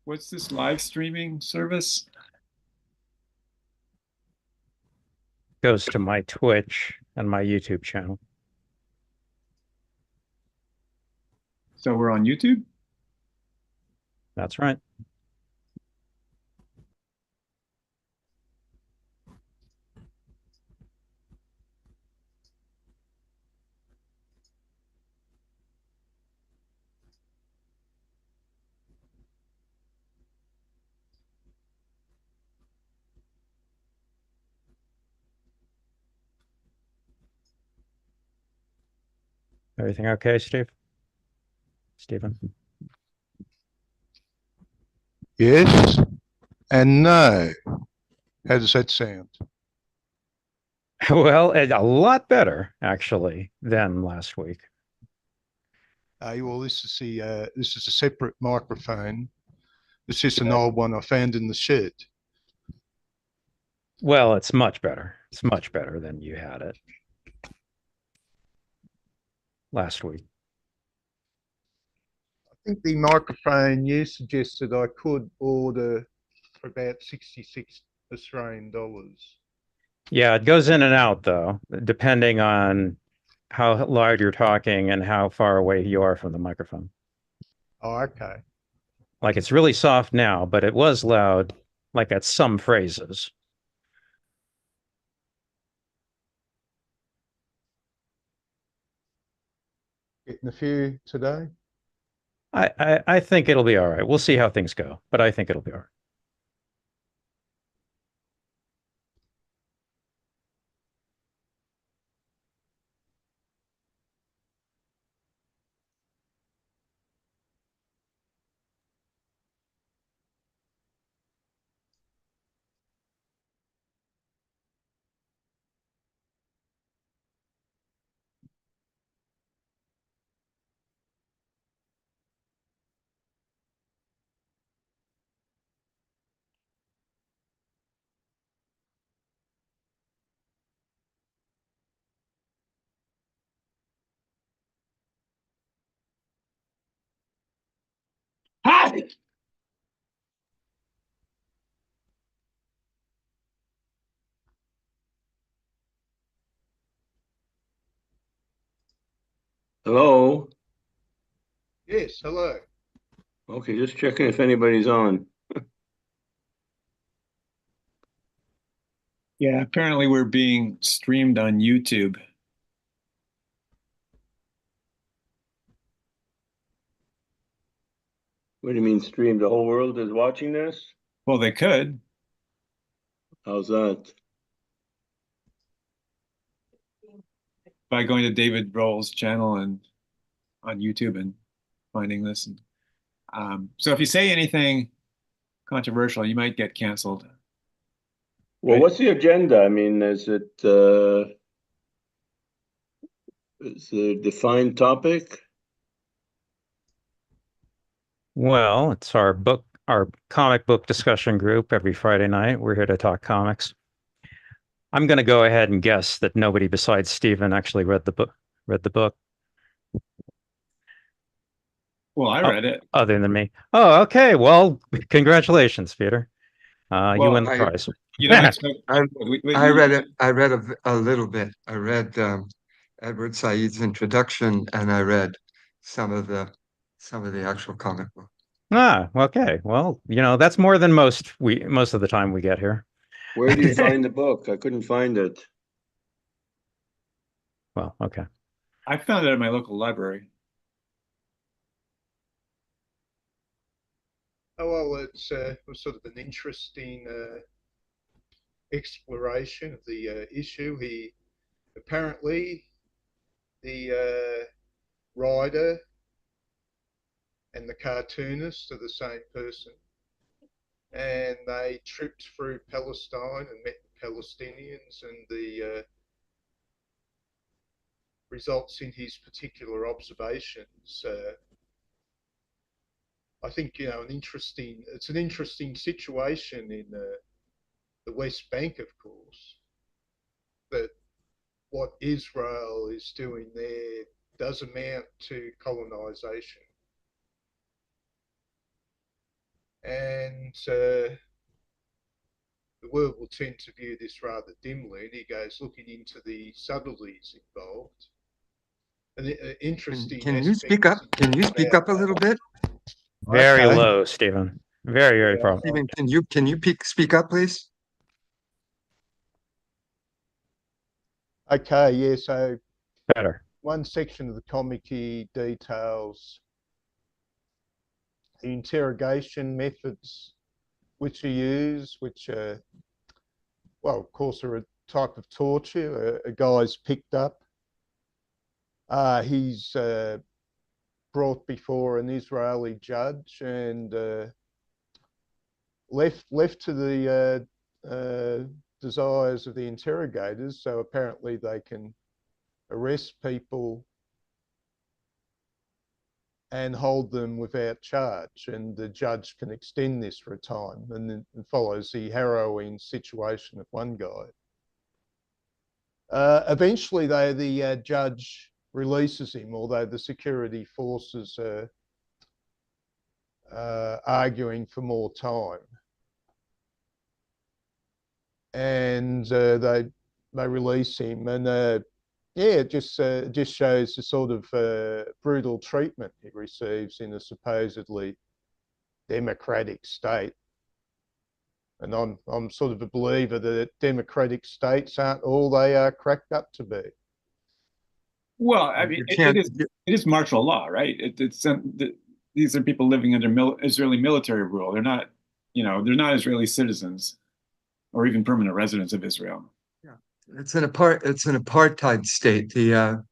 What's this live streaming service? Goes to my Twitch and my YouTube channel. So we're on YouTube? That's right. Everything okay, Steve? Stephen? Yes and no. How does that sound? Well, a lot better actually than last week. Well, this is a separate microphone. It's just an old one I found in the shed. Well, it's much better. It's much better than you had it last week. I think the microphone you suggested I could order for about 66 Australian dollars. Yeah, it goes in and out though, depending on how loud you're talking and how far away you are from the microphone. Oh, okay. Like it's really soft now, but it was loud, like at some phrases. Getting a few today. I think it'll be all right. We'll see how things go, but I think it'll be all right. Hi! Hello. Yes, hello. Okay, just checking if anybody's on. Yeah, apparently we're being streamed on YouTube. What do you mean stream? The whole world is watching this? Well, they could How's that? by going to David Roll's channel and on YouTube and finding this. So if you say anything controversial, you might get canceled. Well, Right? what's the agenda? I mean, is it a defined topic? Well, it's our comic book discussion group every Friday night. We're here to talk comics. I'm going to go ahead and guess that nobody besides Steven actually read the book. Read the book. Well, I Oh, read it. other than me. Oh, okay. Well, congratulations, Peter. You Well, win the prize. you don't expect I I you, read it. I read a little bit. I read Edward Said's introduction, and I read some of the some of the actual comic book. Okay. Well, that's more than most of the time we get here. Where do you find the book? I couldn't find it. Well, okay. I found it at my local library. Oh well, it was sort of an interesting exploration of the issue. He apparently the writer and the cartoonist are the same person, and they tripped through Palestine and met the Palestinians, and the results in his particular observations. I think it's an interesting situation in the West Bank, of course, that what Israel is doing there does amount to colonization. And the world will tend to view this rather dimly. And he goes looking into the subtleties involved. An interesting Can you speak aspect up? Can you speak up a little bit? Very Okay. low, Stephen. Very, very Yeah. problem. Stephen, can you speak up, please? Okay, yeah, so Better. one section of the comic here details the interrogation methods which are used, which are, well, of course, are a type of torture. A guy's picked up. He's brought before an Israeli judge and left to the desires of the interrogators. So apparently they can arrest people and hold them without charge, and the judge can extend this for a time, and then it follows the harrowing situation of one guy. Eventually, though, the judge releases him, although the security forces are arguing for more time, and they release him, and yeah, it just shows the sort of brutal treatment he receives in a supposedly democratic state. And I'm sort of a believer that democratic states aren't all they are cracked up to be. Well, I mean, You it can't. is martial law, right? These are people living under Israeli military rule. They're not, they're not Israeli citizens or even permanent residents of Israel. It's an apartheid state. The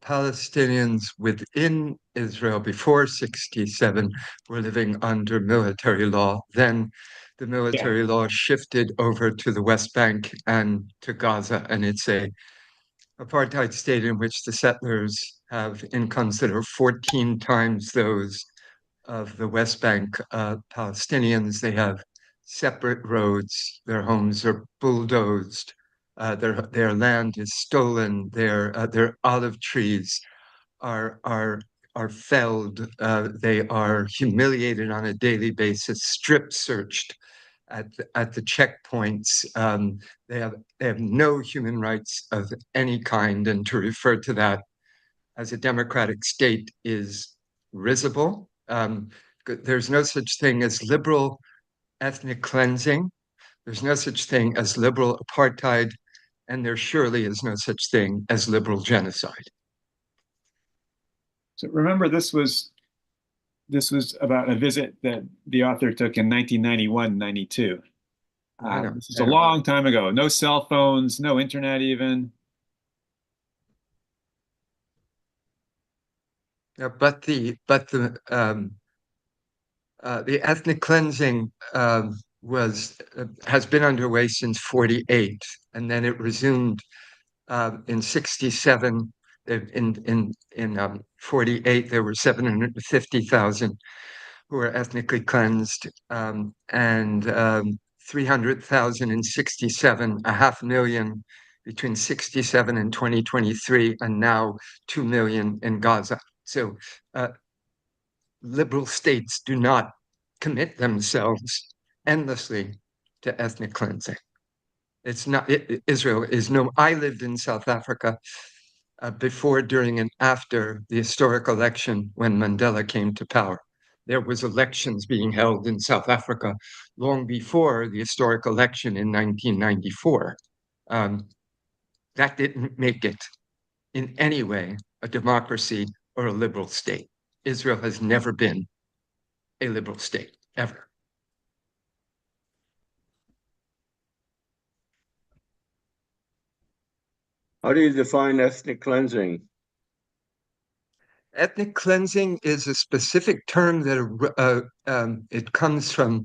Palestinians within Israel before 67 were living under military law. Then the Yeah. military law shifted over to the West Bank and to Gaza, and it's a apartheid state in which the settlers have incomes that are 14 times those of the West Bank Palestinians. They have separate roads. Their homes are bulldozed. Their land is stolen. Their olive trees are are are felled. They are humiliated on a daily basis, strip searched at the checkpoints. They have no human rights of any kind, and to refer to that as a democratic state is risible. There's no such thing as liberal ethnic cleansing. There's no such thing as liberal apartheid, and there surely is no such thing as liberal genocide. So remember, this was about a visit that the author took in 1991, 92. I know. This is a long time ago. No cell phones, no internet even. Yeah, but the ethnic cleansing has been underway since 48, and then it resumed in 67. In 48, there were 750,000 who were ethnically cleansed, and 300,000 in 67, a half million between 67 and 2023, and now 2 million in Gaza. So liberal states do not commit themselves endlessly to ethnic cleansing. It's not, Israel is no, I lived in South Africa before, during, and after the historic election when Mandela came to power. There was elections being held in South Africa long before the historic election in 1994. That didn't make it in any way a democracy or a liberal state. Israel has never been a liberal state, ever. How do you define ethnic cleansing? Ethnic cleansing is a specific term that it comes from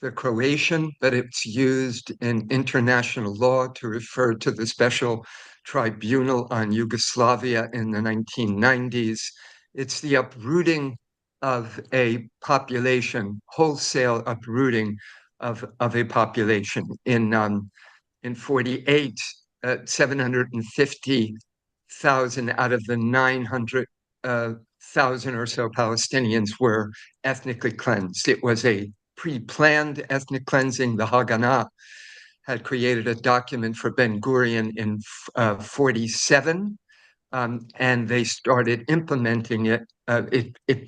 the Croatian, but it's used in international law to refer to the special tribunal on Yugoslavia in the 1990s. It's the uprooting of a population, wholesale uprooting of a population. In 48, 750,000 out of the 900,000 1,000 or so Palestinians were ethnically cleansed. It was a pre-planned ethnic cleansing. The Haganah had created a document for Ben Gurion in 47, and they started implementing it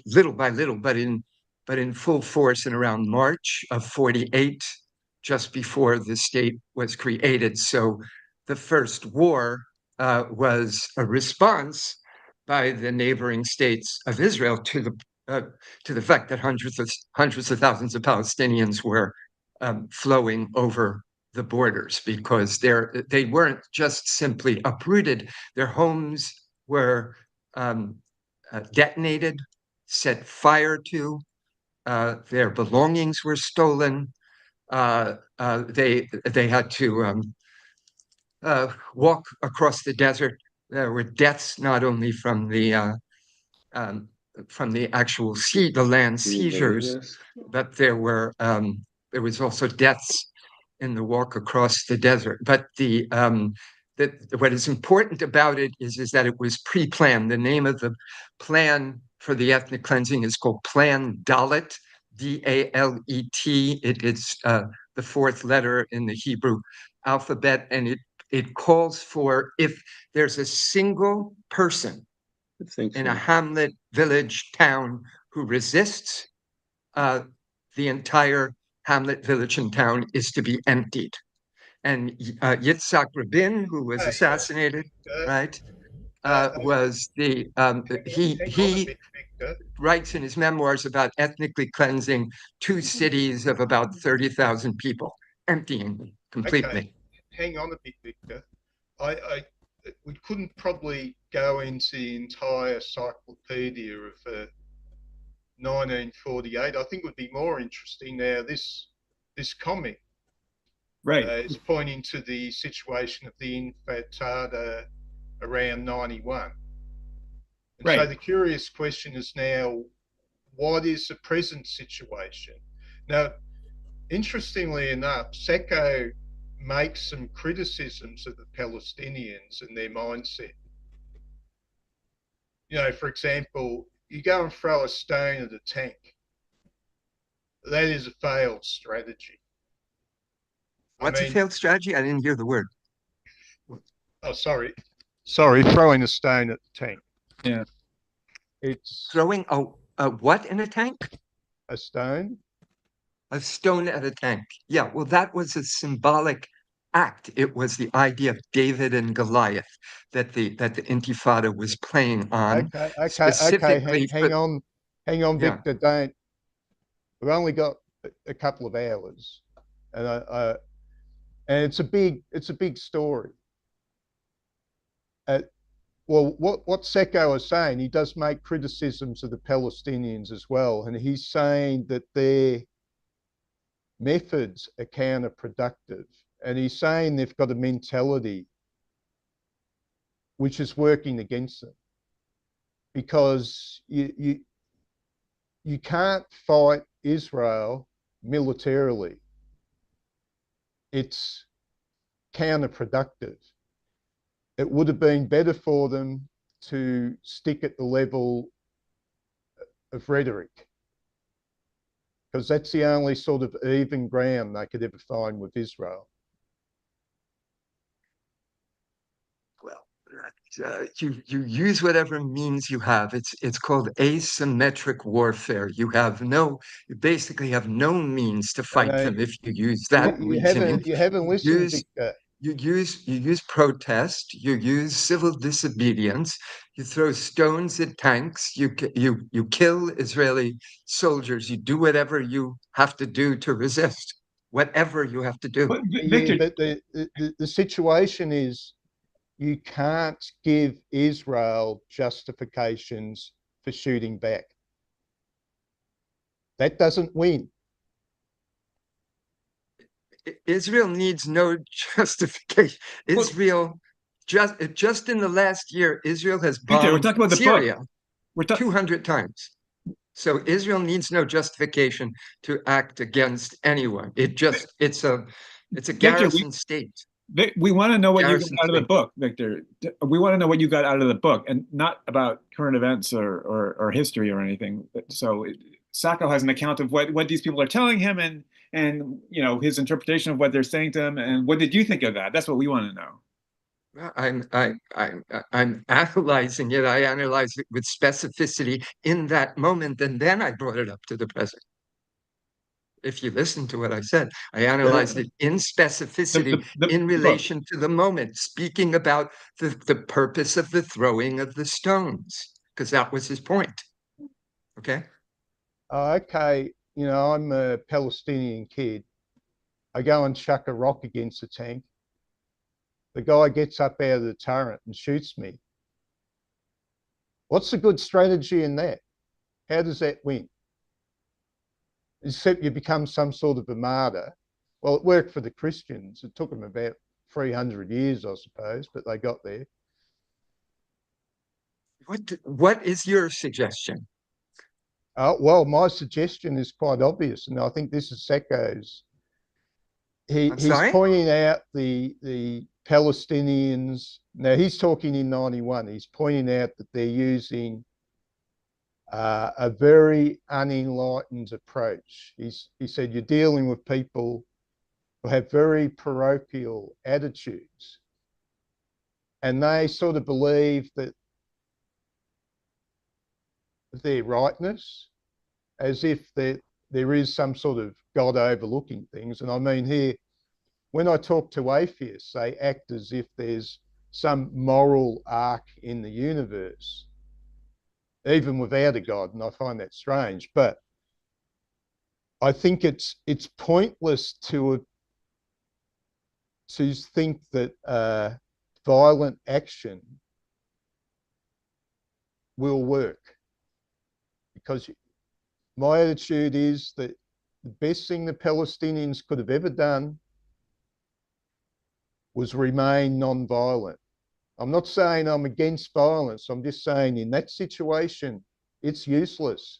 little by little, but in full force in around March of 48, just before the state was created. So the first war was a response by the neighboring states of Israel to the fact that hundreds of thousands of Palestinians were flowing over the borders, because they weren't just simply uprooted. Their homes were detonated, set fire to, their belongings were stolen. They had to walk across the desert. There were deaths not only um, from the actual the land seizures, but there was also deaths in the walk across the desert. But what is important about it is that it was pre-planned. The name of the plan for the ethnic cleansing is called Plan Dalet, D-A-L-E-T. It is the fourth letter in the Hebrew alphabet, and it calls for, if there's a single person in a hamlet, village, town who resists, the entire hamlet, village, and town is to be emptied. And Yitzhak Rabin, who was assassinated, right, was the he writes in his memoirs about ethnically cleansing 2 cities of about 30,000 people, emptying them completely. Okay. Hang on a bit, Victor. We couldn't probably go into the entire cyclopedia of 1948. I think it would be more interesting now. This comic, Right. is pointing to the situation of the Intifada around 91. And Right. so the curious question is now, what is the present situation? Now, interestingly enough, Sacco makes some criticisms of the Palestinians and their mindset. You know, for example, you go and throw a stone at a tank. That is a failed strategy. What's a failed strategy? I didn't hear the word. Oh, sorry, throwing a stone at the tank. Yeah. It's throwing a what in a tank? A stone. A stone at a tank. Yeah, well, that was a symbolic act. It was the idea of David and Goliath that the Intifada was playing on. Okay. Hang on, Yeah. Victor. Don't. We've only got a couple of hours, and it's a big story. Well, what Sacco is saying, he does make criticisms of the Palestinians as well, and he's saying that their methods are counterproductive, and he's saying they've got a mentality which is working against them, because you can't fight Israel militarily. It's counterproductive. It would have been better for them to stick at the level of rhetoric, because that's the only sort of even ground they could ever find with Israel. Well, you use whatever means you have. It's called asymmetric warfare. You basically have no means to fight them if you use that reasoning. You haven't listened, Victor. You use protest, you use civil disobedience, you throw stones at tanks, you kill Israeli soldiers, you do whatever you have to do to resist, whatever you have to do. But Victor, But the situation is, you can't give Israel justifications for shooting back. That doesn't win. Israel needs no justification. Israel, just in the last year, Israel has Victor, we're bombed talking about the Syria book. We're 200 times. So Israel needs no justification to act against anyone. It's a garrison state. We want to know what you got Garrison out of the Street. book, Victor. We want to know what you got out of the book, and not about current events or history or anything. So Sacco has an account of what these people are telling him, and you know, his interpretation of what they're saying to him. And what did you think of that? That's what we want to know. I'm analyzing it. I analyze it with specificity in that moment, and then I brought it up to the present. If you listen to what I said, I analyzed it in specificity in relation to the moment, speaking about the purpose of the throwing of the stones, because that was his point. Okay. Okay, you know, I'm a Palestinian kid. I go and chuck a rock against the tank. The guy gets up out of the turret and shoots me. What's the good strategy in that? How does that win? Except you become some sort of a martyr. Well, it worked for the Christians. It took them about 300 years, I suppose, but they got there. What is your suggestion? Well, my suggestion is quite obvious, and I think this is Sacco's. He's pointing out the Palestinians. Now, he's talking in 91. He's pointing out that they're using a very unenlightened approach. He said you're dealing with people who have very parochial attitudes, and they sort of believe that their rightness, as if there is some sort of God overlooking things. And I mean, here, when I talk to atheists, they act as if there's some moral arc in the universe, even without a God, and I find that strange. But I think it's pointless to think that violent action will work, because my attitude is that the best thing the Palestinians could have ever done was remain non-violent. I'm not saying I'm against violence. I'm just saying in that situation, it's useless.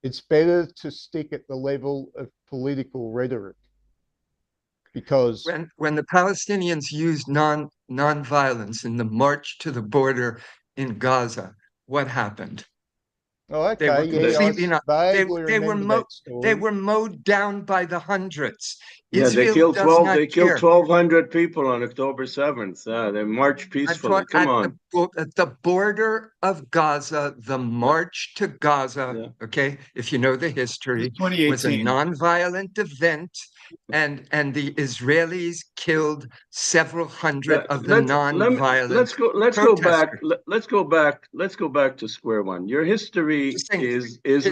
It's better to stick at the level of political rhetoric, because when the Palestinians used non-violence in the march to the border in Gaza, what happened? oh, okay, They were completely not. They were mowed down by the hundreds. Yeah, Israel does not they killed care. 1,200 people on October 7th. They marched peacefully. Come on. At the border of Gaza, the march to Gaza, okay, if you know the history, was a non-violent event, and the Israelis killed several hundred of the non-violent. Let's go back to square one. Your history is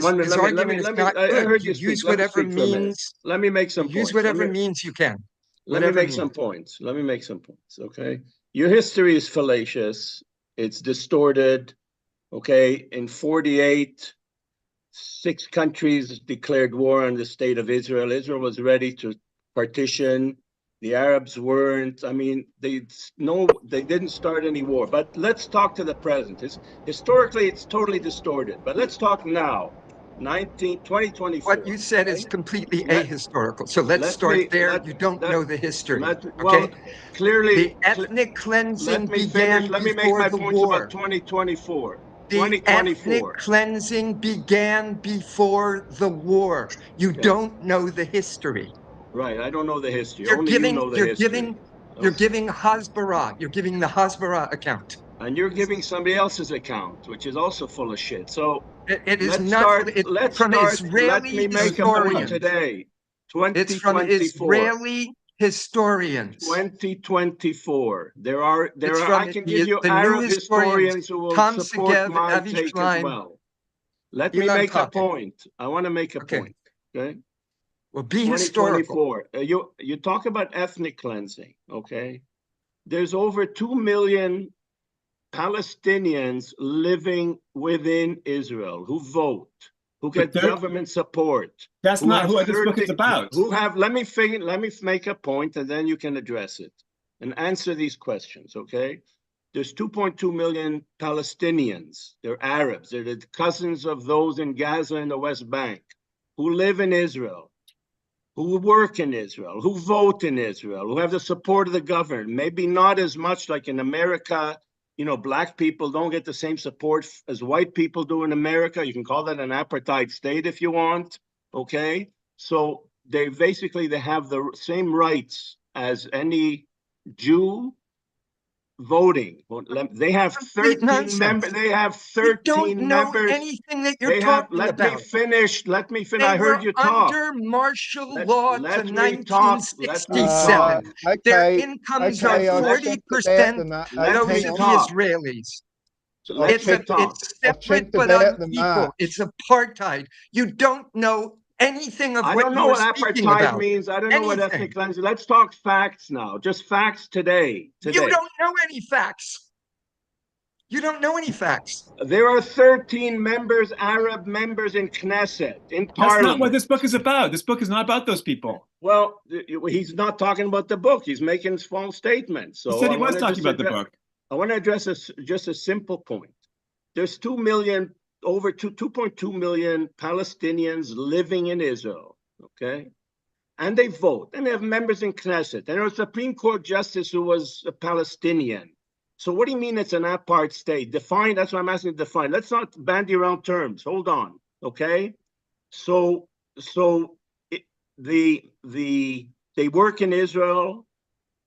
one. His argument is not good. I heard you speak. Use whatever means. Let me make some points. Use whatever means you can. Let me make some points. Okay. Your history is fallacious. It's distorted. Okay. In 48, 6 countries declared war on the state of Israel. Israel was ready to partition. The Arabs weren't. I mean, they didn't start any war. But let's talk to the present. Historically, it's totally distorted. But let's talk now. 2024. What you said is completely ahistorical. So let's start there. You don't know the history. Well, clearly, the ethnic cleansing began Let me make before my the points war. about 2024. The ethnic cleansing began before the war. You don't know the history. Right, I don't know the history. You're giving Hasbara. You're giving the Hasbara account. And you're giving somebody else's account, which is also full of shit. So it is not. Let me make a point today. 2024. It's from Israeli historians. 2024. I can give you Arab historians who will support my take as well. Let me make a point. I want to make a point. Okay. Well, be historical. You talk about ethnic cleansing. Okay. There's over 2 million Palestinians living within Israel who vote, who get government support. That's not what this book is about. Let me make a point, and then you can address it and answer these questions, okay? There's 2.2 million Palestinians. They're Arabs. They're the cousins of those in Gaza and the West Bank who live in Israel, who work in Israel, who vote in Israel, who have the support of the government. Maybe not as much like in America. You know, black people don't get the same support as white people do in America. You can call that an apartheid state if you want. Okay. So they have the same rights as any Jew voting. They have Complete 13 members. nonsense. They have You don't 13 know members. anything that you're They have, talking let me about. finish. Let me finish. They I heard were you talk. under martial law to Let me talk. Let me 1967. talk. Their Okay, incomes okay, are I've checked about 40% them. Let those me of Hang the on. talk. Israelis. I've Let me checked. talk. It's I've separate checked but about the unequal. march. It's apartheid. You don't know anything of I what don't you know are what speaking apartheid about. means. I don't know what Anything. ethnic cleansing. Let's talk facts now. Just facts today. You Today. don't know any facts. You don't know any facts. There are 13 members, Arab members in Knesset, in That's not what parliament. this book is about. This book is not about those people. Well, he's not talking about the book. He's making false statements. He So said I he was want to talking just about the address, book. I want to address just a simple point. There's 2 million, over 2.2 million Palestinians living in Israel, okay? And they vote, and they have members in Knesset. And there's a Supreme Court justice who was a Palestinian. So what do you mean it's an apartheid state? Define, that's what I'm asking to define. Let's not bandy around terms. Hold on, okay? So it, they work in Israel,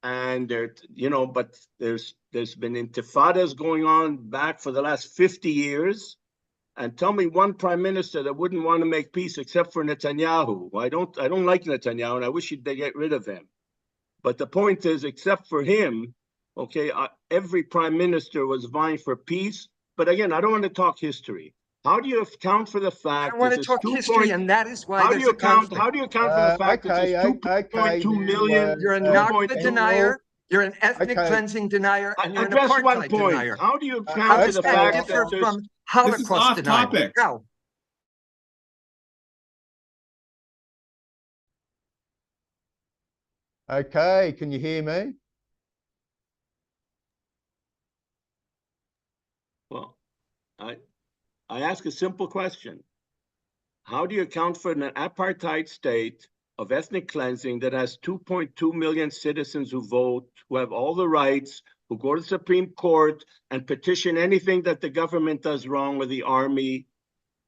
and they're, you know, but there's been intifadas going on back for the last 50 years. And tell me one prime minister that wouldn't want to make peace except for Netanyahu. I don't like Netanyahu, and I wish they get rid of him. But the point is, except for him, okay, every prime minister was vying for peace. But again, I don't want to talk history. How do you account for the fact I want that to there's talk history, and that is why there's a conflict. How do you account for the fact that there's Okay, 2.2 million? You're a uh, Nakba Daniel, denier, you're an ethnic okay, cleansing denier, and you're an Address one apartheid point. denier. How do you How account for does the that okay, fact that differ there's from This is Holocaust off denial? topic. How? okay, can you hear me? well, I ask a simple question. How do you account for an apartheid state of ethnic cleansing that has 2.2 million citizens who vote, who have all the rights, who go to the Supreme Court and petition anything that the government does wrong with the army?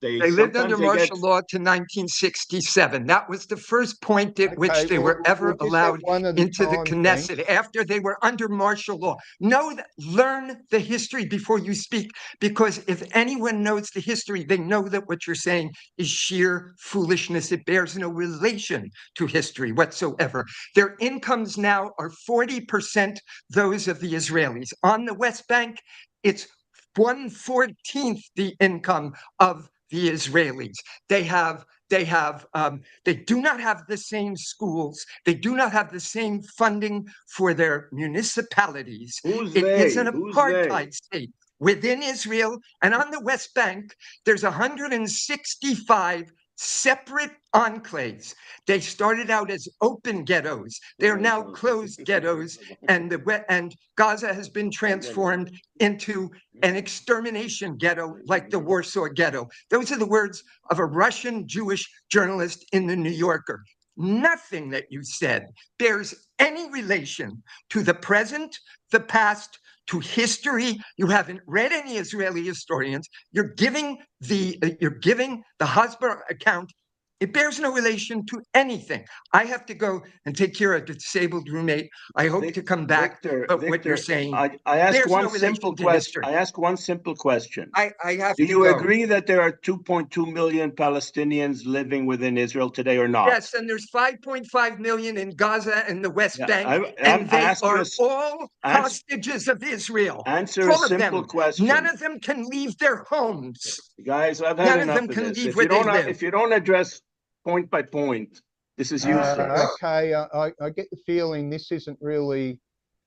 They lived under Sometimes they get. martial law to 1967. That was the first point at which Okay, they were ever we'll just have allowed one at a into the time, Knesset, thanks. after they were under martial law. Learn the history before you speak, because if anyone knows the history, they know that what you're saying is sheer foolishness. It bears no relation to history whatsoever. Their incomes now are 40% those of the Israelis. On the West Bank, it's 1/14 the income of the Israelis. They do not have the same schools. They do not have the same funding for their municipalities. Who's It is they? an Who's they? apartheid state within Israel. And on the West Bank, there's 165 separate enclaves. They started out as open ghettos. They are now closed ghettos, and Gaza has been transformed into an extermination ghetto like the Warsaw Ghetto. Those are the words of a Russian Jewish journalist in the New Yorker. Nothing that you said bears any relation to the present, the past, to history. You haven't read any Israeli historians. You're giving the Hasbara account. It bears no relation to anything. I have to go and take care of a disabled roommate. I hope to come back, but what you're saying I ask bears one no relation simple to question. history. I ask one simple question. I have Do to you go. agree that there are 2.2 million Palestinians living within Israel today or not? Yes, and there's 5.5 million in Gaza and the West Yeah, Bank, I'm and they asking are all hostages of Israel. answer a All of simple them. question. None of them can leave their homes. Guys, I've had None of enough them of can this. leave where they live. If you don't address point by point, this is useless. Okay, I get the feeling this isn't really,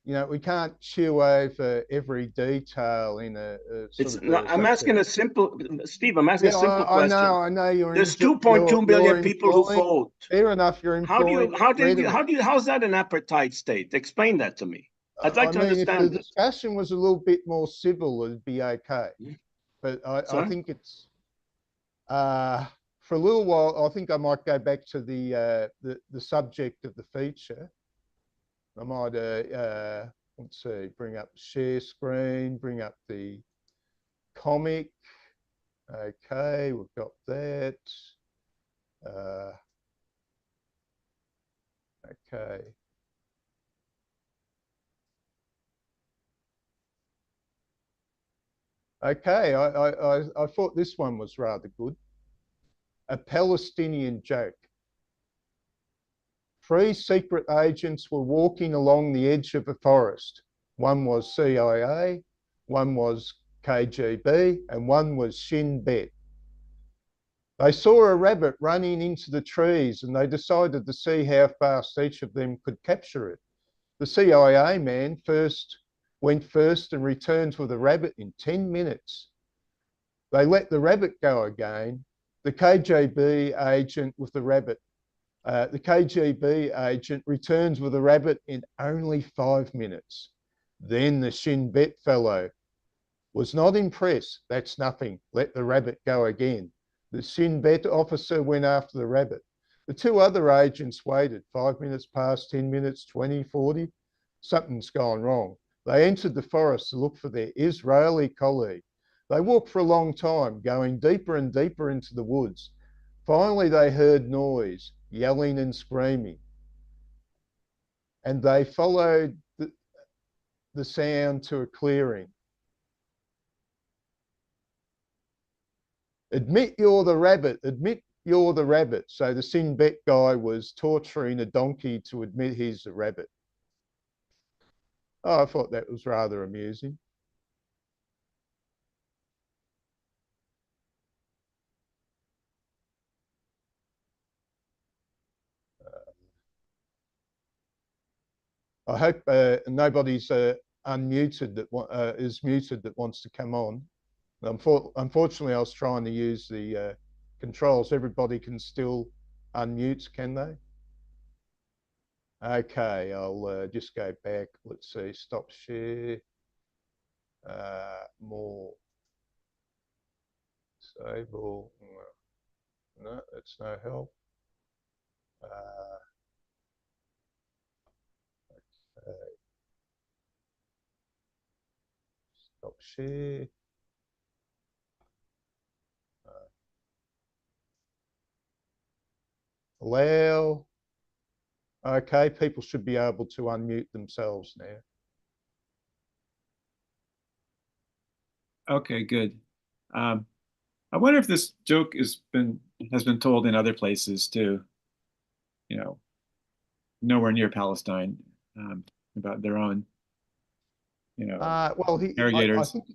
we can't chew over every detail in a It's sort of not, I'm such asking a simple, Steve, I'm asking a simple I question. I know There's 2.2 million people who vote. Fair enough, you're employing How's that an apartheid state? Explain that to me. I'd like to I mean, if the understand this. discussion was a little bit more civil, it'd be okay. But I Sorry? think it's uh for a little while, I think I might go back to the subject of the feature. I might, let's see, bring up share screen, bring up the comic. Okay, we've got that. Okay. Okay, I thought this one was rather good. A Palestinian joke. 3 secret agents were walking along the edge of a forest. One was CIA, one was KGB, and one was Shin Bet. They saw a rabbit running into the trees and they decided to see how fast each of them could capture it. The CIA man went first and returned with a rabbit in 10 minutes. They let the rabbit go again. The KGB agent returns with a rabbit in only 5 minutes. Then the Shin Bet fellow was not impressed. That's nothing. Let the rabbit go again. The Shin Bet officer went after the rabbit. The 2 other agents waited. 5 minutes passed, 10 minutes, 20, 40. Something's gone wrong. They entered the forest to look for their Israeli colleague. They walked for a long time, going deeper and deeper into the woods. Finally, they heard noise, yelling and screaming. And they followed the sound to a clearing. Admit you're the rabbit, admit you're the rabbit. So the Shin Bet guy was torturing a donkey to admit he's the rabbit. Oh, I thought that was rather amusing. I hope nobody's unmuted that is muted that wants to come on. Unfortunately, I was trying to use the controls. Everybody can still unmute, can they? Okay, I'll just go back. Let's see, stop share. More. Disable. No, that's no help. Okay. Stop share. Allow. Okay, people should be able to unmute themselves now. Okay, good. I wonder if this joke has been told in other places too. You know, nowhere near Palestine, about their own, Well, I interrogators. think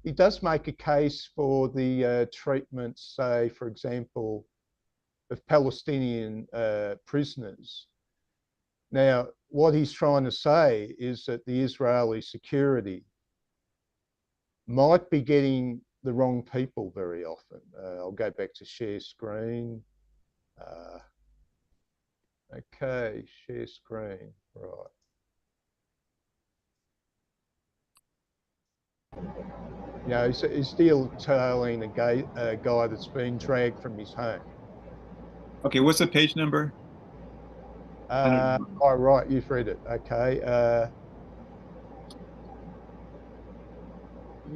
he does make a case for the treatment, say, for example, of Palestinian prisoners. Now, what he's trying to say is that the Israeli security might be getting the wrong people very often. I'll go back to share screen. Okay, share screen, right. You know, he's detailing a guy that's been dragged from his home. Okay, what's the page number? Oh, right, you've read it. Okay.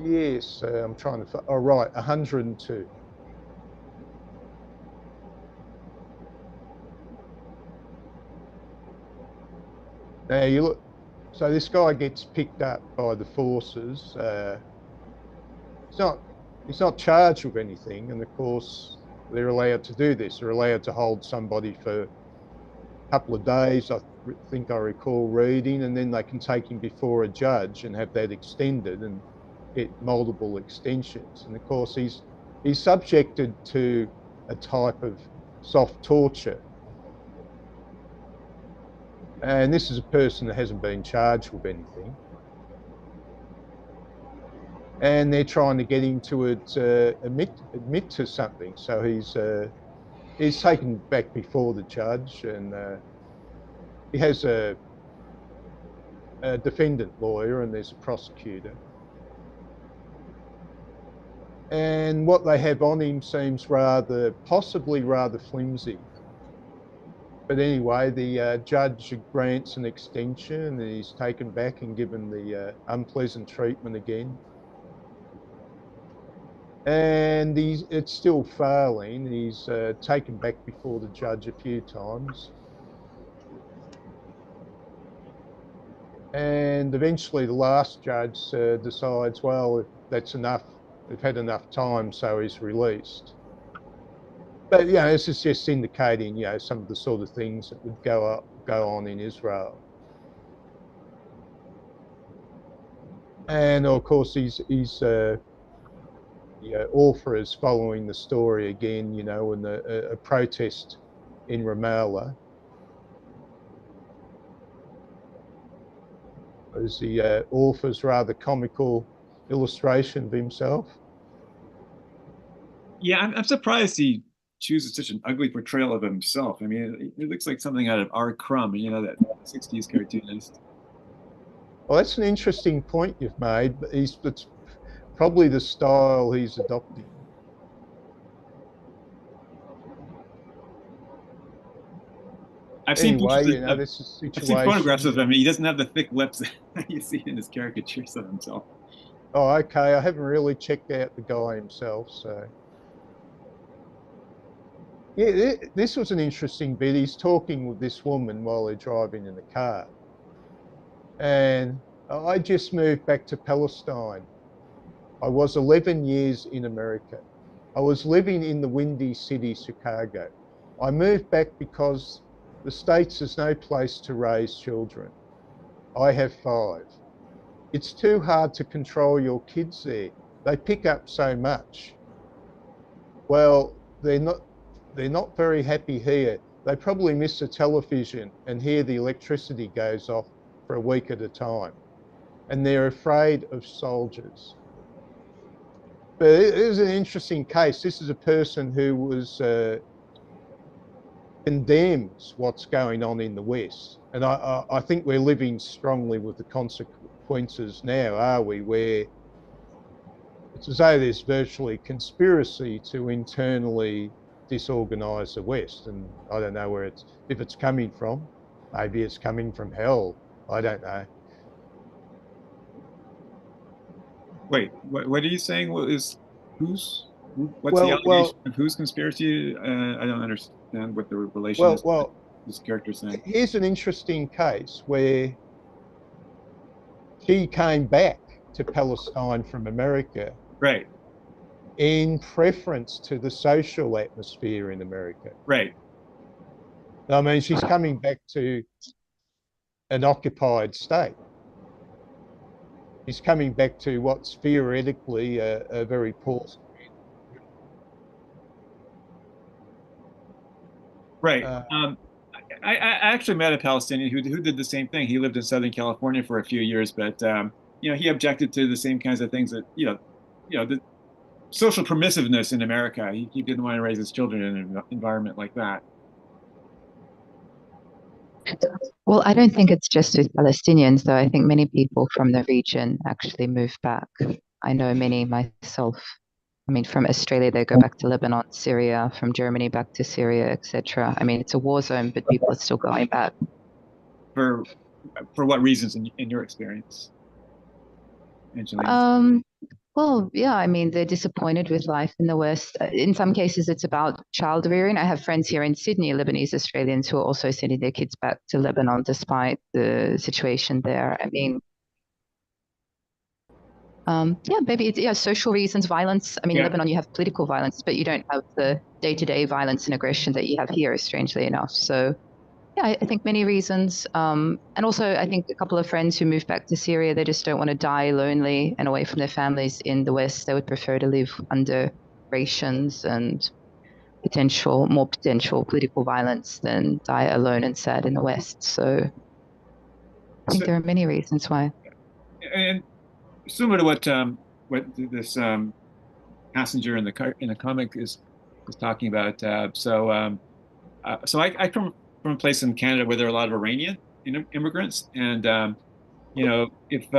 Yes, I'm trying to. Oh, right, 102. Now you look. So this guy gets picked up by the forces. He's not charged with anything, and of course they're allowed to do this. They're allowed to hold somebody for a couple of days. I think I recall reading, and then they can take him before a judge and have that extended and get multiple extensions. And of course he's subjected to a type of soft torture. And this is a person that hasn't been charged with anything. And they're trying to get him to admit to something. So he's taken back before the judge, and he has a defendant lawyer, and there's a prosecutor. And what they have on him seems possibly rather flimsy. But anyway, the judge grants an extension and he's taken back and given the unpleasant treatment again. And it's still failing. He's taken back before the judge a few times. And eventually the last judge decides, well, that's enough. They've had enough time, so he's released. But, this is just indicating, some of the sort of things that would go on in Israel. And of course, the author is following the story again, in a protest in Ramallah. As the author's rather comical illustration of himself. Yeah, I'm surprised he chooses such an ugly portrayal of himself. I mean, it looks like something out of R. Crumb, that 60s cartoonist. Well, that's an interesting point you've made, but it's probably the style he's adopting. I've seen this is situation. I've seen photographs of him. He doesn't have the thick lips that you see in his caricatures of himself. Oh, okay. I haven't really checked out the guy himself, so. Yeah, this was an interesting bit. He's talking with this woman while they're driving in the car. And I just moved back to Palestine. I was 11 years in America. I was living in the windy city, Chicago. I moved back because the States is no place to raise children. I have 5. It's too hard to control your kids there. They pick up so much. Well, they're not very happy here. They probably miss the television and here the electricity goes off for a week at a time. And they're afraid of soldiers. But it is an interesting case. This is a person who was condemns what's going on in the West. And I think we're living strongly with the consequences now, are we? Where it's as though there's virtually conspiracy to internally disorganise the West. And I don't know if it's coming from. Maybe it's coming from hell. I don't know. Wait, what are you saying? What's the allegation of whose conspiracy? I don't understand what the relation is. Well, this character saying. Here's an interesting case where she came back to Palestine from America, right, in preference to the social atmosphere in America. Right. I mean, she's coming back to an occupied state. He's coming back to what's theoretically a very poor. Right. I actually met a Palestinian who did the same thing. He lived in Southern California for a few years, but he objected to the same kinds of things that the social permissiveness in America. He didn't want to raise his children in an environment like that. Well, I don't think it's just with Palestinians, though. I think many people from the region actually move back. I know many myself. I mean, from Australia, they go back to Lebanon, Syria, from Germany back to Syria, etc. I mean, it's a war zone, but people are still going back. For what reasons in your experience, Angelina? Well, yeah, I mean, they're disappointed with life in the West. In some cases, it's about child rearing. I have friends here in Sydney, Lebanese Australians, who are also sending their kids back to Lebanon despite the situation there. I mean, maybe it's social reasons, violence. I mean, in Lebanon, you have political violence, but you don't have the day-to-day violence and aggression that you have here, strangely enough. So, yeah, I think many reasons. And also, I think a couple of friends who moved back to Syria, they just don't want to die lonely and away from their families in the West. They would prefer to live under rations and more potential political violence than die alone and sad in the West. So I think there are many reasons why. And similar to what this passenger in the comic is talking about. So I come from a place in Canada where there are a lot of Iranian immigrants, and if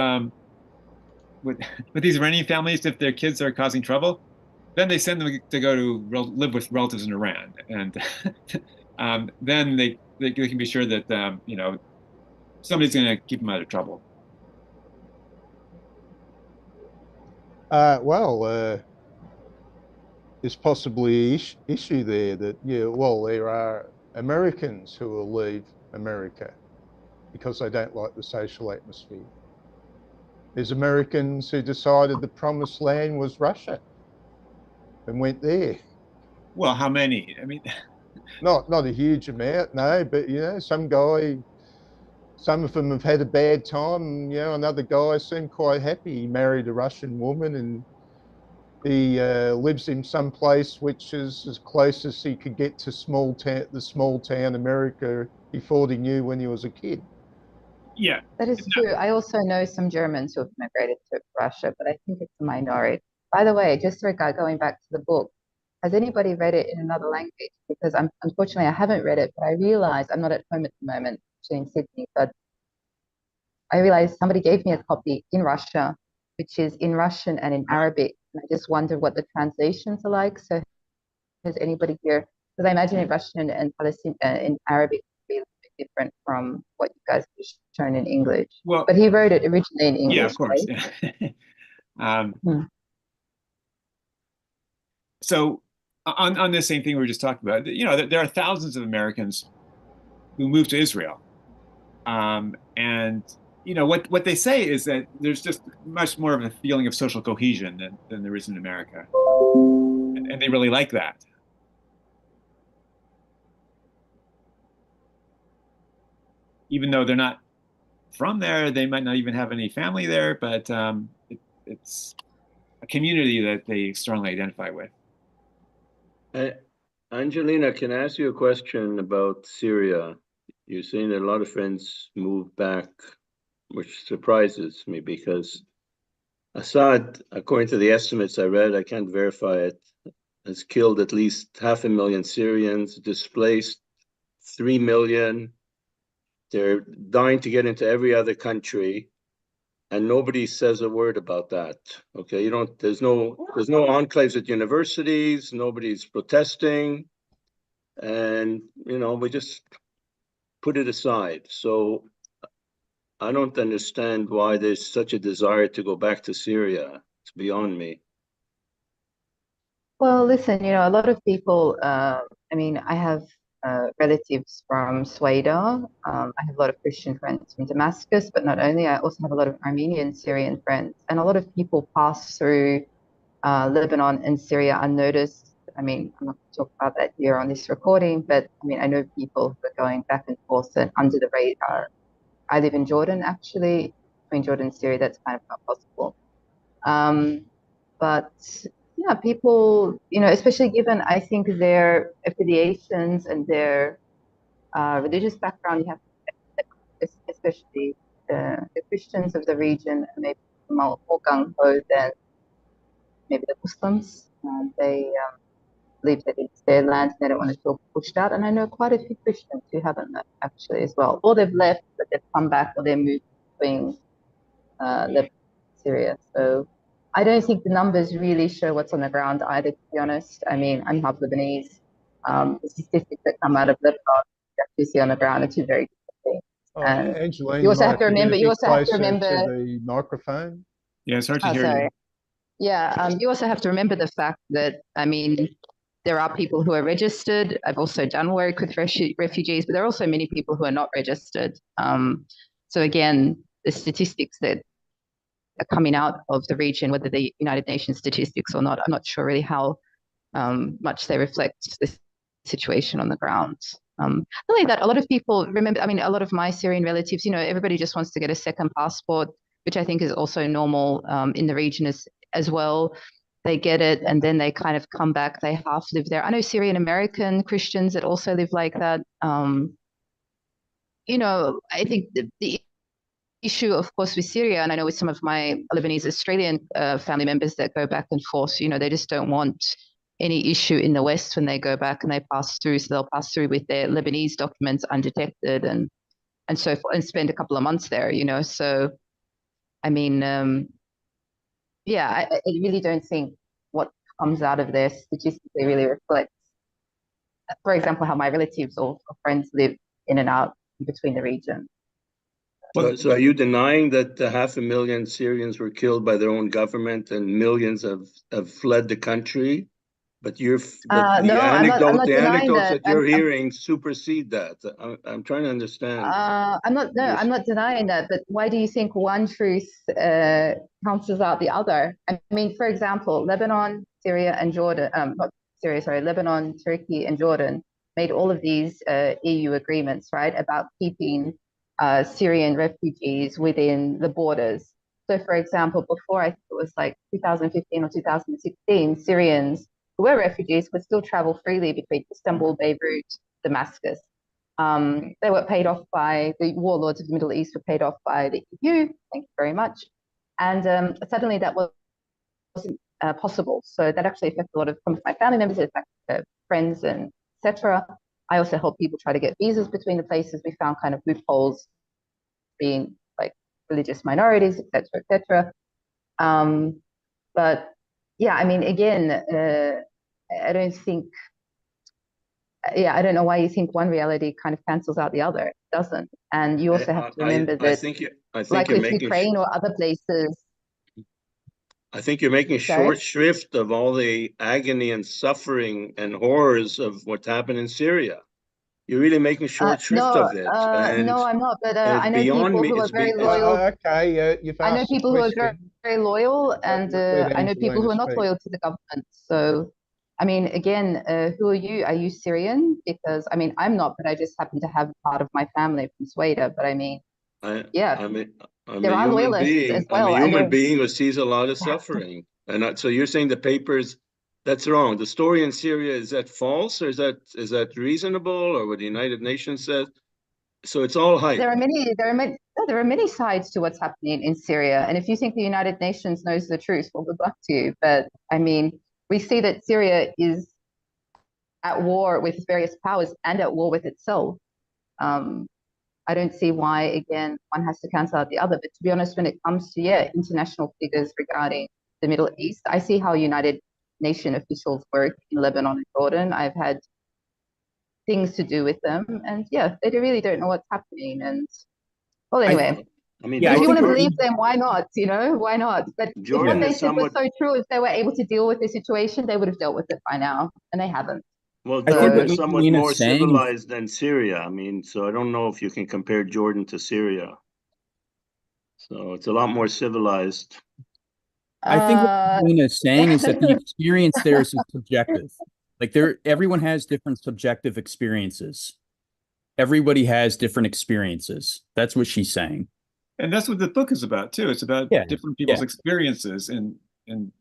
with these Iranian families, if their kids are causing trouble, then they send them to go to live with relatives in Iran, and then they can be sure that somebody's going to keep them out of trouble. There's possibly an issue there that, there are Americans who will leave America because they don't like the social atmosphere. There's Americans who decided the promised land was Russia and went there. Well, how many? I mean, not a huge amount, no, but some of them have had a bad time. And, another guy seemed quite happy. He married a Russian woman, and he lives in some place which is as close as he could get to the small town America he thought he knew when he was a kid. Yeah, that is true. I also know some Germans who have migrated to Russia, but I think it's a minority. By the way, just going back to the book, has anybody read it in another language? Because unfortunately, I haven't read it, but I realize I'm not at home at the moment, actually in Sydney, but I realized somebody gave me a copy in Russia, which is in Russian and in Arabic. And I just wondered what the translations are like. So has anybody here? Because I imagine in Russian and Palestine in Arabic would be a little bit different from what you guys have shown in English. well, but he wrote it originally in English. Yeah, of course. Right? So on this same thing we were just talking about, there are thousands of Americans who move to Israel. And what they say is that there's just much more of a feeling of social cohesion than there is in America. And they really like that. Even though they're not from there, they might not even have any family there, but it's a community that they strongly identify with. Angelina, can I ask you a question about Syria? You're saying that a lot of friends moved back, which surprises me because Assad, according to the estimates I read, I can't verify it, has killed at least 500,000 Syrians, displaced 3 million. They're dying to get into every other country, and nobody says a word about that. Okay, there's no enclaves at universities, nobody's protesting, and we just put it aside. So I don't understand why there's such a desire to go back to Syria. It's beyond me. Well, listen, a lot of people, I have relatives from Sweden. I have a lot of Christian friends from Damascus, but not only, I also have a lot of Armenian Syrian friends. And a lot of people pass through Lebanon and Syria unnoticed. I'm not going to talk about that here on this recording, but I know people who are going back and forth and under the radar. I live in Jordan, actually. Between Jordan and Syria, that's kind of not possible. But yeah, people, especially given, I think, their affiliations and their religious background, you have, especially the Christians of the region, maybe more gung-ho than maybe the Muslims. They believe that it's their land, they don't want to feel pushed out. And I know quite a few Christians who haven't left, actually, as well. Or they've left, but they've come back, or they're moved between Lebanon and Syria. So I don't think the numbers really show what's on the ground either, to be honest. I'm half Lebanese. The statistics that come out of Lebanon that you see on the ground are two very different things. And Angeline, you also have to remember. to the microphone. Yeah, it's hard to hear sorry. you. Yeah, you also have to remember the fact that there are people who are registered. I've also done work with refugees, but there are also many people who are not registered. So again, the statistics that are coming out of the region, whether they're United Nations statistics or not, I'm not sure really how much they reflect the situation on the ground. Not only that, a lot of people remember, a lot of my Syrian relatives, everybody just wants to get a second passport, which I think is also normal in the region as well. They get it and then they kind of come back. They half live there. I know Syrian American Christians that also live like that. I think the issue, of course, with Syria, and I know with some of my Lebanese Australian family members that go back and forth, they just don't want any issue in the West when they go back and they pass through. So they'll pass through with their Lebanese documents undetected and so forth, and spend a couple of months there, So, yeah, I really don't think what comes out of there statistically really reflects, for example, how my relatives or friends live in and out between the region. So are you denying that 500,000 Syrians were killed by their own government and millions have fled the country? But No, I'm not the denying anecdotes that. that you're hearing supersede that. I'm trying to understand. I'm not denying that. But why do you think one truth cancels out the other? I mean, for example, Lebanon, Syria, and Jordan. Not Syria, sorry, Lebanon, Turkey, and Jordan made all of these EU agreements, right, about keeping Syrian refugees within the borders. So, for example, before I think it was like 2015 or 2016, Syrians who were refugees could still travel freely between Istanbul, Beirut, Damascus. They were paid off by the warlords of the Middle East, were paid off by the EU. Thank you very much. And suddenly that wasn't possible. So that actually affected a lot of my family members, it affected friends, and etc. I also helped people try to get visas between the places. We found kind of loopholes, being like religious minorities, etc., etc. But yeah, I mean, again, I don't think, yeah, I don't know why you think one reality kind of cancels out the other. It doesn't. And you also have to remember that, like with Ukraine or other places. I think you're making short shrift of all the agony and suffering and horrors of what happened in Syria. You're really making short shrift of it. No, I'm not. But I know people who are very loyal. Okay, you've I know asked people who are very, very loyal, and I know people who are not loyal to the government. So, I mean, again, who are you? Are you Syrian? Because I mean, I'm not, but I just happen to have part of my family from Sweden. But I mean, yeah, there are loyalists as well. I'm a human being who sees a lot of suffering, and so you're saying the papers. That's wrong. The story in Syria, is that false, or is that reasonable, or what the United Nations says? So it's all hype. There are many sides to what's happening in Syria, and if you think the United Nations knows the truth, well, good luck to you. But I mean, we see that Syria is at war with various powers and at war with itself. I don't see why, again, one has to cancel out the other. But to be honest, when it comes to international figures regarding the Middle East, I see how United Nation officials work in Lebanon and Jordan. I've had things to do with them, and they really don't know what's happening. And well, anyway, if you want to believe them, why not? You know, why not? But if what they said was so true, if they were able to deal with the situation, they would have dealt with it by now, and they haven't. Well, Jordan is somewhat more civilized than Syria. I mean, so I don't know if you can compare Jordan to Syria. So it's a lot more civilized. I think what Nina is saying is that the experience there is subjective. Like everyone has different subjective experiences. Everybody has different experiences. That's what she's saying. And that's what the book is about too. It's about different people's experiences. And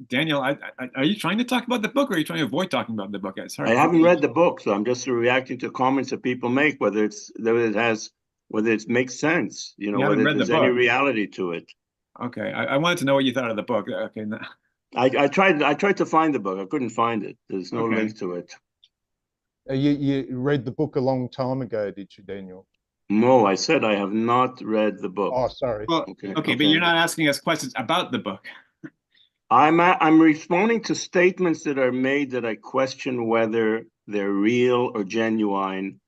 Daniel, are you trying to talk about the book, or are you trying to avoid talking about the book? I haven't read the book, so I'm just reacting to comments that people make, whether it makes sense, whether there's any reality to it. Okay, I wanted to know what you thought of the book. Okay, no. I tried to find the book. I couldn't find it. There's no link to it. You read the book a long time ago, did you, Daniel? No, I said I have not read the book. Oh, sorry. Well, okay, but you're not asking us questions about the book. I'm responding to statements that are made that I question whether they're real or genuine,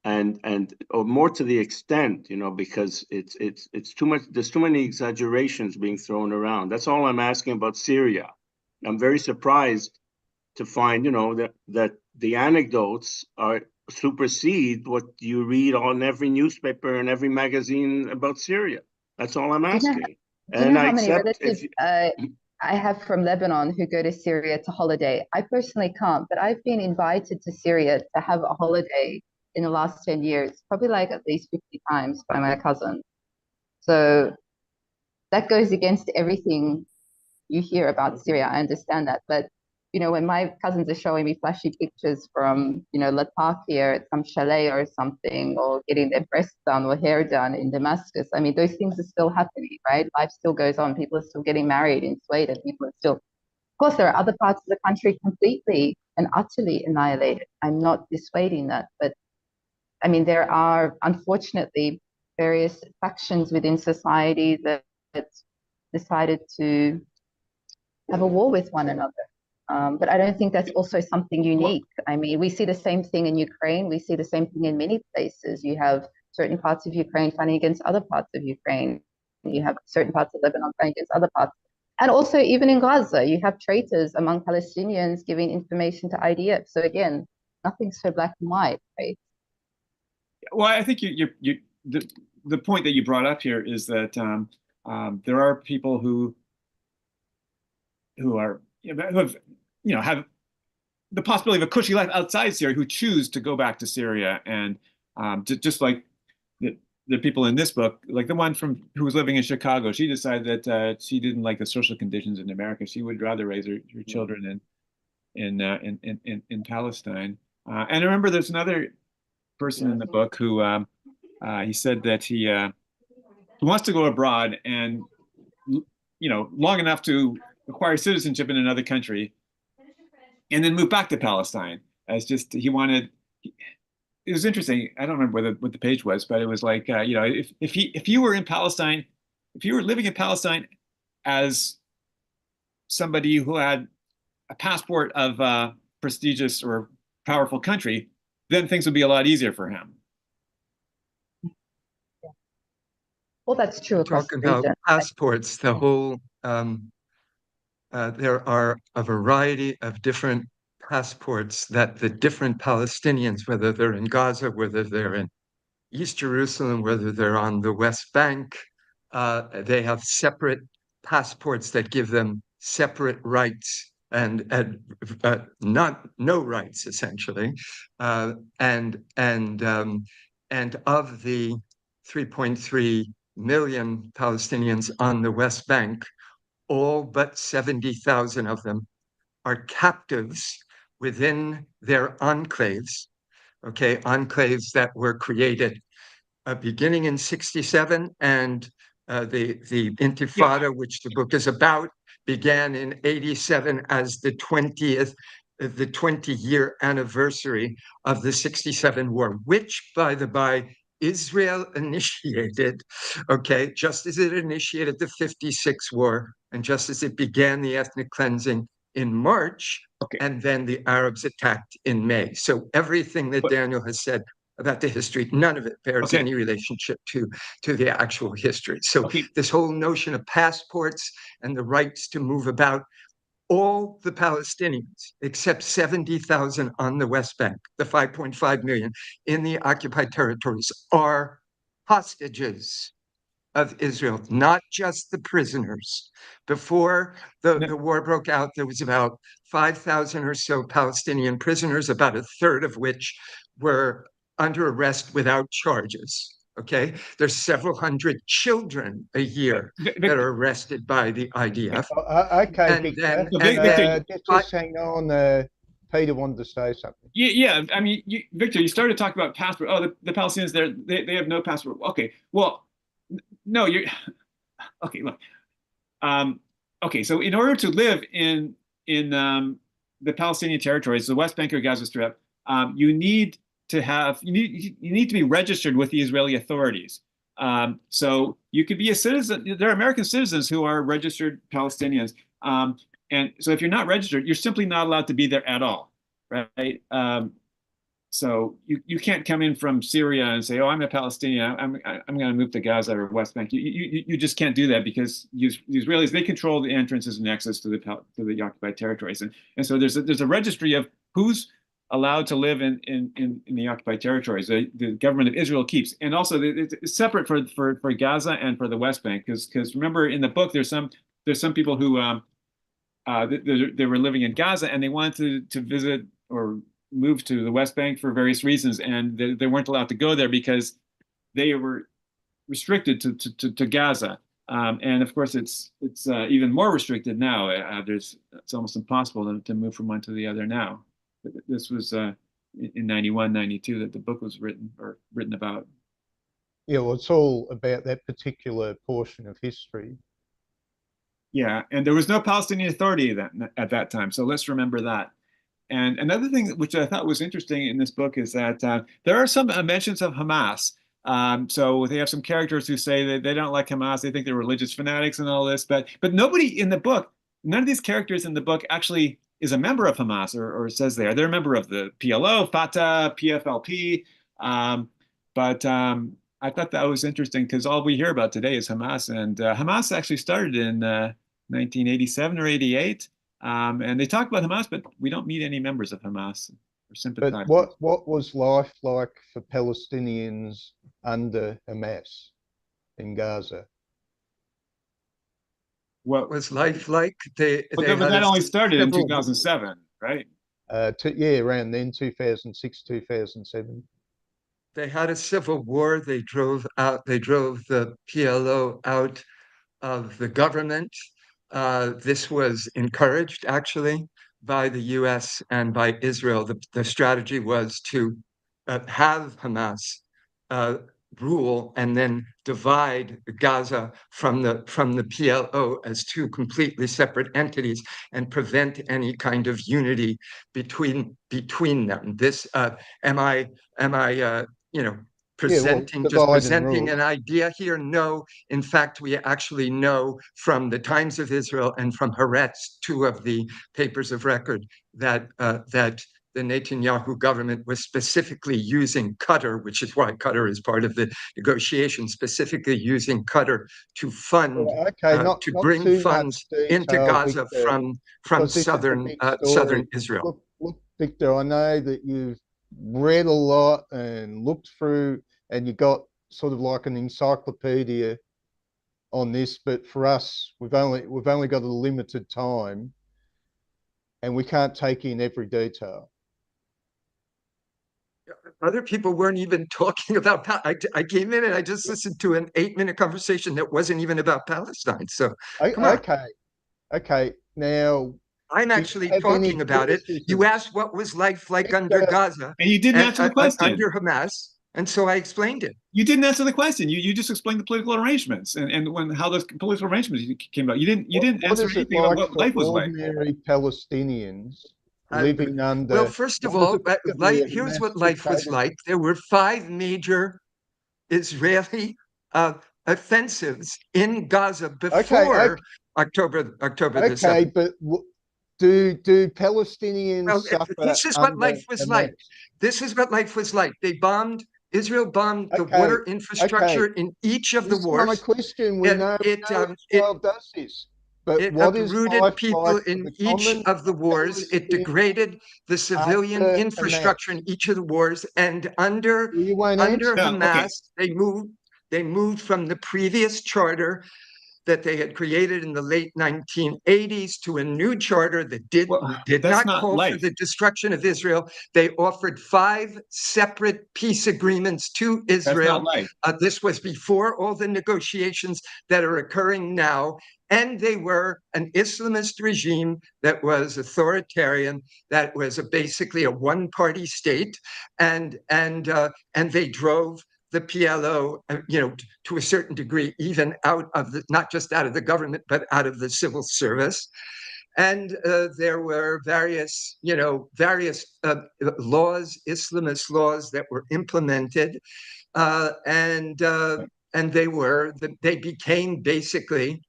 or more to the extent, because it's too much. There's too many exaggerations being thrown around. That's all I'm asking about Syria. I'm very surprised to find, that the anecdotes supersede what you read on every newspaper and every magazine about Syria. That's all I'm asking. Do you know how many relatives I have from Lebanon who go to Syria to holiday? I personally can't, but I've been invited to Syria to have a holiday in the last 10 years, probably like at least 50 times by my cousin. So that goes against everything you hear about Syria. I understand that. But, when my cousins are showing me flashy pictures from, Latakia at some chalet or something, or getting their breasts done or hair done in Damascus, I mean, those things are still happening, right? Life still goes on. People are still getting married in Sweden. People are still, of course, there are other parts of the country completely and utterly annihilated. I'm not dissuading that. But I mean, there are, unfortunately, various factions within society that decided to have a war with one another. But I don't think that's also something unique. I mean, we see the same thing in Ukraine. We see the same thing in many places. You have certain parts of Ukraine fighting against other parts of Ukraine. You have certain parts of Lebanon fighting against other parts. And also, even in Gaza, you have traitors among Palestinians giving information to IDF. So again, nothing's so black and white, right? Well, I think the point that you brought up here is that there are people who are who have the possibility of a cushy life outside Syria who choose to go back to Syria, and just like the people in this book, like the one who was living in Chicago, she decided that she didn't like the social conditions in America. She would rather raise her children in Palestine. And I remember there's another person in the book who he said that he wants to go abroad and long enough to acquire citizenship in another country and then move back to Palestine. As just he wanted. It was interesting. I don't remember what the page was, but it was like if you were in Palestine, if you were living in Palestine as somebody who had a passport of a prestigious or powerful country, then things would be a lot easier for him. Well, that's true across Talk the about region. passports, the whole there are a variety of different passports that the different Palestinians, whether they're in Gaza, whether they're in East Jerusalem, whether they're on the West Bank, they have separate passports that give them separate rights and not no rights essentially, and of the 3.3 million Palestinians on the West Bank, all but 70,000 of them are captives within their enclaves, okay, enclaves that were created beginning in 67, and the Intifada, which the book is about, began in 87 as the 20-year anniversary of the 67 war, which, by the by, Israel initiated, okay, just as it initiated the 56 war, and just as it began the ethnic cleansing in March, Okay. and then the Arabs attacked in May. So everything that Daniel has said about the history, none of it bears any relationship to the actual history. So this whole notion of passports and the rights to move about, all the Palestinians, except 70,000 on the West Bank, the 5.5 million in the occupied territories, are hostages of Israel, not just the prisoners. Before the war broke out, there was about 5,000 or so Palestinian prisoners, about a third of which were under arrest without charges. Okay, there's several hundred children a year that are arrested by the IDF. Okay, and Victor. then Just hang on. Peter wanted to say something. Yeah. I mean, Victor, you started to talk about passport. Oh, the Palestinians they have no passport. Okay, well, no, you're okay. Look, okay. So in order to live in the Palestinian territories, the West Bank or Gaza Strip, you need to be registered with the Israeli authorities. So you could be a citizen. There are American citizens who are registered Palestinians, and so if you're not registered, you're simply not allowed to be there at all, right? So you can't come in from Syria and say, "Oh, I'm a Palestinian. I'm going to move to Gaza or West Bank." You just can't do that because the Israelis, they control the entrances and access to the occupied territories, and so there's a registry of who's allowed to live in the occupied territories. The government of Israel keeps, and also it's separate for Gaza and for the West Bank, because remember in the book there's some people who they were living in Gaza and they wanted to visit or move to the West Bank for various reasons, and they weren't allowed to go there because they were restricted to Gaza. And of course, it's even more restricted now. It's almost impossible to move from one to the other now. This was in 91, 92 that the book was written about. Yeah, well, it's all about that particular portion of history. Yeah, and there was no Palestinian Authority at that time, so let's remember that. And another thing which I thought was interesting in this book is that there are some mentions of Hamas. So they have some characters who say that they don't like Hamas, they think they're religious fanatics and all this, but nobody in the book, none of these characters in the book actually is a member of Hamas, or says they are. They're a member of the PLO, Fatah, PFLP. But I thought that was interesting because all we hear about today is Hamas, and Hamas actually started in 1987 or 88. And they talk about Hamas, but we don't meet any members of Hamas or But sympathizers. what was life like for Palestinians under Hamas in Gaza? What Was life like? They but had that a only started in civil- 2007, right? Yeah, around then, 2006, 2007. They had a civil war. They drove the PLO out of the government. This was encouraged actually by the US and by Israel. The strategy was to have Hamas rule and then divide Gaza from the PLO as two completely separate entities and prevent any kind of unity between them. This am I presenting just divide and presenting rule. an idea here? No, in fact, we actually know from the Times of Israel and from Haaretz, two of the papers of record, that the Netanyahu government was specifically using Qatar, which is why Qatar is part of the negotiation, specifically using Qatar to fund, Not to not bring too funds much into detail, Gaza Victor, from because this is a southern big story. southern Israel. Look, Victor, I know that you've read a lot and looked through, and you got sort of like an encyclopedia on this. But for us, we've only got a limited time, and we can't take in every detail. Other people weren't even talking about. I came in and I just listened to an 8-minute conversation that wasn't even about Palestine. So come on. Okay. Now, I'm do you actually have any talking about it. You criticisms? asked what was life like under Gaza And you didn't answer the question. under Hamas, and so I explained it. You didn't answer the question. You just explained the political arrangements and how those political arrangements came about. You didn't answer What is it anything about like what for life was like. ordinary Palestinians living under? Well, first of all, here's what life was like. There were 5 major Israeli offensives in Gaza before October the 7th. But do Palestinians Well, suffer this is what under life was like. Hamas? This is what life was like. Israel bombed the Okay, water infrastructure in each of the This is my wars. question. We know Israel does this, but It what is uprooted life people like for in the each common of the wars. It Palestinian degraded the civilian under infrastructure Hamas? in each of the wars. And under You won't answer. No, okay. Hamas, they moved from the previous charter that they had created in the late 1980s to a new charter that did That's not not call for life. the destruction of Israel. They offered 5 separate peace agreements to That's Israel. not life. This was before all the negotiations that are occurring now. And they were an Islamist regime that was authoritarian, that was basically a one-party state, and they drove the PLO, to a certain degree, even out of not just out of the government, but out of the civil service. And there were various laws, Islamist laws, that were implemented, and they became basically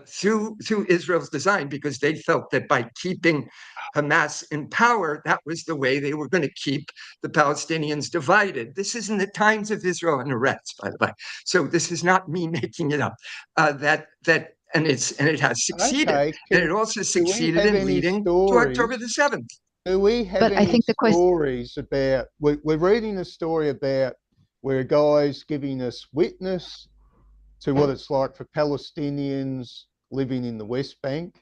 through Israel's design, because they felt that by keeping Hamas in power, that was the way they were going to keep the Palestinians divided. This is in the Times of Israel and Haaretz, by the way. So this is not me making it up. And it has succeeded, and it also succeeded in leading to October the 7th. Do we have any stories about? We're reading a story about where a guy's giving us witness to what it's like for Palestinians living in the West Bank.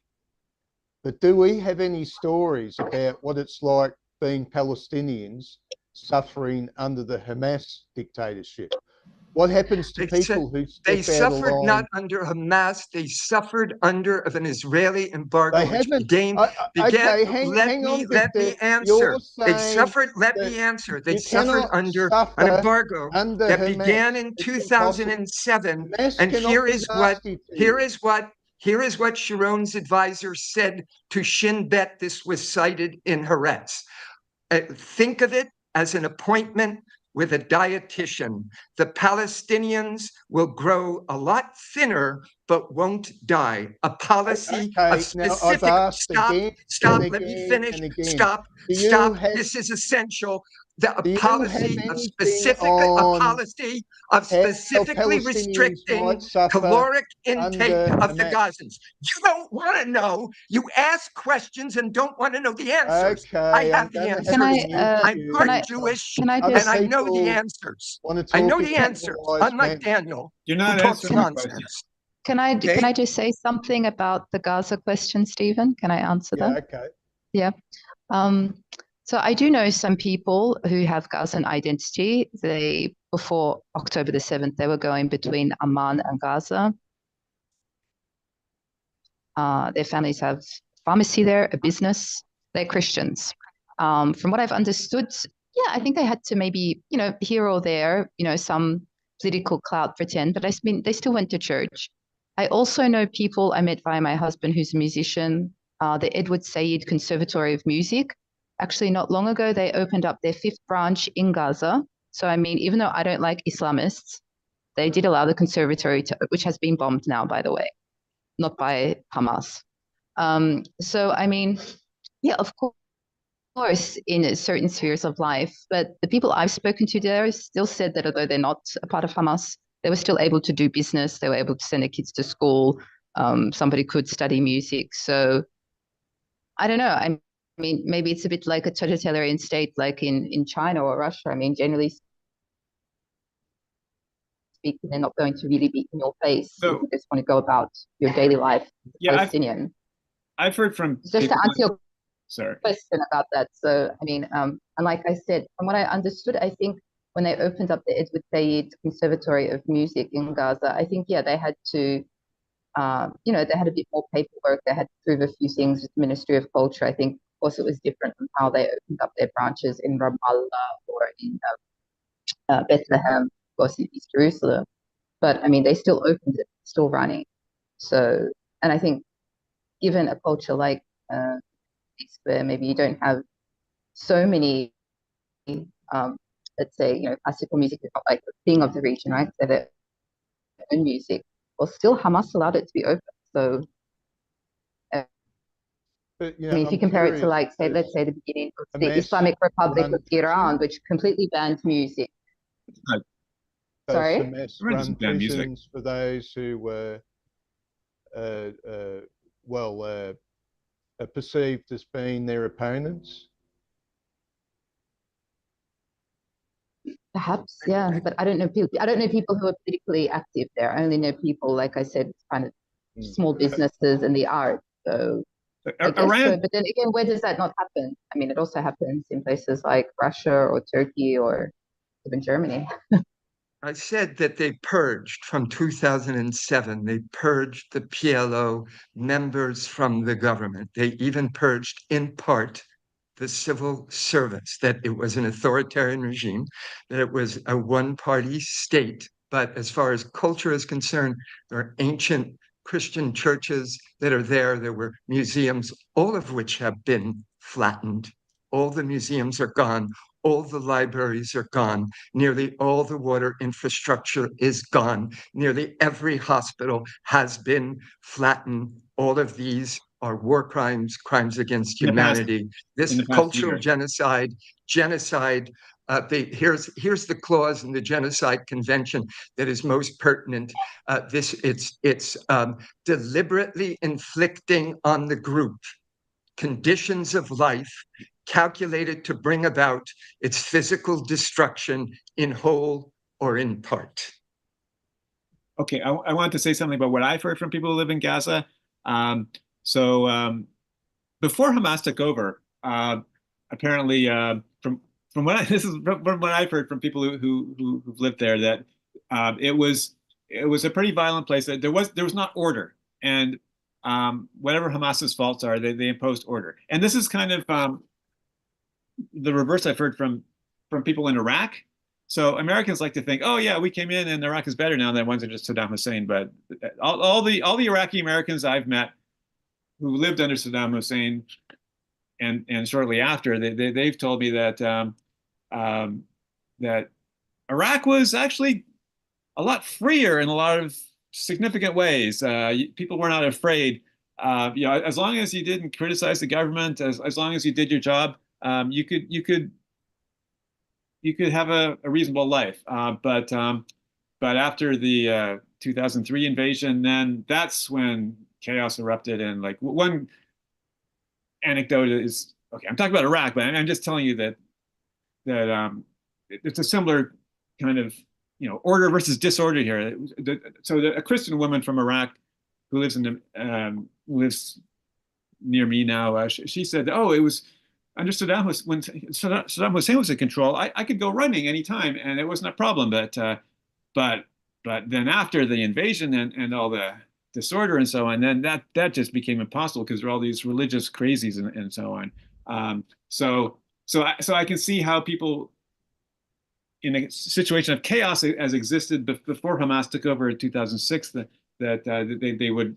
But do we have any stories about what it's like being Palestinians suffering under the Hamas dictatorship? What happens to people who step out of suffered line? not under Hamas, they suffered under of an Israeli embargo, They which haven't. began. Okay, hang on, Let me answer. They suffered. Let me answer. They suffered under an embargo that began in 2007. And here is what Sharon's advisor said to Shin Bet. This was cited in Haaretz. Think of it as an appointment with a dietitian. The Palestinians will grow a lot thinner, but won't die. A policy Okay, of now I've specific, asked stop, again stop, and let me again finish, and again. stop, Do you stop. have, This is essential. A do you have policy of anything a on policy of how specifically Palestinians restricting might suffer caloric intake under of the Hamas? Gazans? You don't want to know. You ask questions and don't want to know the answers. I Okay, I'm have the going to answers. Can I, I'm you. good can I, Jewish, can I Other and just, I know the people answers. want to I know talk the in answers, civilized unlike manner. Daniel, You're who not talks answering the question. nonsense. can Okay? I just say something about the Gaza question, Stephen? Can I answer Yeah, that? okay. Yeah. So I do know some people who have Gazan identity. They, before October the 7th, they were going between Amman and Gaza. Their families have pharmacy there, a business. They're Christians. From what I've understood, yeah, I think they had to maybe, here or there, some political clout pretend, but I mean, they still went to church. I also know people I met via my husband, who's a musician, the Edward Said Conservatory of Music. Actually, not long ago, they opened up their 5th branch in Gaza. So, I mean, even though I don't like Islamists, they did allow the conservatory to, which has been bombed now, by the way, not by Hamas. So, I mean, yeah, of course, in certain spheres of life, but the people I've spoken to there still said that although they're not a part of Hamas, they were still able to do business. They were able to send their kids to school. Somebody could study music. So I don't know. I mean, maybe it's a bit like a totalitarian state, like in China or Russia. I mean, generally speaking, they're not going to really be in your face. So, you just want to go about your daily life as a yeah, Palestinian. I've heard from Just to people. answer your Sorry. question about that. So, I mean, and like I said, from what I understood, I think when they opened up the Edward Said Conservatory of Music in Gaza, I think, yeah, they had to, they had a bit more paperwork. They had to prove a few things with the Ministry of Culture. I think, of course, it was different from how they opened up their branches in Ramallah or in Bethlehem, of course, in East Jerusalem. But I mean, they still opened it, still running. So, and I think given a culture like where maybe you don't have so many, let's say, classical music is not like the thing of the region, right? So their own music. Well, still Hamas allowed it to be open. So, But, I mean, if you I'm compare it to, curious, like, say, does let's say the beginning of the Hamas Islamic Republic run of Iran, prisons? which completely banned music. Does Sorry? Hamas Iran run doesn't ban music. prisons for those who were, are perceived as being their opponents? Perhaps, yeah, but I don't know people. I don't know people who are politically active there. I only know people, like I said, kind of small businesses and the art. So I guess so. Iran, But then again, where does that not happen? I mean, it also happens in places like Russia or Turkey or even Germany. I said that they purged from 2007. They purged the PLO members from the government. They even purged, in part, the civil service, that it was an authoritarian regime, that it was a one-party state. But as far as culture is concerned, there are ancient Christian churches that are there. There were museums, all of which have been flattened. All the museums are gone. All the libraries are gone. Nearly all the water infrastructure is gone. Nearly every hospital has been flattened. All of these are war crimes, crimes against humanity. This cultural year. genocide. Here's the clause in the Genocide Convention that is most pertinent. It's deliberately inflicting on the group conditions of life calculated to bring about its physical destruction in whole or in part. Okay, I wanted to say something about what I've heard from people who live in Gaza. Before Hamas took over, apparently from what this is from what I've heard from people who've lived there, that it was a pretty violent place. That there was not order, and whatever Hamas's faults are, they imposed order. And this is kind of the reverse I've heard from people in Iraq. So Americans like to think, oh yeah, we came in and Iraq is better now than ones under Saddam Hussein. But all the Iraqi Americans I've met who lived under Saddam Hussein and shortly after, they've told me that that Iraq was actually a lot freer in a lot of significant ways. People were not afraid. As long as you didn't criticize the government, as long as you did your job, you could have a reasonable life. But after the 2003 invasion, then that's when chaos erupted. And like one anecdote is, okay, I'm talking about Iraq, but I'm just telling you that it's a similar kind of order versus disorder here. So a Christian woman from Iraq who lives near me now, she said, "Oh, it was under when Saddam Hussein was in control. I could go running anytime, and it wasn't a problem. But then after the invasion and all the disorder and so on, then that just became impossible because there are all these religious crazies and so on. So I can see how people in a situation of chaos as existed before Hamas took over in 2006 that they would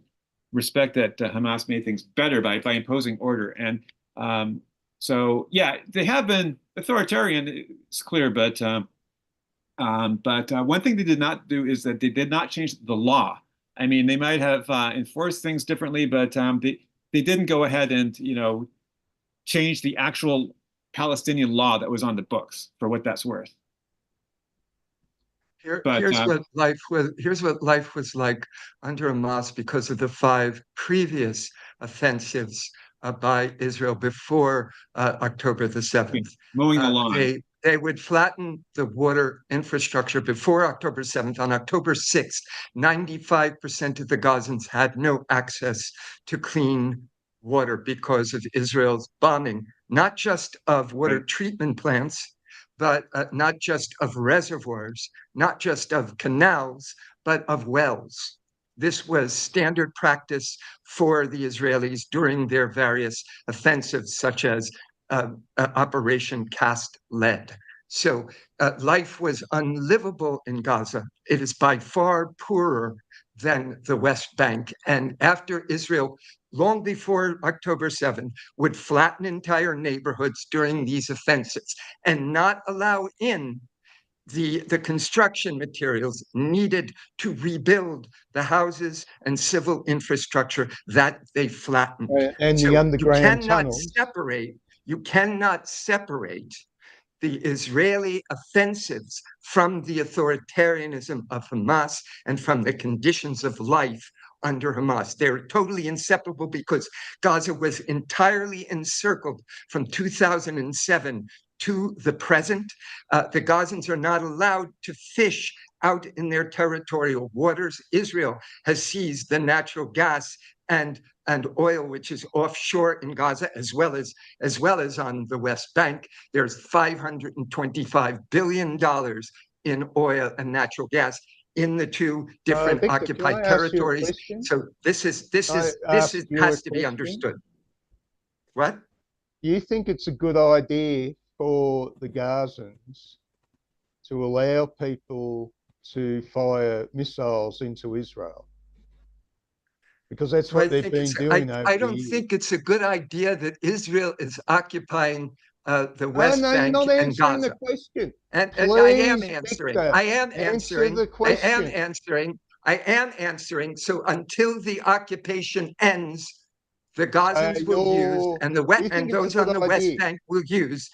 respect that Hamas made things better by imposing order. And so yeah, they have been authoritarian. It's clear, but one thing they did not do is that they did not change the law. I mean, they might have enforced things differently, but they didn't go ahead and change the actual Palestinian law that was on the books, for what that's worth. Here's what life was like under Hamas because of the 5 previous offensives by Israel before October the 7th. Mowing the lawn. They would flatten the water infrastructure before October 7th. On October 6th, 95% of the Gazans had no access to clean water because of Israel's bombing, not just of water treatment plants, but not just of reservoirs, not just of canals, but of wells. This was standard practice for the Israelis during their various offensives, such as Operation Cast Lead. So life was unlivable in Gaza. It is by far poorer than the West Bank. And after Israel, long before October 7th, would flatten entire neighborhoods during these offensives and not allow in the construction materials needed to rebuild the houses and civil infrastructure that they flattened. And so the underground tunnels. You cannot separate the Israeli offensives from the authoritarianism of Hamas and from the conditions of life under Hamas. They're totally inseparable because Gaza was entirely encircled from 2007 to the present. The Gazans are not allowed to fish out in their territorial waters. Israel has seized the natural gas and oil, which is offshore in Gaza, as well as on the West Bank. There's $525 billion in oil and natural gas in the 2 different occupied territories. So this has to be understood. What? Do you think it's a good idea for the Gazans to allow people to fire missiles into Israel? Because that's what they've been doing over the years. I don't think it's a good idea that Israel is occupying the West Bank not and answering Gaza. the question. And Please, I am answering. the question. I am answering. So until the occupation ends, the Gazans will use, and those on the West Bank will use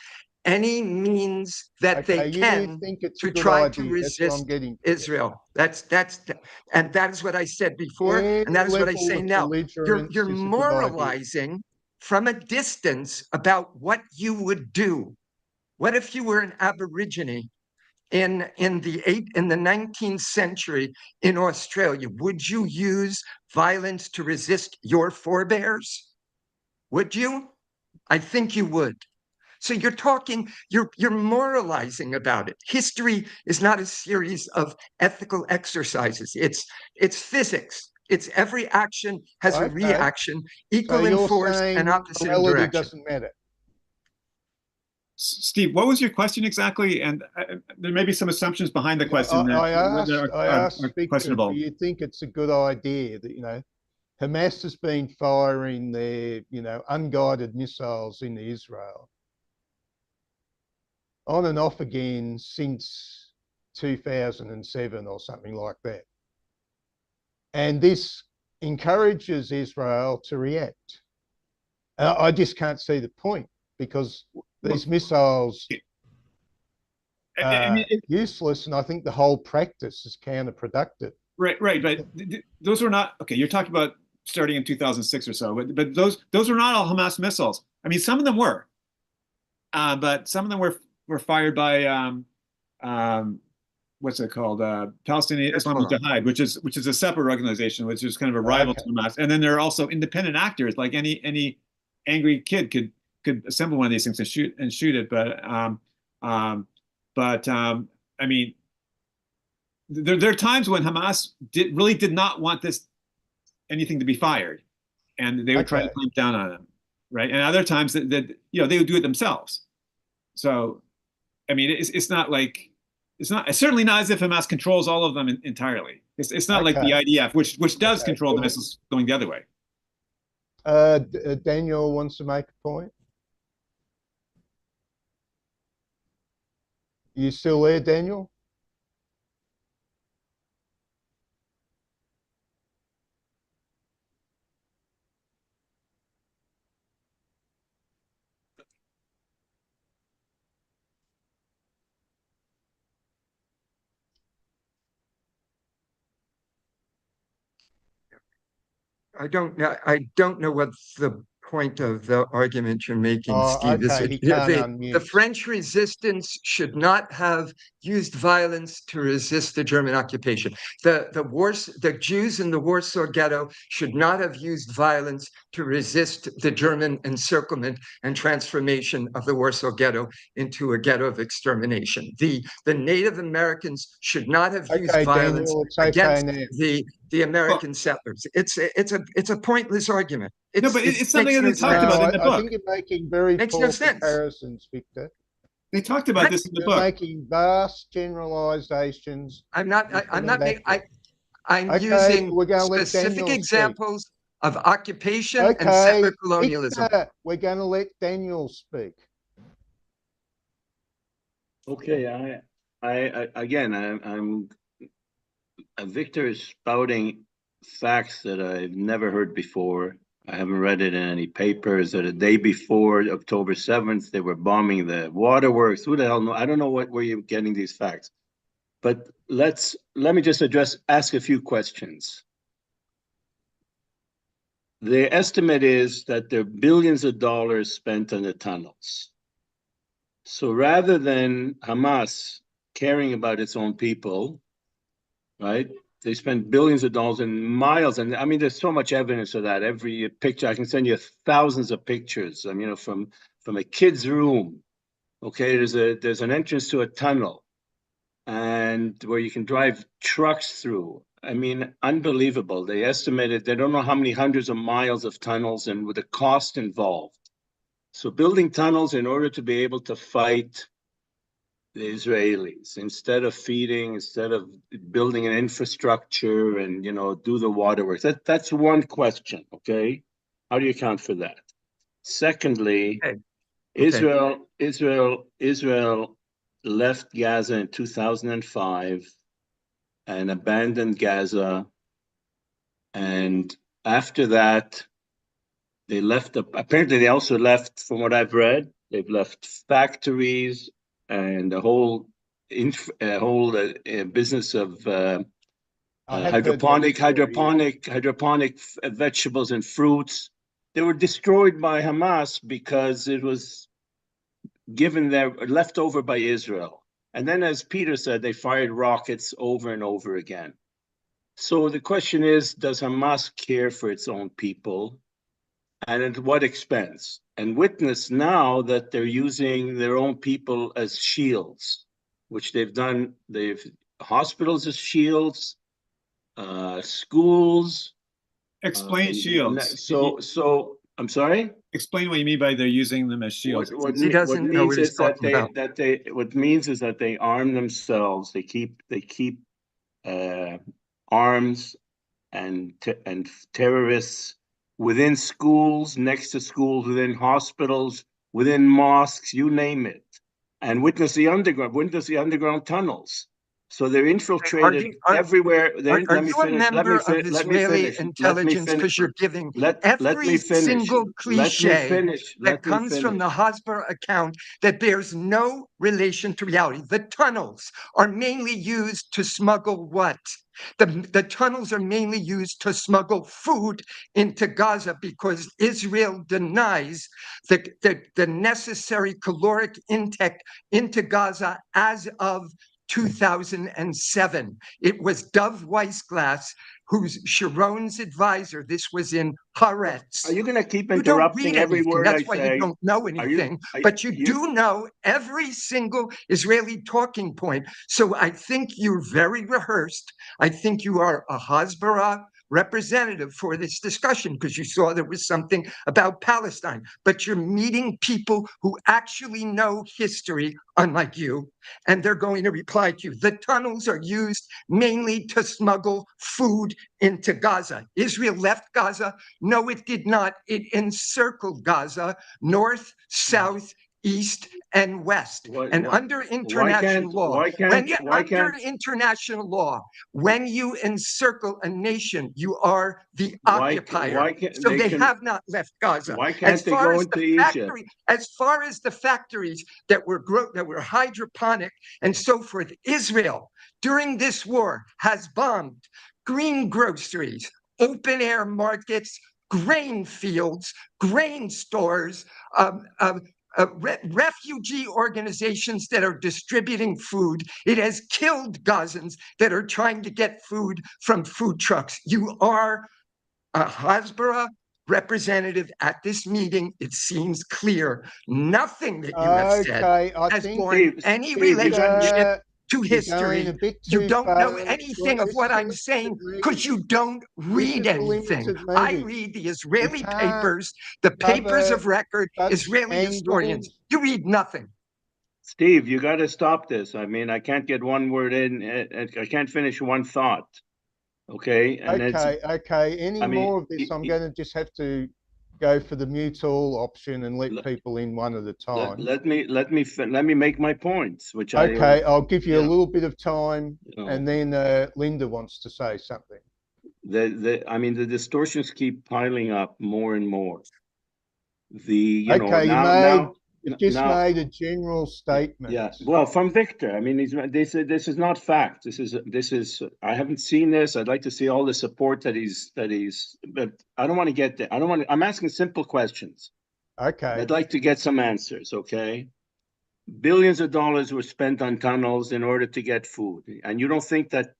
any means that they can to try to resist Israel. And that is what I said before, and that is what I say now. You're moralizing from a distance about what you would do. What if you were an Aborigine in the 19th century in Australia? Would you use violence to resist your forebears? Would you? I think you would. So you're moralizing about it. History is not a series of ethical exercises. It's physics. It's every action has a reaction, equal in force and opposite in direction. Doesn't matter. Steve, what was your question exactly? And there may be some assumptions behind the question I asked Victor, questionable. do you think it's a good idea that, Hamas has been firing their, unguided missiles into Israel on and off again since 2007 or something like that? And this encourages Israel to react. I just can't see the point, because these missiles I mean, are useless, and I think the whole practice is counterproductive. right. But those were not okay. You're talking about starting in 2006 or so, but those were not all Hamas missiles. I mean, some of them were, but some of them were fired by what's it called? Palestinian Islamic Jihad, which is a separate organization, which is kind of a rival to Hamas. And then there are also independent actors, like any angry kid could assemble one of these things and shoot it. But I mean, there are times when Hamas really did not want anything to be fired, and they would try to clamp down on them, right? And other times that they would do it themselves. So, I mean, it's not like. It's certainly not as if Hamas controls all of them entirely. It's not like the IDF, which does control the missiles going the other way. Daniel wants to make a point. You still there, Daniel? I don't know what the point of the argument you're making, Steve. Okay, he can't unmute. The French resistance should not have used violence to resist the German occupation. The Jews in the Warsaw Ghetto should not have used violence to resist the German encirclement and transformation of the Warsaw Ghetto into a ghetto of extermination. The Native Americans should not have used violence against the American settlers. It's a pointless argument. No, but it's something that they talked about in the book. I think you're making very poor comparisons, Victor. They talked about this in the book. You're making vast generalizations. I'm using specific examples of occupation and settler colonialism. Victor, we're going to let Daniel speak. Okay, Victor is spouting facts that I've never heard before. I haven't read it in any papers. That a day before October 7th, they were bombing the waterworks. Who the hell knows? I don't know where you're getting these facts. But let me just ask a few questions. The estimate is that there are billions of dollars spent on the tunnels. So rather than Hamas caring about its own people, right? They spend billions of dollars in miles, and I mean, there's so much evidence of that. Every picture, I can send you thousands of pictures. I mean, from a kid's room. Okay, there's an entrance to a tunnel, and where you can drive trucks through. I mean, unbelievable. They estimated they don't know how many hundreds of miles of tunnels, and with the cost involved. So building tunnels in order to be able to fight the Israelis, instead of building an infrastructure and do the waterworks. That's one question. Okay, how do you account for that? Secondly, Israel left Gaza in 2005 and abandoned Gaza, and after that they left. Apparently, they also left, from what I've read, they've left factories and the whole business of hydroponic vegetables and fruits. They were destroyed by Hamas because it was left over by Israel. And then, as Peter said, they fired rockets over and over again. So the question is, does Hamas care for its own people? And at what expense? And witness now that they're using their own people as shields, which they've done. They've hospitals as shields, schools. Explain shields. So I'm sorry? Explain what you mean by they're using them as shields. What means is that they arm themselves. They keep arms and terrorists within schools, next to schools, within hospitals, within mosques, you name it. And witness the underground tunnels. So they're infiltrated everywhere. Are you a member of Israeli intelligence? Because you're giving every single cliche that comes from the Hasbara account that bears no relation to reality. The tunnels are mainly used to smuggle what? The tunnels are mainly used to smuggle food into Gaza because Israel denies the necessary caloric intake into Gaza as of 2007. It was Dov Weissglass, who's Sharon's advisor. This was in Haaretz. Are you going to keep You don't interrupting read every anything. word That's I why say? you don't know anything. But you do know every single Israeli talking point. So I think you're very rehearsed. I think you are a Hasbara representative for this discussion because you saw there was something about Palestine. But you're meeting people who actually know history, unlike you, and they're going to reply to you. The tunnels are used mainly to smuggle food into Gaza. Israel left Gaza. No, it did not. It encircled Gaza, north, south, east, and west. And under international law, international law, when you encircle a nation, you are the occupier. So they have not left Gaza. Why can't they go into Egypt? As far as the factories that were hydroponic and so forth, Israel during this war has bombed green groceries, open air markets, grain fields, grain stores, refugee organizations that are distributing food. It has killed Gazans that are trying to get food from food trucks. You are a Hasbara representative at this meeting. It seems clear. Nothing that you have said has borne any relationship to history. You don't know anything of what I'm saying because you don't read anything. I read the Israeli papers, the papers of record, Israeli historians. You read nothing. Steve, you got to stop this. I mean, I can't get one word in. I can't finish one thought. Okay. And okay. Any more of this, I'm going to just have to go for the mute all option and let people in one at a time. Let me make my points, which I'll give you a little bit of time, and then Linda wants to say something. I mean, the distortions keep piling up more and more. You've just made a general statement. Yeah, well, from Victor. I mean, this is not fact. This is. I haven't seen this. I'd like to see all the support that he's. But I don't want to get there. I'm asking simple questions. Okay. I'd like to get some answers. Okay. Billions of dollars were spent on tunnels in order to get food, and you don't think that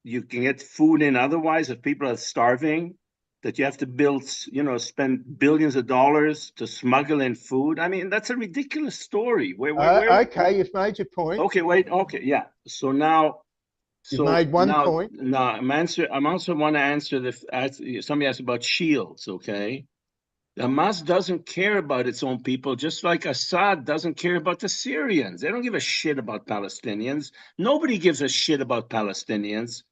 you can get food in otherwise if people are starving? That you have to spend billions of dollars to smuggle in food. I mean, that's a ridiculous story. Okay, you've made your point. Okay, wait. Okay, yeah. So now, you've made one point. No, I'm also want to answer somebody asked about shields. Okay, Hamas doesn't care about its own people, just like Assad doesn't care about the Syrians. They don't give a shit about Palestinians. Nobody gives a shit about Palestinians.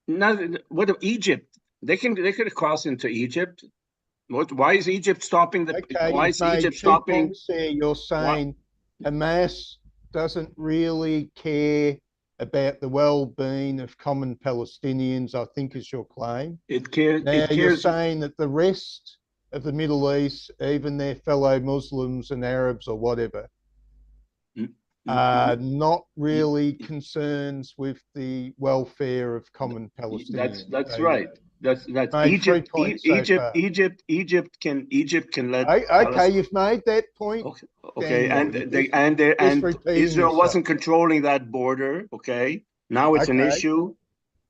What of Egypt? They could cross into Egypt. Why is Egypt stopping why is Egypt stopping? You're saying Hamas doesn't really care about the well-being of common Palestinians, I think is your claim. It cares. You're saying that the rest of the Middle East, even their fellow Muslims and Arabs or whatever, not really concerns with the welfare of common Palestinians. That's right. That's Egypt. Egypt can let. Okay, you've made that point. Okay, and Israel wasn't controlling that border. Okay, now it's an issue.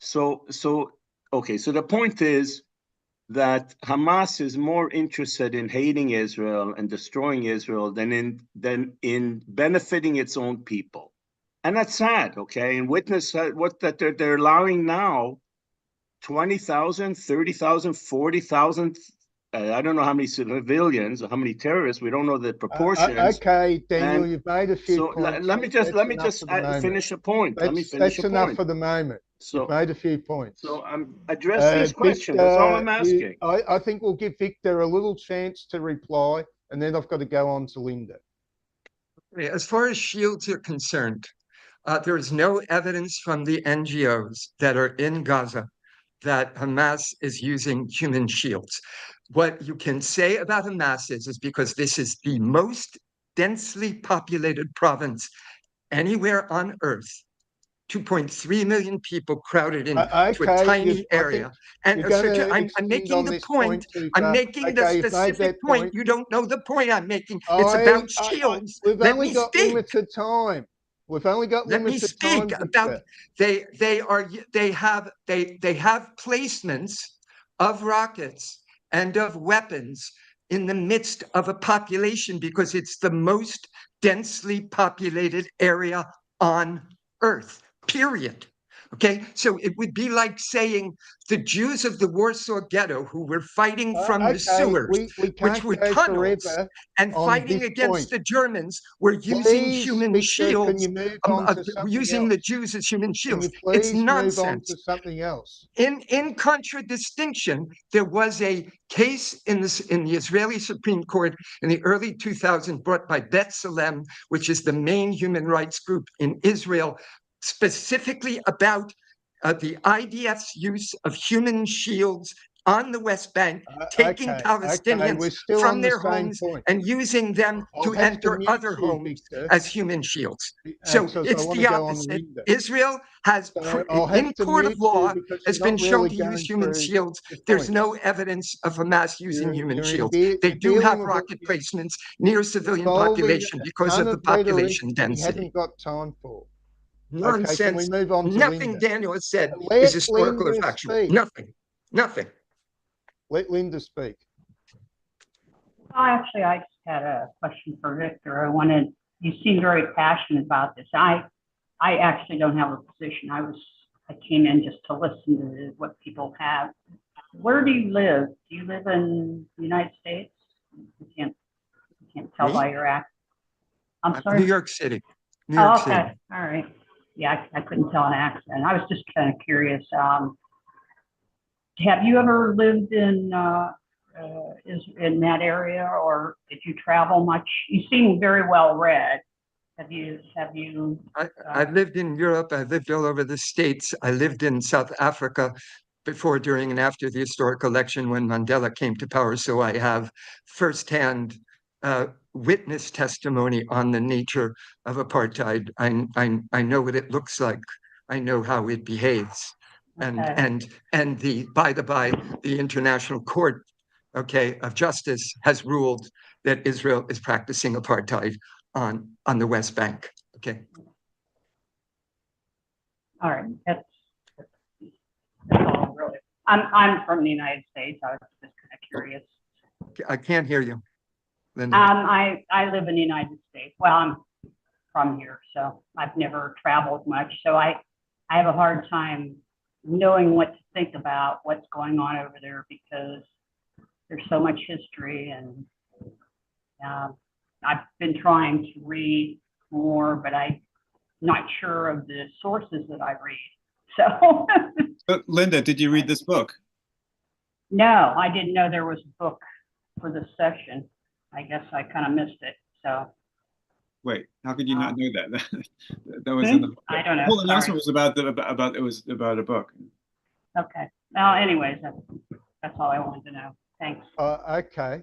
So the point is that Hamas is more interested in hating Israel and destroying Israel than in benefiting its own people, and that's sad. Okay, and witness that they're allowing now 20,000, 30,000, 40,000. I don't know how many civilians or how many terrorists. We don't know the proportions. Okay, Daniel, you've made a few points. Let me just finish a point. That's enough for the moment. So you've made a few points. So address these questions. That's all I'm asking. I think we'll give Victor a little chance to reply, and then I've got to go on to Linda. As far as shields are concerned, there is no evidence from the NGOs that are in Gaza that Hamas is using human shields. What you can say about Hamas is because this is the most densely populated province anywhere on earth, 2.3 million people crowded into a tiny area. And so I'm making the point, I'm making the specific point. You don't know the point I'm making. It's about shields. We've Let only me got speak. limited time. We've only got Let me limited time. speak about they have placements of rockets and of weapons in the midst of a population because it's the most densely populated area on Earth, period. Okay, so it would be like saying the Jews of the Warsaw Ghetto who were fighting from the sewers, we which can't were go tunnels, forever and on fighting this against point. the Germans were using Please, human Victor, can shields, you move on to something using the else? Jews as human Can you shields. It's please move on nonsense. to something else? In contradistinction, there was a case in the Israeli Supreme Court in the early 2000s brought by B'Tselem, which is the main human rights group in Israel, specifically about the IDF's use of human shields on the West Bank, taking Okay, Palestinians we're still from on the their same homes point. and using them I'll to have to enter mute other you, homes Victor, as human shields. So because I it's want the to go on opposite. Linda. Israel has, So I'll have in to court of mute you law, because has you're been not shown really to use going human through shields. your There's no points. evidence of Hamas using human shields. They You're do have dealing with rocket placements near civilian involving population a because ton of the of rhetoric population we density. haven't got time for. Okay, can we Nonsense. move on to Nothing Linda? Daniel has said is Let historical or Linda factual. speak. Nothing. Nothing. Let Linda speak. Actually, I just had a question for Victor. You seem very passionate about this. I actually don't have a position. I came in just to listen to what people have. Where do you live? Do you live in the United States? You can't tell Me? by your accent. I'm sorry. New York City. New York Oh, okay. City. All right. Yeah, I couldn't tell an accent. I was just kind of curious. Have you ever lived in that area, or did you travel much? You seem very well read. Have you? I've lived in Europe. I've lived all over the States. I lived in South Africa before, during, and after the historic election when Mandela came to power. So I have firsthand witness testimony on the nature of apartheid. I know what it looks like. I know how it behaves. Okay. And by the by, the International Court, okay, of Justice has ruled that Israel is practicing apartheid on the West Bank. Okay. All right. That's all really. I'm from the United States. I was just kind of curious. I can't hear you, Linda. I live in the United States. Well, I'm from here, so I've never traveled much. So I have a hard time knowing what to think about what's going on over there because there's so much history, and I've been trying to read more, but I'm not sure of the sources that I read. So, Linda, did you read this book? no, I didn't know there was a book for this session. I guess I kind of missed it. So, Wait, how could you not know that? That was in the I don't know. whole announcement was Sorry. about a book. Okay. Well, anyways, that's all I wanted to know. Thanks. Okay.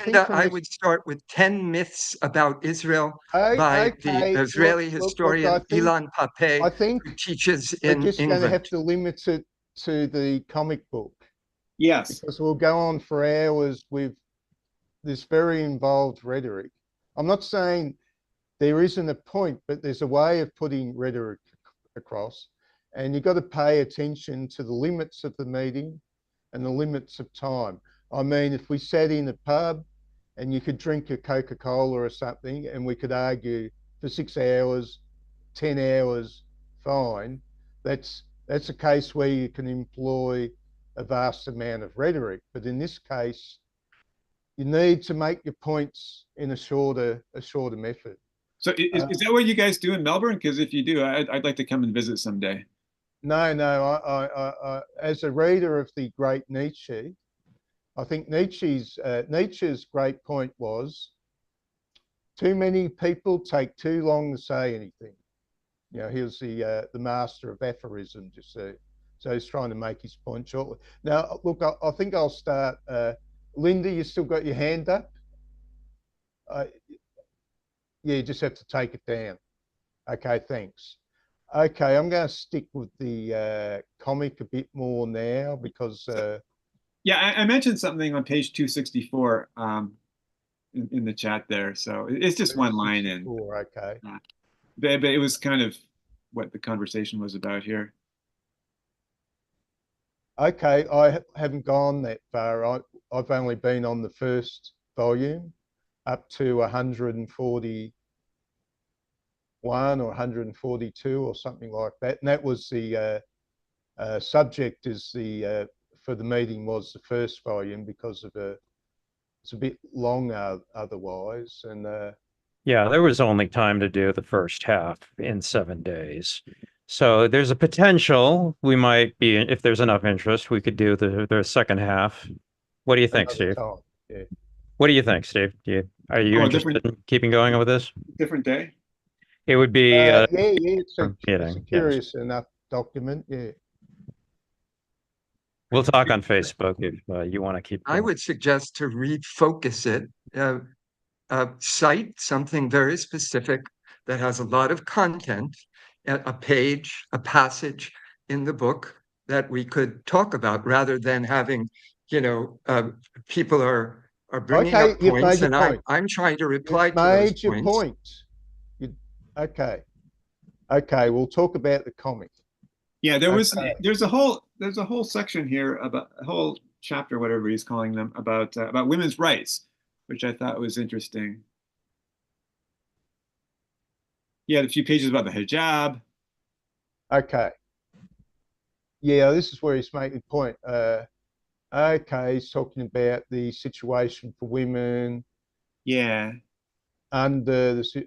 Linda, I would start with 10 myths about Israel by the Okay. Israeli Look, historian I think, Ilan Pappé, I think who teaches we're in just going to England. have to limit it to the comic book Yes. because we'll go on for hours with this very involved rhetoric. I'm not saying there isn't a point, but there's a way of putting rhetoric across, and you've got to pay attention to the limits of the meeting and the limits of time. I mean, if we sat in a pub and you could drink a Coca-Cola or something and we could argue for 6 hours, 10 hours, fine. That's a case where you can employ a vast amount of rhetoric. But in this case, you need to make your points in a shorter method. So is that what you guys do in Melbourne? Because if you do, I'd like to come and visit someday. No, I as a reader of the great Nietzsche, I think Nietzsche's great point was too many people take too long to say anything. You know, he was the master of aphorisms, you see. So he's trying to make his point shortly. Now, look, I think I'll start. Linda, you still got your hand up? Yeah, you just have to take it down. Okay, thanks. Okay, I'm going to stick with the comic a bit more now because. Yeah, I mentioned something on page 264 in the chat there. So it's just one line in. Okay. But it was kind of what the conversation was about here. Okay, I haven't gone that far. I've only been on the first volume up to 141 or 142 or something like that. And that was the subject is the for the meeting was the first volume because of it's a bit long otherwise. And yeah, there was only time to do the first half in 7 days. So there's a potential we might be, if there's enough interest, we could do the second half. What do you think, Steve? time, yeah. What do you think, Steve? Are you interested in keeping going with this? Different day? It would be yeah, it's a meeting. curious enough document, yeah. We'll talk on Facebook if you want to keep going. I would suggest to refocus it, cite something very specific that has a lot of content, a page, a passage in the book that we could talk about rather than having, people are bringing up you've made points your and point. I'm trying to reply You've to those made your points. point. Okay, we'll talk about the comic. Yeah, there's a whole section here about a whole chapter, whatever he's calling them, about women's rights, which I thought was interesting. Yeah, a few pages about the hijab. Okay. Yeah, this is where he's making the point. Okay, he's talking about the situation for women. Yeah. Under the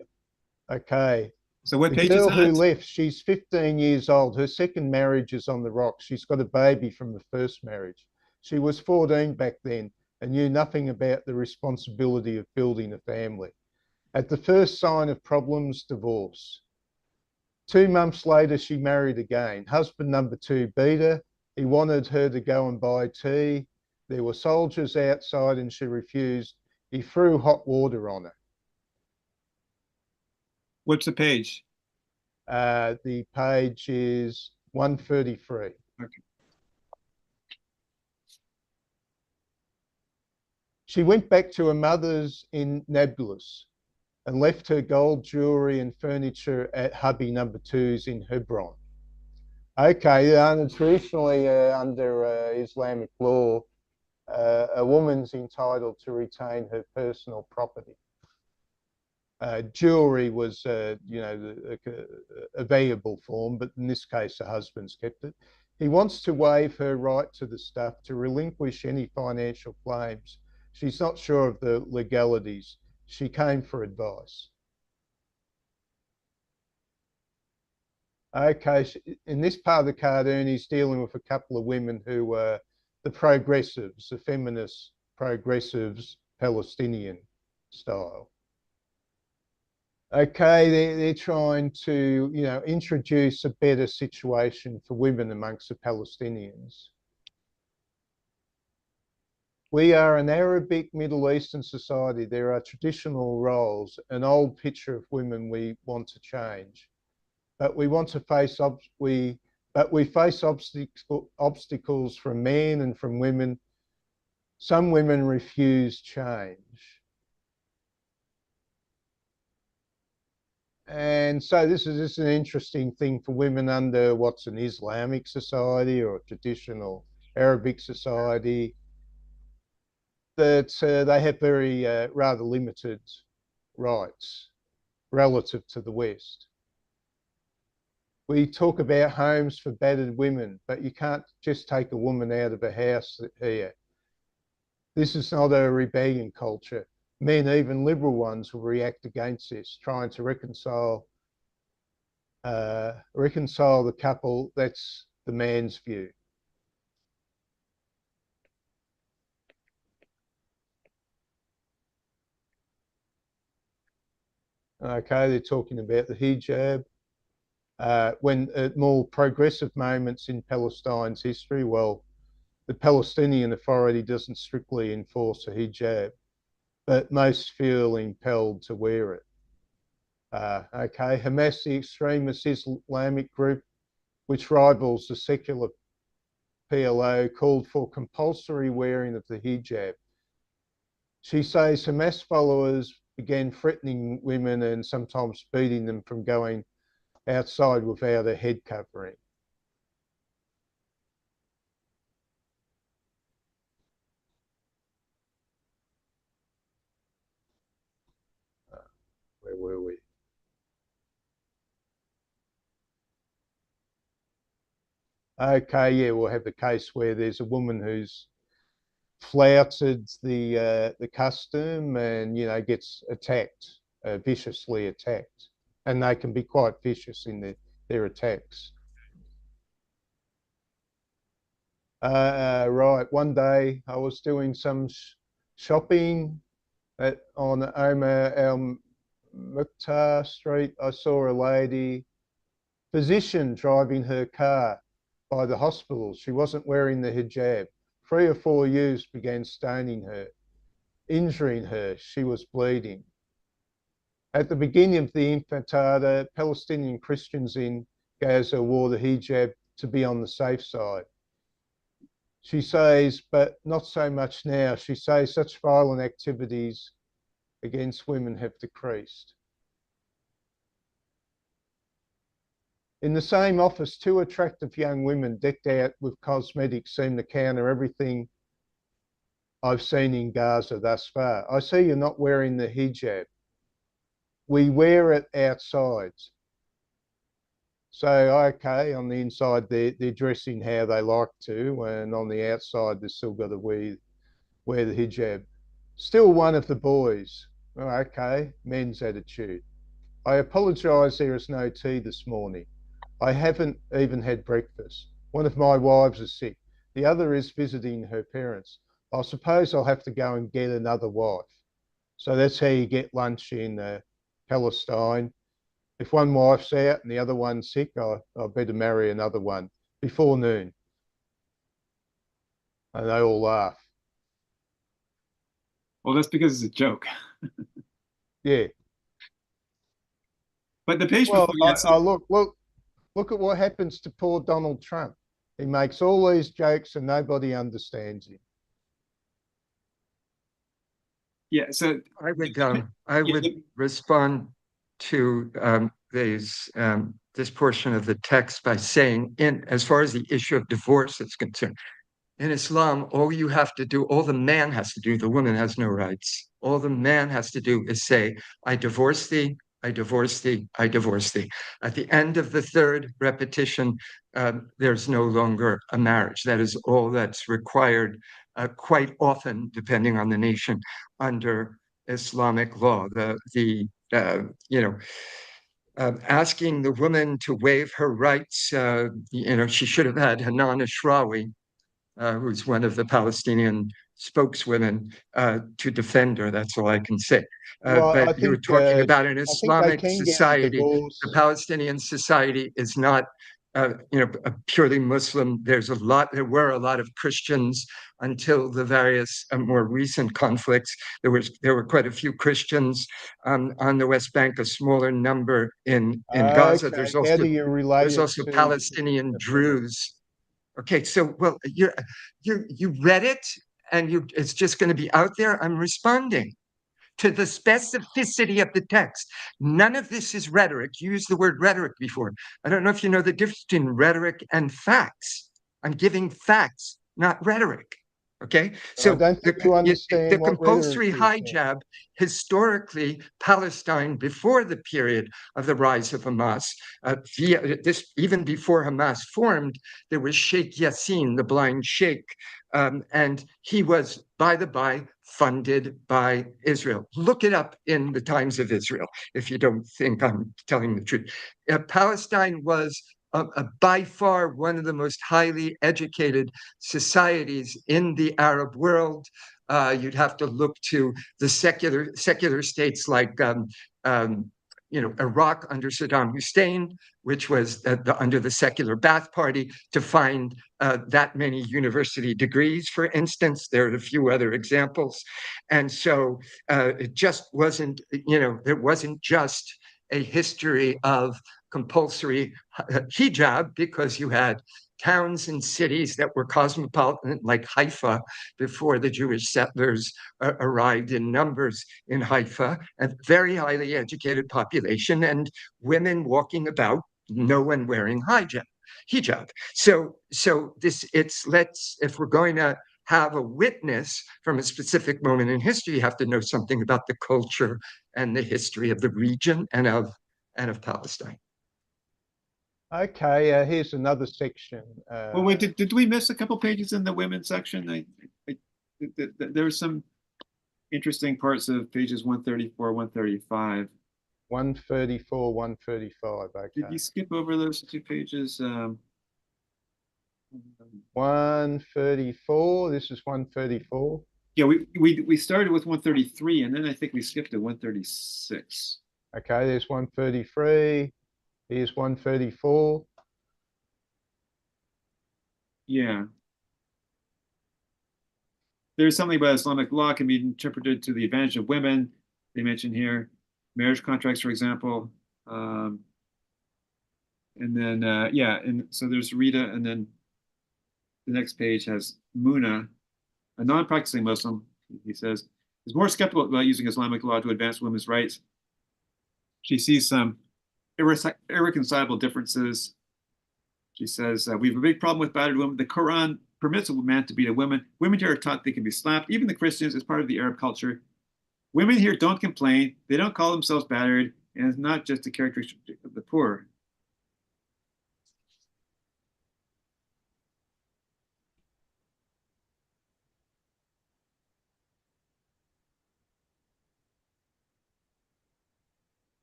okay. So what the page girl is who that? left, she's 15 years old. Her second marriage is on the rocks. She's got a baby from the first marriage. She was 14 back then and knew nothing about the responsibility of building a family. At the first sign of problems, divorce. 2 months later, she married again. Husband number 2 beat her. He wanted her to go and buy tea. There were soldiers outside and she refused. He threw hot water on her. What's the page? The page is 133. Okay. She went back to her mother's in Nablus and left her gold jewelry and furniture at hubby number 2's in Hebron. Okay, traditionally under Islamic law, a woman's entitled to retain her personal property. Jewelry was, a valuable form, but in this case, the husband's kept it. He wants to waive her right to the stuff, to relinquish any financial claims. She's not sure of the legalities. She came for advice. Okay, in this part of the cartoon, he's dealing with a couple of women who were the progressives, the feminist progressives, Palestinian style. Okay, they're trying to, introduce a better situation for women amongst the Palestinians. We are an Arabic Middle Eastern society. There are traditional roles, an old picture of women we want to change, but we want to face obstacles from men and from women. Some women refuse change. And so this is an interesting thing for women under what's an Islamic society or a traditional Arabic society, that they have very rather limited rights relative to the West. We talk about homes for battered women, but you can't just take a woman out of a house here. This is not a rebellion culture. Men, even liberal ones, will react against this, trying to reconcile the couple. That's the man's view. Okay, they're talking about the hijab. When at more progressive moments in Palestine's history, well, the Palestinian Authority doesn't strictly enforce a hijab, but most feel impelled to wear it. Okay, Hamas, the extremist Islamic group, which rivals the secular PLO, called for compulsory wearing of the hijab. She says Hamas followers began threatening women and sometimes beating them from going outside without a head covering. Where were we? Okay, yeah, we'll have the case where there's a woman who's flouted the custom and gets attacked, viciously attacked, and they can be quite vicious in their attacks. Right, one day I was doing some shopping on Omar El Mukhtar Street. I saw a lady physician driving her car by the hospital. She wasn't wearing the hijab. 3 or 4 youths began stoning her, injuring her. She was bleeding. At the beginning of the Intifada, Palestinian Christians in Gaza wore the hijab to be on the safe side. She says, but not so much now. She says such violent activities against women have decreased. In the same office, 2 attractive young women decked out with cosmetics seem to counter everything I've seen in Gaza thus far. I see you're not wearing the hijab. We wear it outside. So, okay, on the inside, they're dressing how they like to, and on the outside, they've still got to wear the hijab. Still one of the boys. Oh, okay, men's attitude. I apologise there is no tea this morning. I haven't even had breakfast. One of my wives is sick. The other is visiting her parents. I suppose I'll have to go and get another wife. So that's how you get lunch in Palestine. If one wife's out and the other one's sick, I better marry another one before noon. And they all laugh. Well, that's because it's a joke. Yeah. But the page Well, before you had some, look at what happens to poor Donald Trump. He makes all these jokes and nobody understands him. yeah. So I would yeah, respond to this portion of the text by saying, as far as the issue of divorce is concerned, in Islam, all the man has to do, the woman has no rights. All the man has to do is say, I divorce thee, I divorce thee, I divorce thee. At the end of the third repetition, there's no longer a marriage. That is all that's required, quite often, depending on the nation, under Islamic law. Asking the woman to waive her rights, she should have had Hanan Ashrawi, who's one of the Palestinian spokeswomen, to defend her. That's all I can say. Well, But you were talking about an I think they Islamic can get a society. divorce. The Palestinian society is not, a purely Muslim. There were a lot of Christians until the various more recent conflicts. There were quite a few Christians on the West Bank, a smaller number in Gaza. Okay, how do you relate There's it also to Palestinian Druze. Okay, so you read it, and it's just going to be out there. I'm responding to the specificity of the text. None of this is rhetoric. You used the word rhetoric before. I don't know if you know the difference between rhetoric and facts. I'm giving facts, not rhetoric. Okay, so I don't think you understand the what rhetoric compulsory is. hijab, historically, Palestine, before the period of the rise of Hamas, even before Hamas formed, there was Sheikh Yassin, the blind sheikh, and he was, by the by, funded by Israel. Look it up in the Times of Israel if you don't think I'm telling the truth. Palestine was by far one of the most highly educated societies in the Arab world. You'd have to look to the secular states like Iraq under Saddam Hussein, which was under the secular Ba'ath Party, to find that many university degrees, for instance. There are a few other examples. And so it just wasn't, there wasn't just a history of compulsory hijab, because you had towns and cities that were cosmopolitan, like Haifa, before the Jewish settlers arrived in numbers in Haifa, a very highly educated population, and women walking about, no one wearing hijab. So if we're going to have a witness from a specific moment in history, you have to know something about the culture and the history of the region and of Palestine. Okay, here's another section. Well, wait, did we miss a couple pages in the women's section? There's some interesting parts of pages 134, 135. 134, 135, okay. Did you skip over those two pages? 134, this is 134. Yeah, we started with 133, and then I think we skipped to 136. Okay, there's 133. Here's 134. Yeah. There's something about Islamic law can be interpreted to the advantage of women. They mention here marriage contracts, for example. And then, and so there's Rita, and then the next page has Muna, a non-practicing Muslim, he says, is more skeptical about using Islamic law to advance women's rights. She sees some irreconcilable differences. She says, we have a big problem with battered women. The Quran permits a man to beat a woman. Women here are taught they can be slapped. Even the Christians, as part of the Arab culture. Women here don't complain. They don't call themselves battered. And it's not just a characteristic of the poor.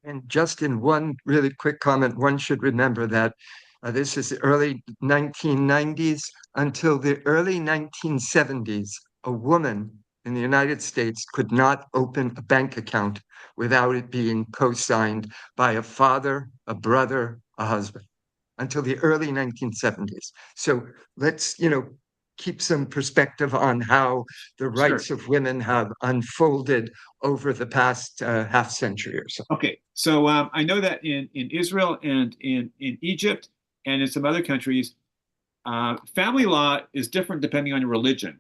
And just in one really quick comment, one should remember that this is the early 1990s. Until the early 1970s, a woman in the United States could not open a bank account without it being co-signed by a father, a brother, a husband, until the early 1970s. So let's, keep some perspective on how the rights of women have unfolded over the past half century or so. Okay, so I know that in Israel and in Egypt and in some other countries, family law is different depending on your religion,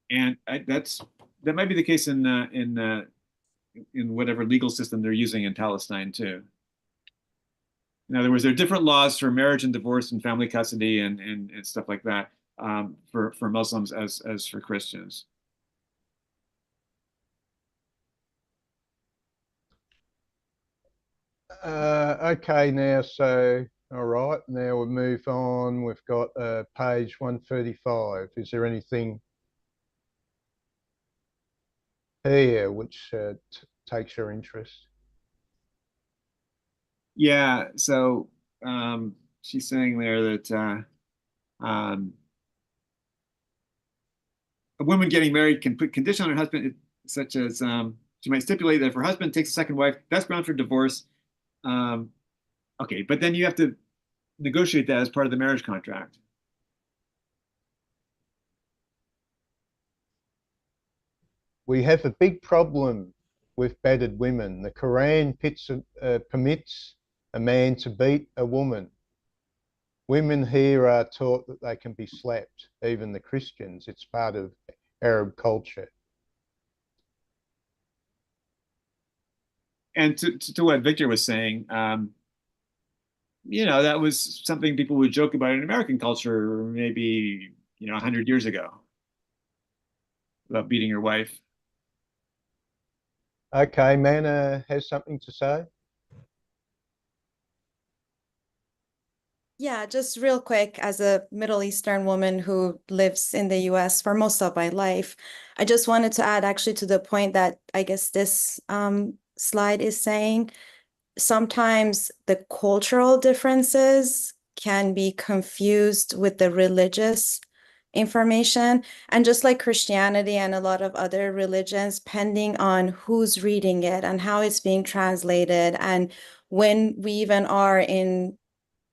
and that might be the case in whatever legal system they're using in Palestine too. In other words, there are different laws for marriage and divorce and family custody and stuff like that for Muslims as for Christians. Okay, now, so, all right, now we'll move on. We've got page 135. Is there anything here which takes your interest? Yeah, so she's saying there that a woman getting married can put condition on her husband, such as she might stipulate that if her husband takes a second wife, that's ground for divorce. Okay, but then you have to negotiate that as part of the marriage contract. We have a big problem with battered women. The Quran permits a man to beat a woman. Women here are taught that they can be slapped, even the Christians. It's part of Arab culture. And to what Victor was saying, that was something people would joke about in American culture maybe, 100 years ago, about beating your wife. Okay, Mana has something to say. Yeah, just real quick, as a Middle Eastern woman who lives in the US for most of my life, I just wanted to add actually to the point that I guess this slide is saying. Sometimes the cultural differences can be confused with the religious information. And just like Christianity and a lot of other religions, depending on who's reading it and how it's being translated, and when we even are in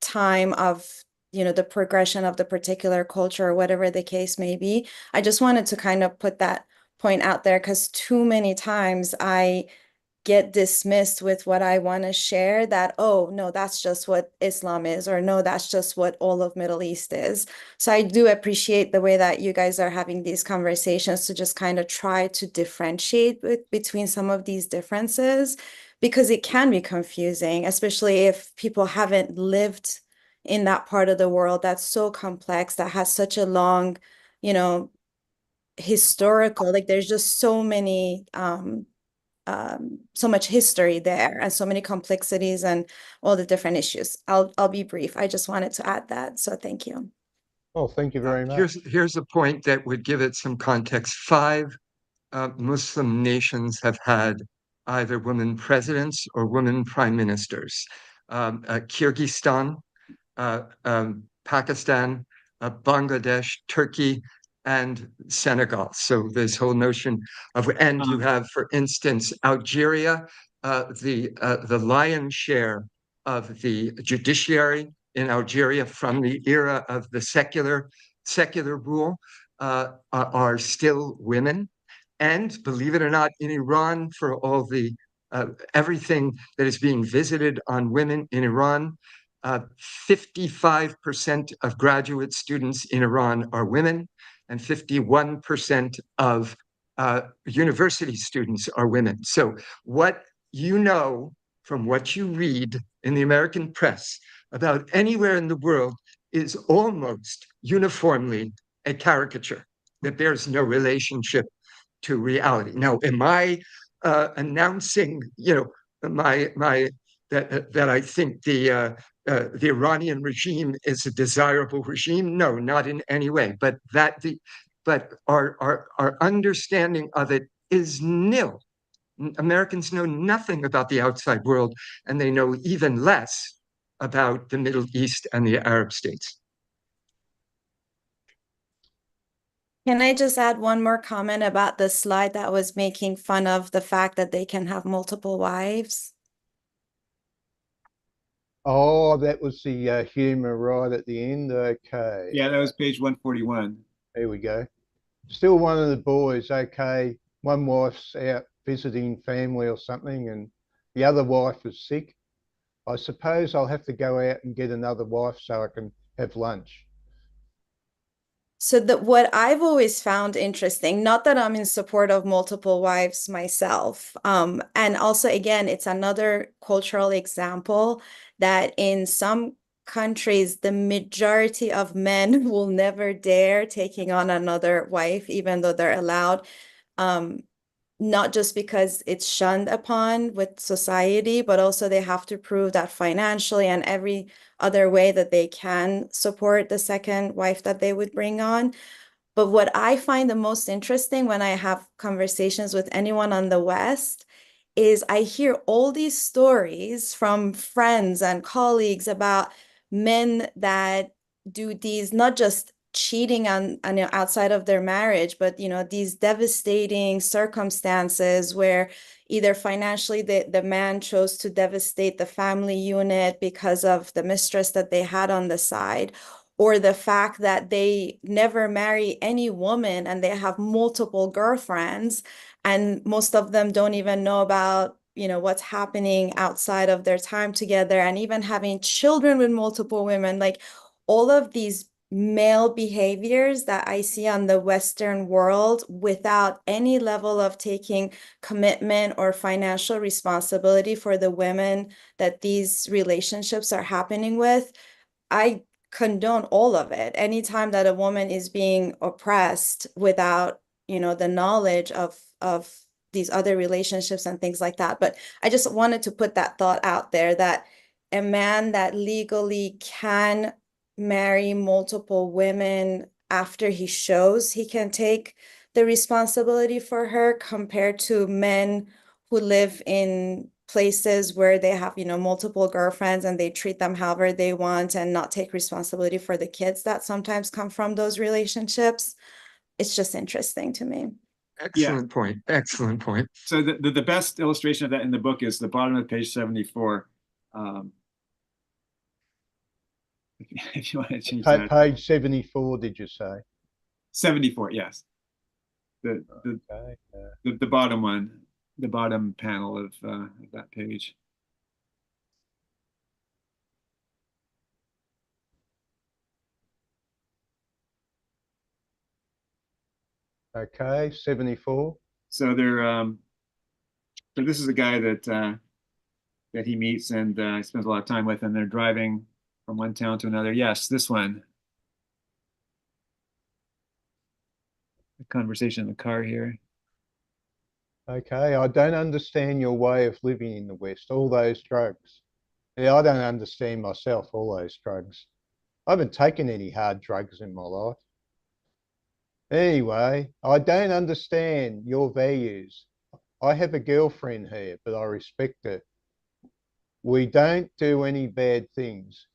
time of, you know, the progression of the particular culture or whatever the case may be. I just wanted to kind of put that point out there, because too many times I get dismissed with what I want to share, that, oh, no, that's just what Islam is, or no, that's just what all of Middle East is. So I do appreciate the way that you guys are having these conversations to just kind of try to differentiate between some of these differences, because it can be confusing, especially if people haven't lived in that part of the world that's so complex, that has such a long, you know, historical, like there's just so many so much history there and so many complexities and all the different issues. I'll be brief. I just wanted to add that. So thank you. Oh, thank you very much. Here's a point that would give it some context. 5 Muslim nations have had either women presidents or women prime ministers. Kyrgyzstan, Pakistan, Bangladesh, Turkey, and Senegal. So this whole notion of, and you have, for instance, Algeria, the lion's share of the judiciary in Algeria from the era of the secular rule are still women. And believe it or not, in Iran, for all the everything that is being visited on women in Iran, 55% of graduate students in Iran are women, and 51% of university students are women. So what you know from what you read in the American press about anywhere in the world is almost uniformly a caricature that bears no relationship to reality. Now, am I announcing, you know, that I think the Iranian regime is a desirable regime? No, not in any way. But our understanding of it is nil. Americans know nothing about the outside world, and they know even less about the Middle East and the Arab states. Can I just add one more comment about the slide that was making fun of the fact that they can have multiple wives? Oh, that was the humor right at the end. Okay. Yeah, that was page 141. There we go. Still one of the boys. Okay. One wife's out visiting family or something, and the other wife is sick. I suppose I'll have to go out and get another wife so I can have lunch. So what I've always found interesting, not that I'm in support of multiple wives myself, and also, again, it's another cultural example that in some countries, the majority of men will never dare taking on another wife, even though they're allowed. Not just because it's shunned upon with society, but also they have to prove that financially and every other way that they can support the second wife that they would bring on. But what I find the most interesting when I have conversations with anyone on the West is I hear all these stories from friends and colleagues about men that do these, not just cheating on outside of their marriage, but these devastating circumstances where either financially the man chose to devastate the family unit because of the mistress that they had on the side, or the fact that they never marry any woman and they have multiple girlfriends, and most of them don't even know about what's happening outside of their time together, and even having children with multiple women. Like all of these male behaviors that I see on the Western world without any level of taking commitment or financial responsibility for the women that these relationships are happening with, I condone all of it. Anytime that a woman is being oppressed without, the knowledge of these other relationships and things like that. But I just wanted to put that thought out there, that a man that legally can marry multiple women after he shows he can take the responsibility for her, compared to men who live in places where they have, multiple girlfriends and they treat them however they want and not take responsibility for the kids that sometimes come from those relationships. It's just interesting to me. Excellent point. Excellent point. So the best illustration of that in the book is the bottom of page 74. If you want to change that. Page 74, did you say? 74, yes. The bottom one, the bottom panel of that page. Okay, 74. So they're so this is a guy that that he meets and spends a lot of time with, and they're driving from one town to another. Yes, this one. The conversation in the car here. Okay, I don't understand your way of living in the West, all those drugs. Yeah, I don't understand myself, all those drugs. I haven't taken any hard drugs in my life. Anyway, I don't understand your values. I have a girlfriend here, but I respect her. We don't do any bad things.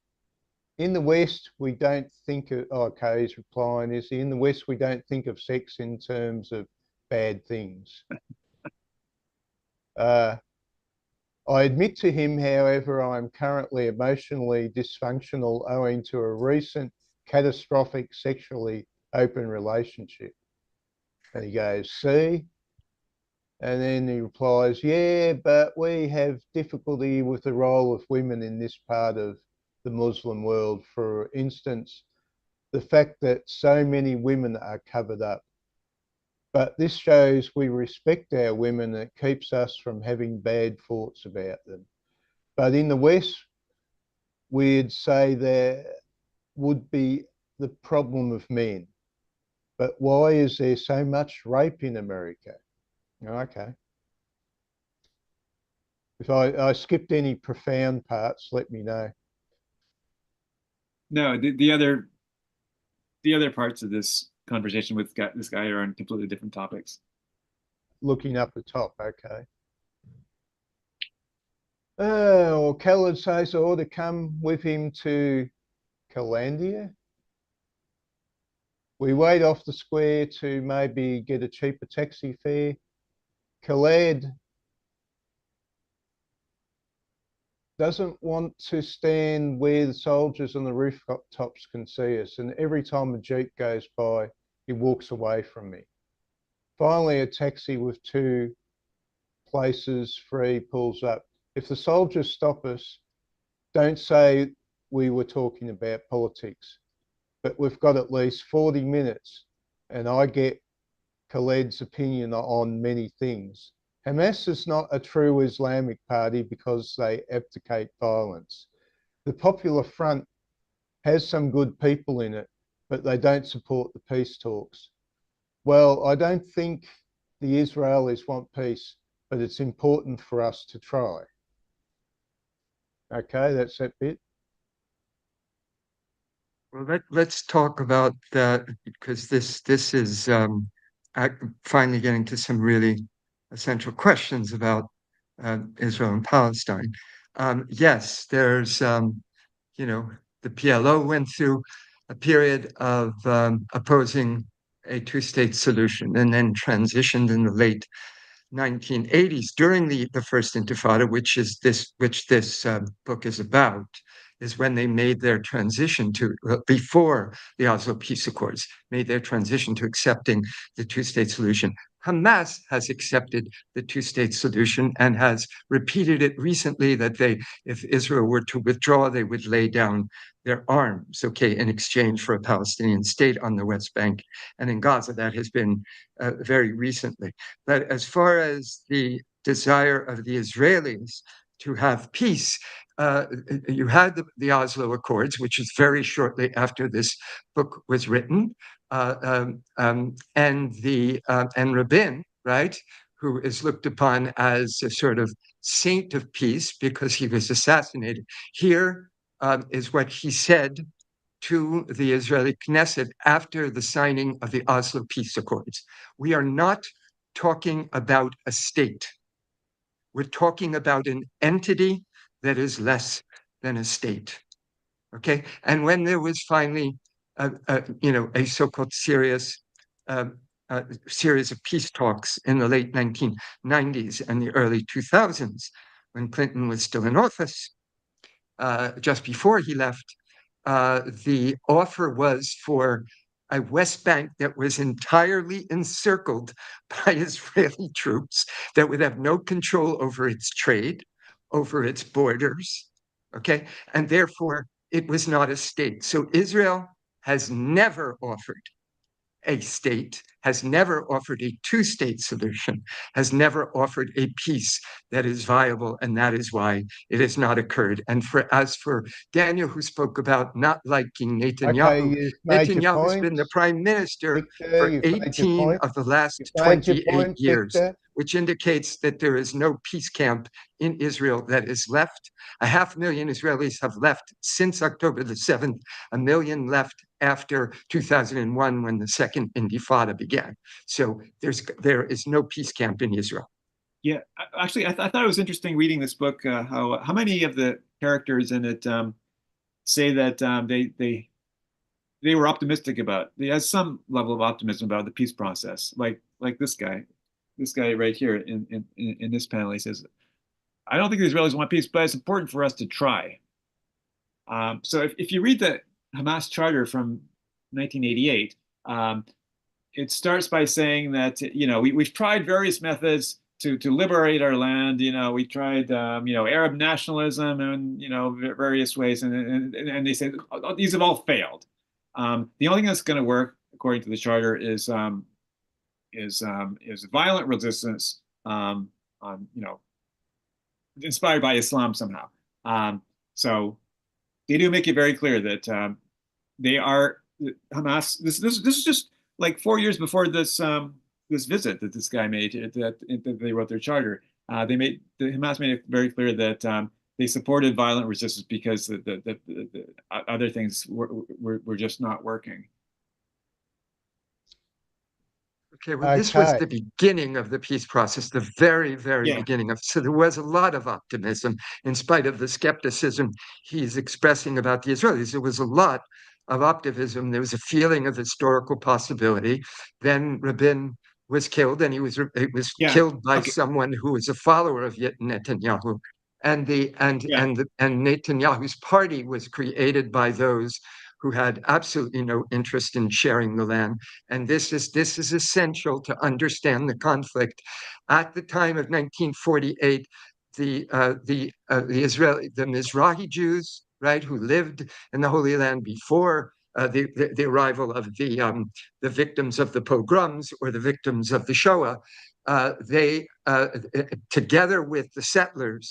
In the West, we don't think of, okay, he's replying, is in the West, we don't think of sex in terms of bad things. I admit to him, however, I am currently emotionally dysfunctional owing to a recent catastrophic sexually open relationship. And he goes, see? And then he replies, yeah, but we have difficulty with the role of women in this part of the Muslim world. For instance, the fact that so many women are covered up. But this shows we respect our women and it keeps us from having bad thoughts about them. But in the West, we'd say there would be the problem of men. But why is there so much rape in America? Okay. If I skipped any profound parts, let me know. No, the other parts of this conversation with this guy are on completely different topics. Looking up the top, okay. Or Khaled says I ought to come with him to Calandia. We wait off the square to maybe get a cheaper taxi fare. Khaled doesn't want to stand where the soldiers on the rooftops can see us, and every time a Jeep goes by, he walks away from me. Finally, a taxi with 2 places free pulls up. If the soldiers stop us, don't say we were talking about politics, but we've got at least 40 minutes, and I get Khaled's opinion on many things. Hamas is not a true Islamic party because they abdicate violence. The Popular Front has some good people in it, but they don't support the peace talks. Well, I don't think the Israelis want peace, but it's important for us to try. Okay, that's that bit. Well, let's talk about that because this is finally getting to some really essential questions about Israel and Palestine. Yes, there's the PLO went through a period of opposing a two-state solution and then transitioned in the late 1980s during the First Intifada, which this book is about, is when they made their transition to, before the Oslo Peace Accords, made their transition to accepting the two-state solution. Hamas has accepted the two-state solution and has repeated it recently that if Israel were to withdraw, they would lay down their arms, okay, in exchange for a Palestinian state on the West Bank and in Gaza. That has been very recently. But as far as the desire of the Israelis to have peace, you had the Oslo Accords, which is very shortly after this book was written, and Rabin, right, who is looked upon as a sort of saint of peace because he was assassinated. Here is what he said to the Israeli Knesset after the signing of the Oslo Peace Accords. We are not talking about a state. we're talking about an entity that is less than a state. Okay, and when there was finally, a so-called serious series of peace talks in the late 1990s and the early 2000s, when Clinton was still in office, just before he left, the offer was for a West Bank that was entirely encircled by Israeli troops, that would have no control over its trade, over its borders, okay? And therefore, it was not a state. So Israel has never offered a state, has never offered a two-state solution, has never offered a peace that is viable, and that is why it has not occurred. And as for Daniel, who spoke about not liking Netanyahu, Okay, you've made your Netanyahu's been the points. prime minister Victor, for you've made your 18 point. of the last You've made your 28 point, years, Victor. which indicates that there is no peace camp in Israel that is left. 500,000 Israelis have left since October the 7th, 1 million left after 2001 when the second Intifada began. So there is no peace camp in Israel. Yeah, actually, I thought it was interesting reading this book. How many of the characters in it say that they were optimistic about. They had some level of optimism about the peace process. Like this guy right here in this panel. He says, "I don't think the Israelis want peace, but it's important for us to try." So if you read the Hamas charter from 1988. It starts by saying that we've tried various methods to liberate our land. We tried Arab nationalism and various ways, and they said these have all failed. The only thing that's going to work, according to the charter, is violent resistance, inspired by Islam somehow. So they do make it very clear that they are Hamas. This is just like 4 years before this this visit that this guy made that they wrote their charter. The Hamas made it very clear that they supported violent resistance because the other things were just not working. Okay, well, this was Okay. the beginning of the peace process, the very, very beginning of. So there was a lot of optimism, in spite of the skepticism he's expressing about the Israelis. There was a lot of optimism. There was a feeling of historical possibility. Then Rabin was killed, and he was killed by someone who was a follower of Netanyahu, and Netanyahu's party was created by those who had absolutely no interest in sharing the land. And this is essential to understand the conflict. At the time of 1948, the Mizrahi Jews, right, who lived in the Holy Land before the arrival of the victims of the pogroms or the victims of the Shoah, they together with the settlers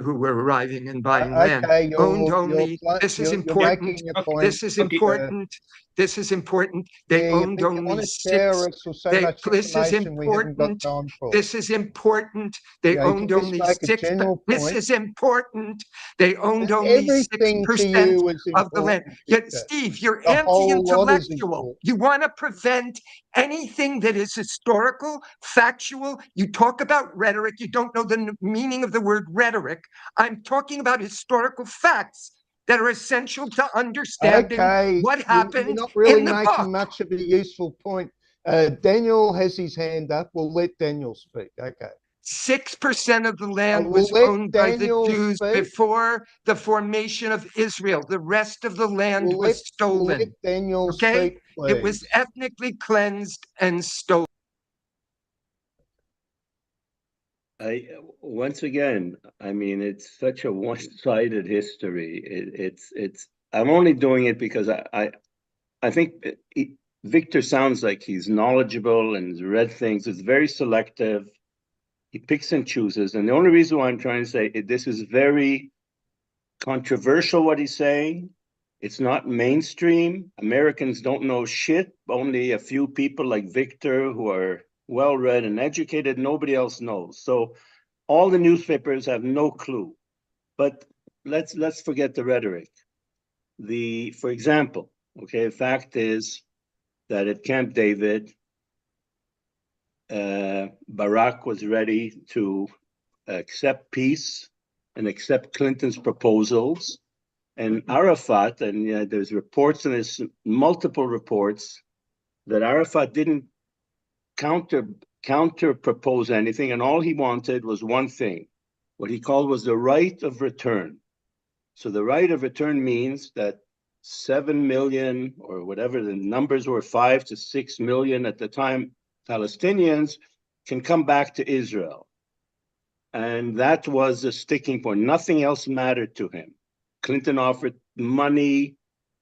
who were arriving and buying land, owned only. This is important. This is important. This is important. They owned only 6. This is important. This is important. They owned only 6. This is important. They owned only 6% of the land. Yet, Steve, you're anti-intellectual. You want to prevent anything that is historical, factual. You talk about rhetoric. You don't know the meaning of the word rhetoric. I'm talking about historical facts that are essential to understanding what happened. You're not really in the making book. much of a useful point. Daniel has his hand up. We'll let Daniel speak. Okay. 6% of the land was owned by the Jews before the formation of Israel. The rest of the land was stolen. We'll let Daniel speak, please. It was ethnically cleansed and stolen. Once again, I mean, it's such a one-sided history. It's. I'm only doing it because I think Victor sounds like he's knowledgeable and has read things. It's very selective. He picks and chooses, and the only reason why I'm trying to say this is very controversial what he's saying. It's not mainstream. Americans don't know shit. Only a few people like Victor who are well-read and educated. Nobody else knows. So all the newspapers have no clue. But let's forget the rhetoric. For example, the fact is that at Camp David, Barak was ready to accept peace and accept Clinton's proposals. And Arafat, and there's reports, and there's multiple reports that Arafat didn't counter propose anything, and all he wanted was one thing, what he called was the right of return. So the right of return means that 7 million, or whatever the numbers were, 5 to 6 million at the time, Palestinians can come back to Israel. And that was a sticking point. Nothing else mattered to him. Clinton offered money.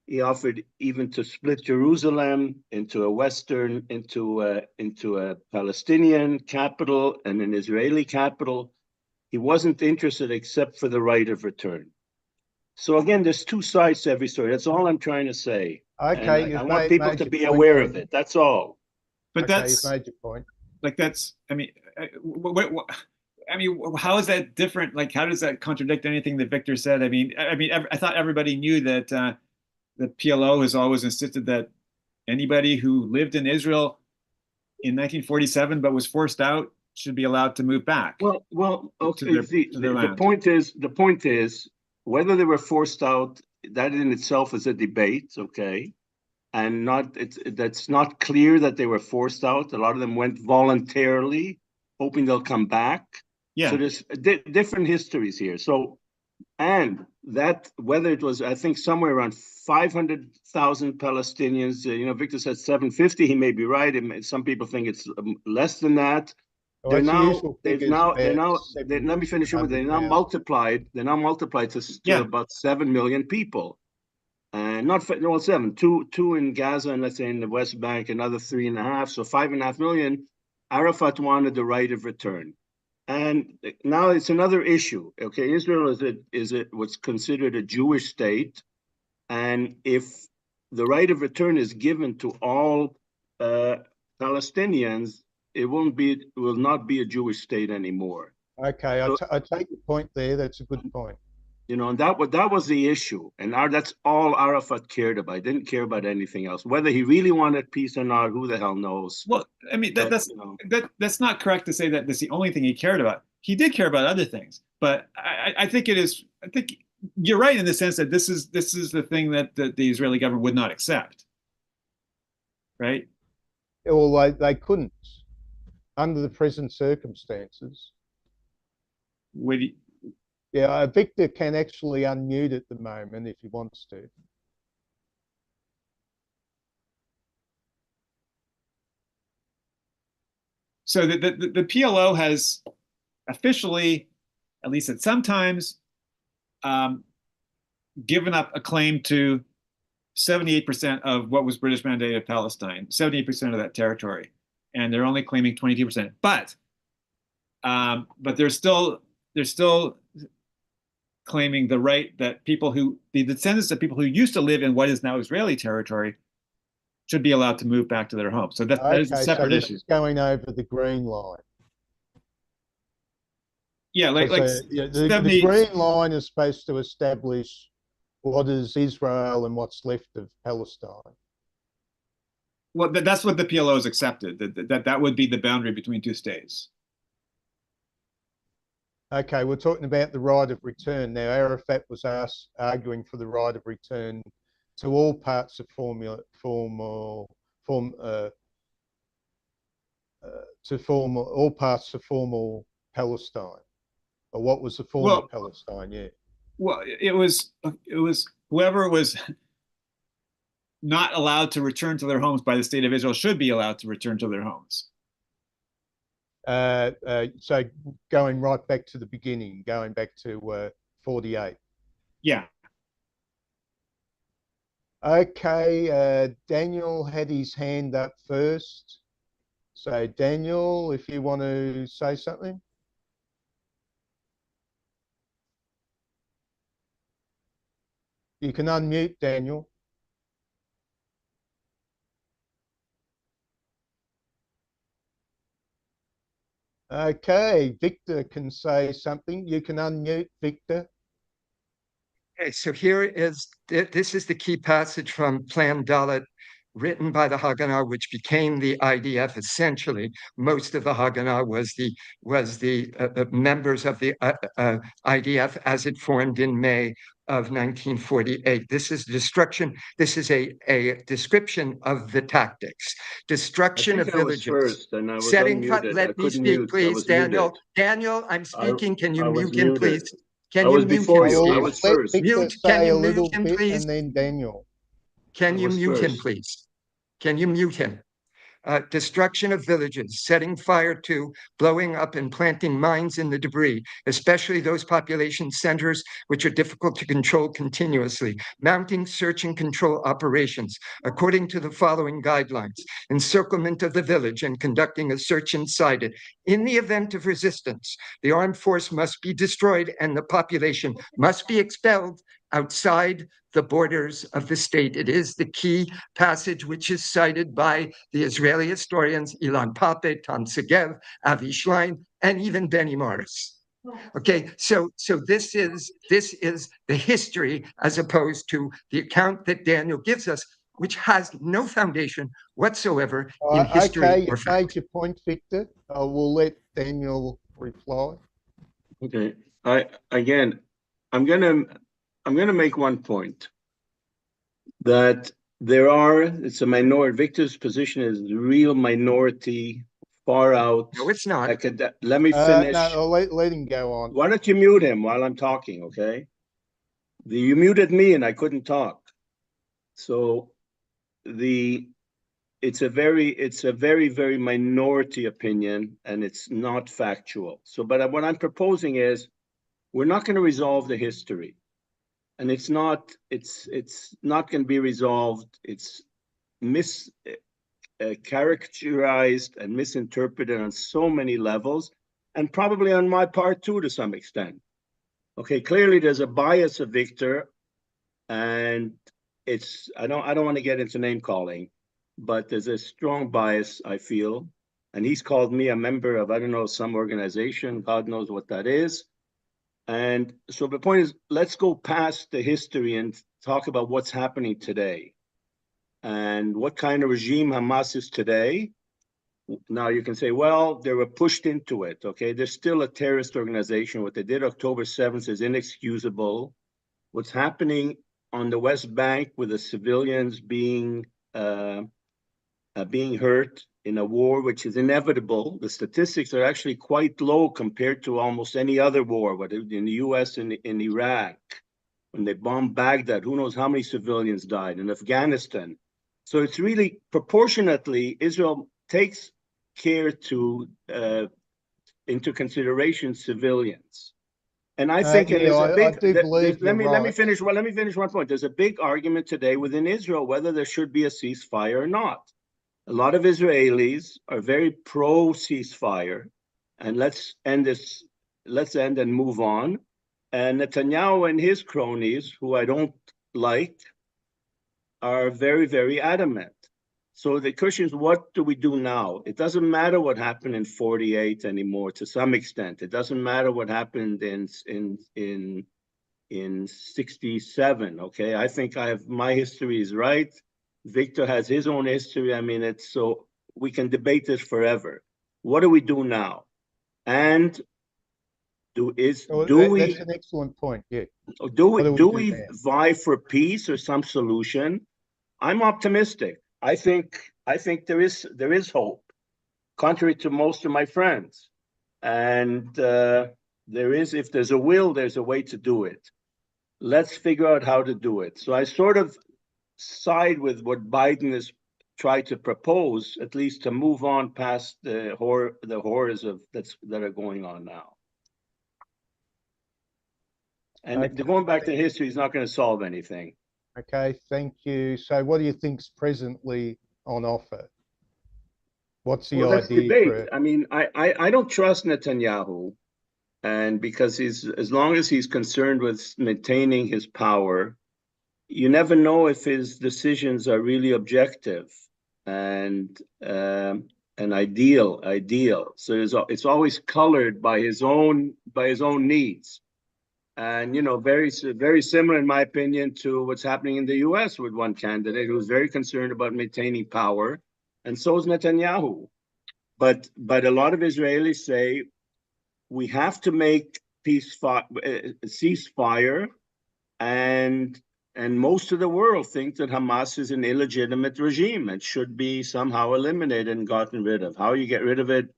He offered even to split Jerusalem into a Palestinian capital and an Israeli capital. He wasn't interested except for the right of return. So again, there's two sides to every story. That's all I'm trying to say. Okay, and I want people to be aware of it. That's all. But Okay, that's you've made your point. like that's. I mean, how is that different? Like, how does that contradict anything that Victor said? I thought everybody knew that the PLO has always insisted that anybody who lived in Israel in 1947 but was forced out should be allowed to move back. Well, okay. The point is whether they were forced out. That in itself is a debate, okay, and that's not clear that they were forced out. A lot of them went voluntarily, hoping they'll come back. Yeah. So there's different histories here. So, and that whether it was, I think, somewhere around 500,000 Palestinians. Victor said 750. He may be right. Some people think it's less than that. Well, Let me finish with. They're now multiplied to about 7 million people, and not 7, two in Gaza, and let's say in the West Bank, another 3.5, so 5.5 million. Arafat wanted the right of return, and now it's another issue. Okay, Israel is what's considered a Jewish state, and if the right of return is given to all Palestinians, it will not be a Jewish state anymore. Okay, I take your point there. That's a good point. And that was the issue, and that's all Arafat cared about. He didn't care about anything else. Whether he really wanted peace or not, who the hell knows? Well, I mean, that's not correct to say that that's the only thing he cared about. He did care about other things, but I think it is. I think you're right in the sense that this is the thing that the Israeli government would not accept, right? Well, they couldn't under the present circumstances. Yeah, Victor can actually unmute at the moment if he wants to. So the PLO has officially, at least at some times, given up a claim to 78% of what was British mandated Palestine, 78% of that territory, and they're only claiming 22%. But they're still claiming the right that the descendants of people who used to live in what is now Israeli territory should be allowed to move back to their homes. So that is a separate issue. Is going over the green line. Yeah, the green line is supposed to establish what is Israel and what's left of Palestine. Well, that's what the PLO has accepted, that would be the boundary between two states. Okay, we're talking about the right of return. Now, Arafat was arguing for the right of return to all parts of formal Palestine, or what was the former Palestine? Yeah. Well, it was whoever was not allowed to return to their homes by the state of Israel should be allowed to return to their homes. So going right back to the beginning, going back to 48. Yeah. Okay, Daniel had his hand up first. So Daniel, if you want to say something. You can unmute, Daniel. Okay, Victor can say something. You can unmute, Victor. Okay, so this is the key passage from Plan Dalet written by the Haganah, which became the IDF essentially. Most of the Haganah was the members of the IDF as it formed in May of 1948. This is destruction. This is a description of the tactics. Destruction of I was villages. first, and I was Setting cut. unmuted. I Let me couldn't speak, mute. I please, was Daniel. muted. Daniel, I'm speaking. Can you I was mute him, muted. please? Can I you was mute before him, you. I Steve? was Let first. Victor Mute. Can say you a mute little him, bit please? and then Daniel. Can I you was mute him, first. please? Can you mute him? Destruction of villages, setting fire to, blowing up and planting mines in the debris, especially those population centers which are difficult to control continuously, mounting search and control operations according to the following guidelines: encirclement of the village and conducting a search inside it. In the event of resistance, the armed force must be destroyed and the population must be expelled outside the borders of the state. It is the key passage which is cited by the Israeli historians Ilan Pape, Tom Segev, Avi Schlein, and even Benny Morris. Okay, so this is the history as opposed to the account that Daniel gives us, which has no foundation whatsoever in history Okay, or you've fact. made your point, Victor. We'll let Daniel reply. Okay. I'm gonna make one point that it's a minority. Victor's position is the real minority, far out. No, it's not. Let me finish. No, let him go on. Why don't you mute him while I'm talking, okay? You muted me and I couldn't talk. So it's a very, very minority opinion and it's not factual. So, but what I'm proposing is we're not going to resolve the history. And it's not going to be resolved. It's characterized and misinterpreted on so many levels, and probably on my part too, to some extent. Okay, clearly there's a bias of Victor, and I don't want to get into name calling, but there's a strong bias, I feel, and he's called me a member of, I don't know, some organization, God knows what that is. And so the point is, let's go past the history and talk about what's happening today and what kind of regime Hamas is today. Now you can say, well, they were pushed into it. Okay, they're still a terrorist organization. What they did October 7th is inexcusable. What's happening on the West Bank with the civilians being hurt in a war which is inevitable. The statistics are actually quite low compared to almost any other war, whether in the US and in Iraq. When they bombed Baghdad, who knows how many civilians died, in Afghanistan. So it's really proportionately, Israel takes care to into consideration civilians. And I think Yeah, I do believe let me right. finish one point. There's a big argument today within Israel whether there should be a ceasefire or not. A lot of Israelis are very pro ceasefire, and let's end and move on. And Netanyahu and his cronies, who I don't like, are very, very adamant. So the question is, what do we do now? It doesn't matter what happened in 48 anymore, to some extent. It doesn't matter what happened in 67. Okay, I think my history is right. Victor has his own history. I mean, so we can debate this forever. What do we do now? And that's an excellent point. Yeah. Do we vie for peace or some solution? I'm optimistic. I think there is hope, contrary to most of my friends. And if there's a will, there's a way to do it. Let's figure out how to do it. So I sort of side with what Biden has tried to propose, at least to move on past the horrors that are going on now. And going back to history is not going to solve anything. Okay, thank you. So what do you think's presently on offer? What's the idea? Let's debate. I mean, I don't trust Netanyahu, and because as long as he's concerned with maintaining his power, you never know if his decisions are really objective and ideal. So it's always colored by his own needs. And, very similar, in my opinion, to what's happening in the US with one candidate who's very concerned about maintaining power. And so is Netanyahu. But a lot of Israelis say we have to make ceasefire, and most of the world think that Hamas is an illegitimate regime and should be somehow eliminated and gotten rid of. How you get rid of it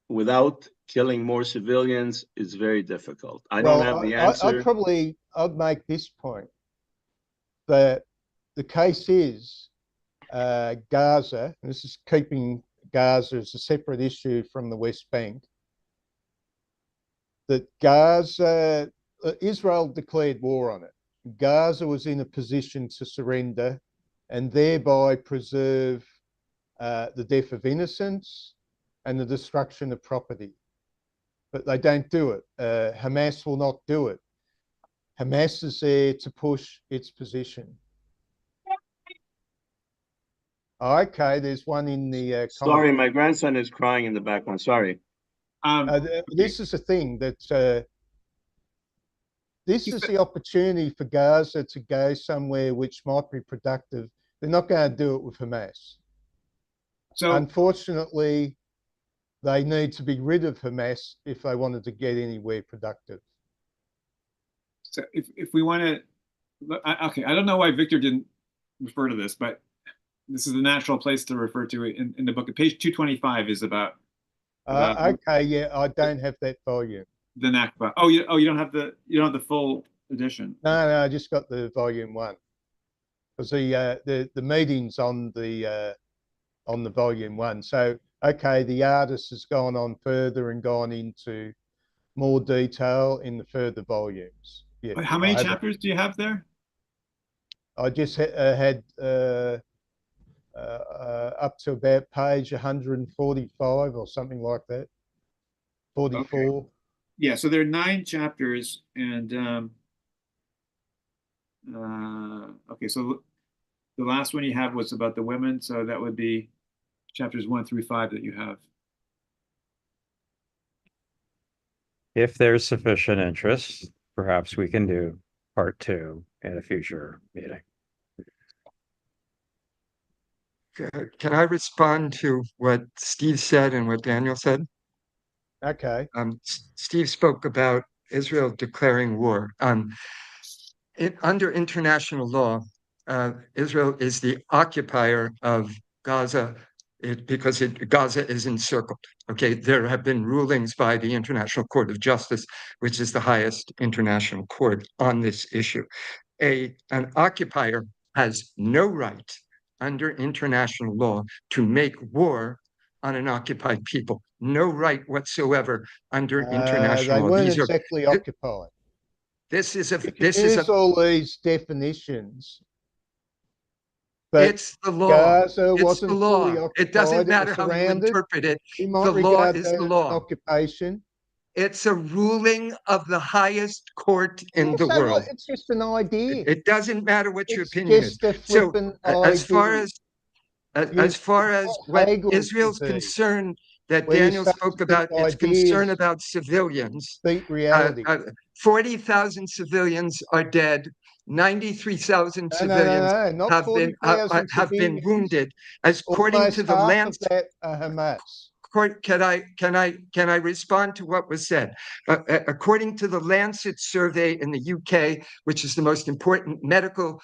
without killing more civilians is very difficult. I don't have the answer. I'd make this point that the case is Gaza, and this is keeping Gaza as a separate issue from the West Bank, that Gaza, Israel declared war on it. Gaza was in a position to surrender and thereby preserve the death of innocents and the destruction of property. But they don't do it. Hamas will not do it. Hamas is there to push its position. Okay, there's one in the Sorry, my grandson is crying in the background. Sorry. This is the thing that this is the opportunity for Gaza to go somewhere which might be productive. They're not going to do it with Hamas. So unfortunately, they need to be rid of Hamas if they wanted to get anywhere productive. So if we want to, okay, I don't know why Victor didn't refer to this, but this is a natural place to refer to it in the book. Page 225 is about. Okay, yeah, I don't have that volume. The Nakba. Oh, you don't have the full edition. No, I just got the volume 1. Because the meeting's on the volume 1. So okay, the artist has gone on further and gone into more detail in the further volumes. Yeah. But how many chapters do you have there? I just had up to about page 145 or something like that. 44. Okay. Yeah, so there are 9 chapters, and okay, so the last one you have was about the women, so that would be chapters 1 through 5 that you have. If there's sufficient interest, perhaps we can do part 2 in a future meeting. Can I respond to what Steve said and what Daniel said? Okay. Steve spoke about Israel declaring war. Under international law, Israel is the occupier of Gaza because Gaza is encircled. Okay, there have been rulings by the International Court of Justice, which is the highest international court on this issue. An occupier has no right under international law to make war on an occupied people. No right whatsoever under international law. They weren't exactly occupied. This is all these definitions. But it's the law. Gaza it's wasn't the law. Fully occupied. It doesn't matter how you interpret it. The law is the law. Occupation. It's a ruling of the highest court in the world. It's just an idea. It doesn't matter what your opinion is. So as far as what Israel's concerned that Daniel spoke about, its concern about civilians. Reality. 40,000 civilians are dead. 93,000 civilians have been wounded. According to the Lancet, Hamas. Can I respond to what was said? According to the Lancet survey in the UK, which is the most important medical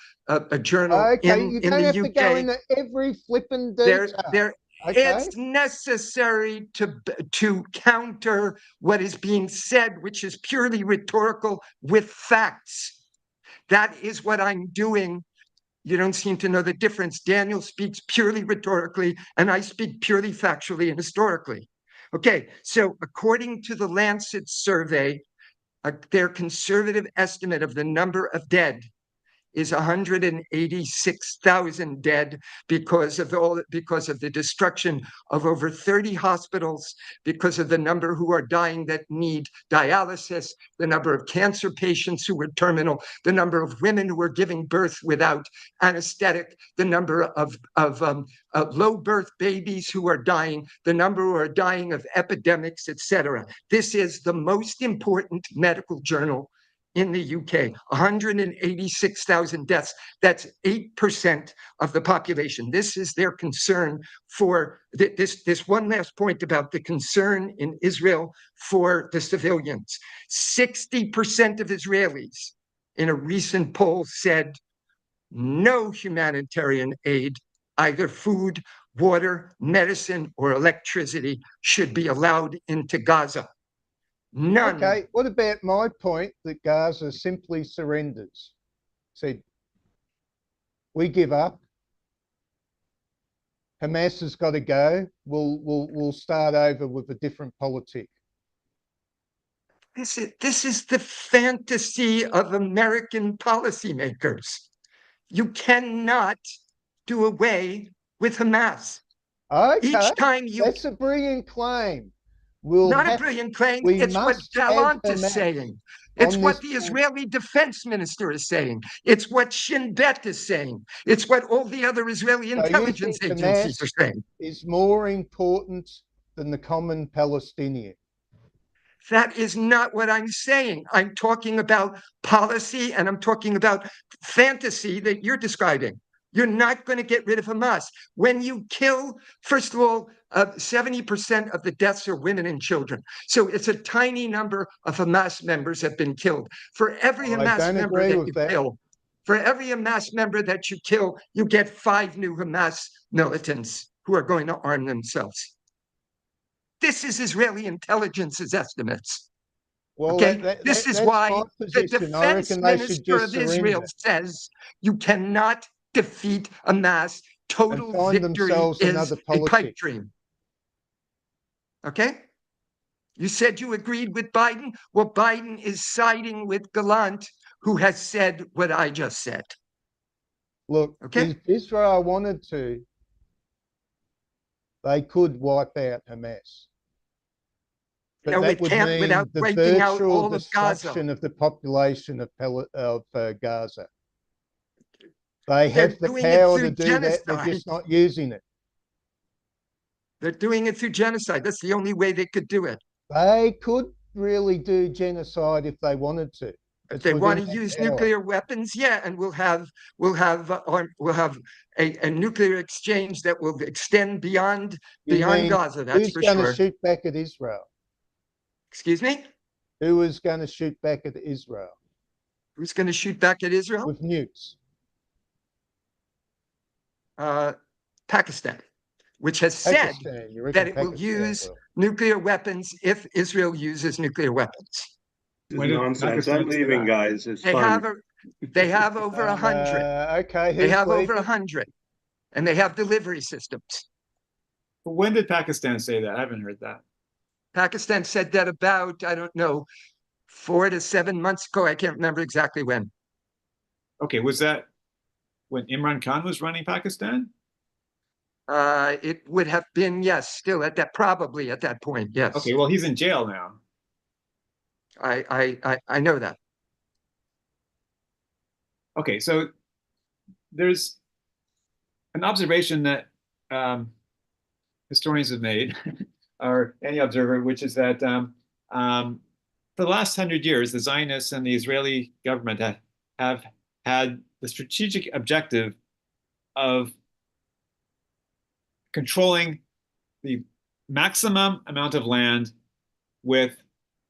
journal in the UK, to go into every flipping detail. It's necessary to counter what is being said, which is purely rhetorical, with facts. That is what I'm doing. You don't seem to know the difference. Daniel speaks purely rhetorically, and I speak purely factually and historically. Okay, so according to the Lancet survey, their conservative estimate of the number of dead is 186,000 dead because of the destruction of over 30 hospitals, because of the number who are dying that need dialysis, the number of cancer patients who were terminal, the number of women who were giving birth without anesthetic, the number of low birth babies who are dying, the number who are dying of epidemics, etc. This is the most important medical journal in the UK, 186,000 deaths. That's 8% of the population. This is their concern for this one last point about the concern in Israel for the civilians. 60% of Israelis in a recent poll said no humanitarian aid, either food, water, medicine, or electricity, should be allowed into Gaza. None. Okay, what about my point that Gaza simply surrenders? Said, we give up. Hamas has got to go. We'll start over with a different politic. This is the fantasy of American policymakers. You cannot do away with Hamas. Okay, Each time you... That's a brilliant claim. Not a brilliant claim. It's what Gallant is saying. It's what the Israeli defense minister is saying. It's what Shin Bet is saying. It's what all the other Israeli intelligence agencies are saying. Is more important than the common Palestinian. That is not what I'm saying. I'm talking about policy and I'm talking about fantasy that you're describing. You're not going to get rid of Hamas. When you kill, first of all, 70% of the deaths are women and children. So it's a tiny number of Hamas members have been killed. For every Hamas member that you kill, for every Hamas member that you kill, you get 5 new Hamas militants who are going to arm themselves. This is Israeli intelligence's estimates. Well, okay, this is why the defense minister of Israel says you cannot defeat Hamas. Total victory is a pipe dream. Okay? You said you agreed with Biden. Well, Biden is siding with Gallant, who has said what I just said. Look, if Israel wanted to, they could wipe out Hamas. But no, that would mean without the wiping out all destruction of the population of Gaza. They're They have the doing it power through to do genocide. that. They're just not using it. They're doing it through genocide. That's the only way they could do it. They could really do genocide if they wanted to. If they want to use nuclear weapons, yeah, and we'll have a nuclear exchange that will extend beyond Gaza. That's for sure. Who's going to shoot back at Israel? Excuse me? Who is going to shoot back at Israel? Who's going to shoot back at Israel? With nukes. Pakistan, which has said that it will use nuclear weapons if Israel uses nuclear weapons. Nonsense. I'm leaving, guys. It's fun. They have over 100. Okay, they have over 100, and they have delivery systems. But when did Pakistan say that? I haven't heard that. Pakistan said that about, I don't know, 4 to 7 months ago. I can't remember exactly when. Okay, was that when Imran Khan was running Pakistan? It would have been, yes, still at that, probably at that point, yes. Okay, well, he's in jail now. I know that. Okay, so there's an observation that historians have made, or any observer, which is that for the last 100 years, the Zionists and the Israeli government have had the strategic objective of controlling the maximum amount of land with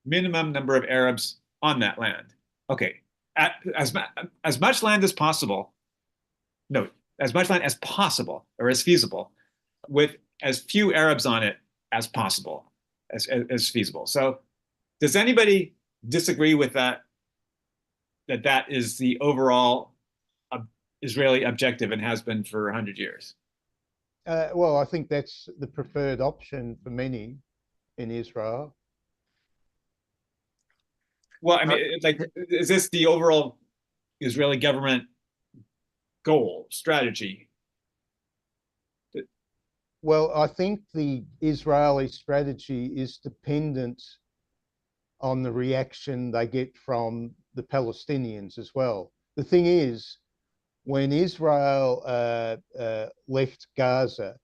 minimum number of Arabs on that land. Okay, as much land as possible, no, as much land as possible or as feasible, with as few Arabs on it as possible, as feasible. So does anybody disagree with that, that is the overall Israeli objective and has been for 100 years? Well, I think that's the preferred option for many in Israel. Well, I mean, like, is this the overall Israeli government goal, strategy? Well, I think the Israeli strategy is dependent on the reaction they get from the Palestinians as well. The thing is, when Israel left Gaza,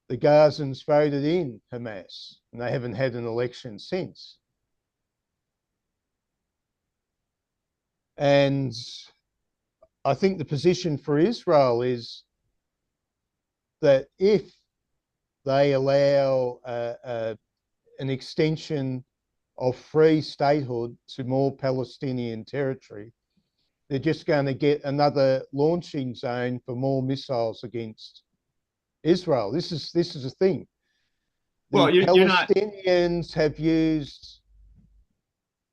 the Gazans voted in Hamas, and they haven't had an election since. And I think the position for Israel is that if they allow an extension of free statehood to more Palestinian territory, they're just going to get another launching zone for more missiles against Israel. This is a thing. The Well, you're not. Palestinians have used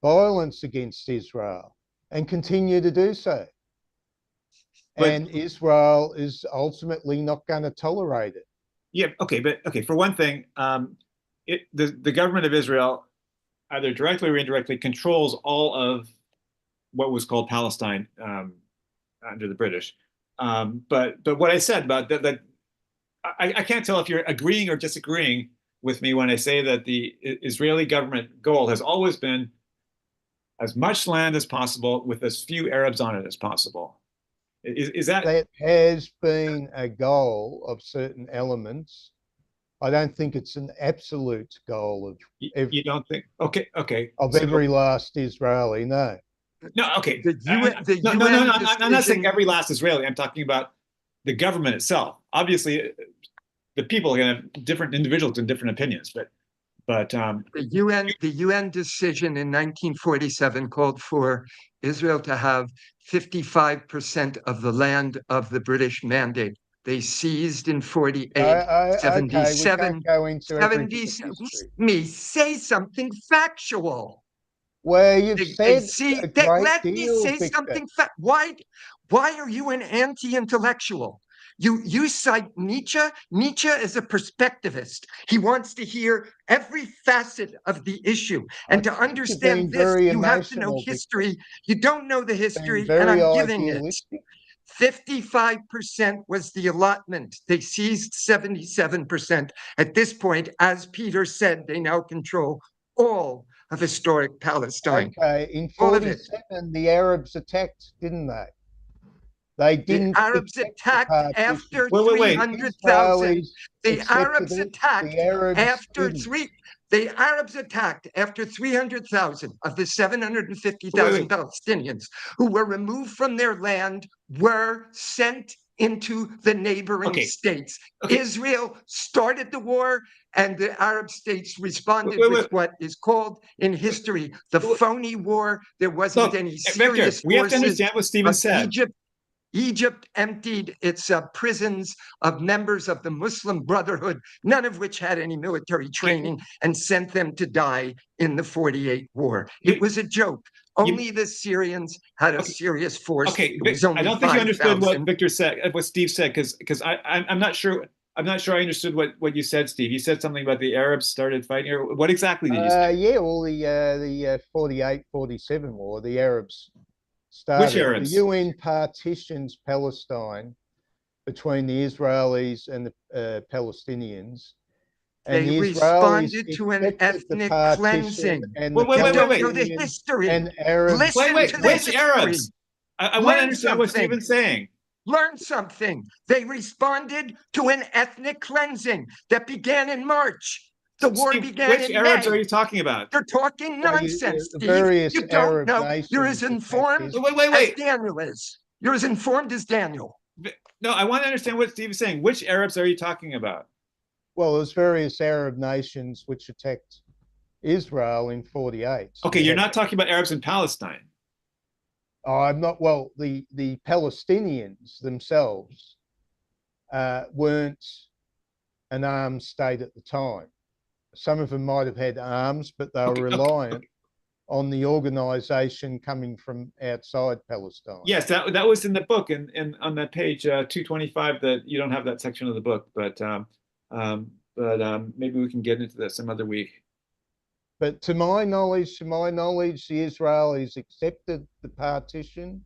violence against Israel and continue to do so. But- And Israel is ultimately not going to tolerate it. Yeah, okay, but okay, for one thing, the government of Israel, either directly or indirectly, controls all of what was called Palestine under the British. But what I said about that, I can't tell if you're agreeing or disagreeing with me when I say that the Israeli government goal has always been as much land as possible with as few Arabs on it as possible. Is that? That has been a goal of certain elements. I don't think it's an absolute goal of You don't think? Okay. of every last Israeli. No. No, okay. The UN, the No, UN I'm not saying decision- every last Israeli. I'm talking about the government itself. Obviously, the people are going to have different individuals and different opinions, but the UN decision in 1947 called for Israel to have 55% of the land of the British Mandate. They seized in 48, Okay, we 77, can't go into every bit of 70. history. Me say something factual. Well, you've They said see a that, great let me deal, say Victor. something. Why are you an anti-intellectual? You cite Nietzsche. Nietzsche is a perspectivist. He wants to hear every facet of the issue. And to I think you're understand being this, very you have to know emotional, Victor. history. You don't know the Being history, and very I'm giving it. idealistic. 55% was the allotment. They seized 77%. At this point, as Peter said, they now control all of historic Palestine. Okay, in All of it. 47, the Arabs attacked, didn't they? They The didn't Arabs accept the attacked partition. after Wait. 300,000. Israelis The accepted Arabs it, attacked the Arabs after didn't. the Arabs attacked after 300,000 of the 750,000 Palestinians who were removed from their land were sent into the neighboring states. Okay. Israel started the war, and the Arab states responded Wait. with what is called in history the phony war. There wasn't Look, any Victor, serious we have to forces understand what Stephen of said. Egypt emptied its prisons of members of the Muslim Brotherhood, none of which had any military training, and sent them to die in the 48 war. It was a joke. Only the Syrians had a serious force. Okay, It was only I don't think you understood what 5,000. Victor said, what Steve said, because I'm not sure. I'm not sure I understood what you said, Steve. You said something about the Arabs started fighting, or what exactly did you say? Yeah, well, the 48, 47 war, the Arabs started. Which Arabs? The UN partitions Palestine between the Israelis and the Palestinians. And They the Israelis responded to an accepted the ethnic partition cleansing. and Wait, the You don't know the Palestinian history. and Arabs. Listen Wait, to the which history. Arabs? I want to Learn understand what something. Stephen's saying. Learn something. They responded to an ethnic cleansing that began in March. The war Steve, began which in Arabs May. are you talking about? You're talking Well, nonsense, the Steve. various You don't Arab know. You're nations as informed attacked as Daniel is. You're as informed as Daniel. No, I want to understand what Steve is saying. Which Arabs are you talking about? Well, there's various Arab nations which attacked Israel in 48. Okay, you're not talking about Arabs in Palestine. I'm not. Well, the Palestinians themselves weren't an armed state at the time. Some of them might have had arms, but they were reliant on the organization coming from outside Palestine. Yes, that was in the book, and on that page 225. That you don't have that section of the book, but maybe we can get into that some other week. But to my knowledge, the Israelis accepted the partition,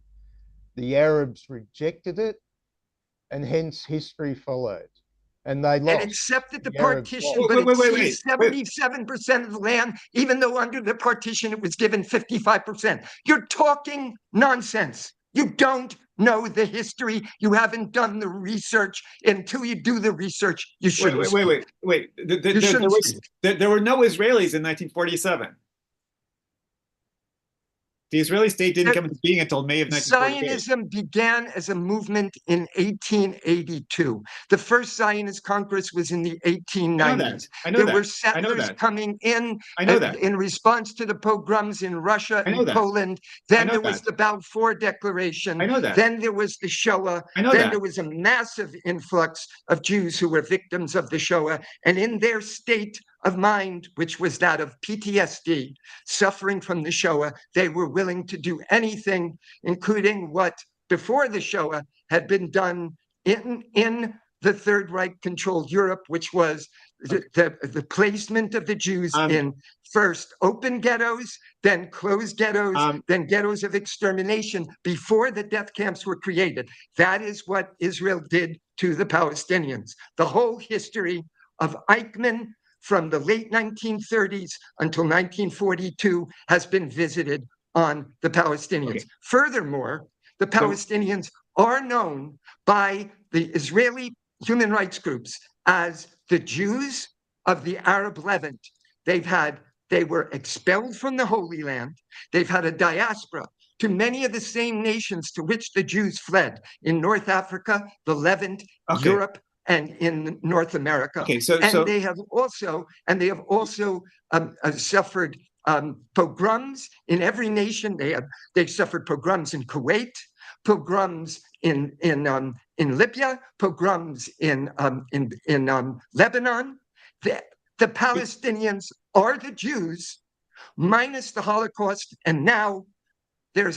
the Arabs rejected it, and hence history followed. And they lost. And accepted the Arabs partition, lost. but Wait. it seized 77% of the land, even though under the partition it was given 55%. You're talking nonsense. You don't know the history. You haven't done the research. Until you do the research, you shouldn't. Wait. There were no Israelis in 1947. The Israeli state didn't come into being until May of 1948. Zionism began as a movement in 1882. The first Zionist Congress was in the 1890s. I know There that. were I know settlers that. coming in I know that. in response to the pogroms in Russia I know and that. Poland. I Then know there was that. the Balfour Declaration. I know that. Then there was the Shoah. I know Then that. there was a massive influx of Jews who were victims of the Shoah. And in their state of mind, which was that of PTSD, suffering from the Shoah, they were willing to do anything, including what before the Shoah had been done in the Third Reich controlled Europe, which was the placement of the Jews in first open ghettos, then closed ghettos, then ghettos of extermination before the death camps were created. That is what Israel did to the Palestinians. The whole history of Eichmann from the late 1930s until 1942 has been visited on the Palestinians. Okay. Furthermore, the Palestinians are known by the Israeli human rights groups as the Jews of the Arab Levant. They were expelled from the Holy Land. They've had a diaspora to many of the same nations to which the Jews fled in North Africa, the Levant, Europe, and in North America. They have also suffered pogroms in every nation. They've suffered pogroms in Kuwait, pogroms in Libya, pogroms in Lebanon. The Palestinians are the Jews minus the Holocaust, and now there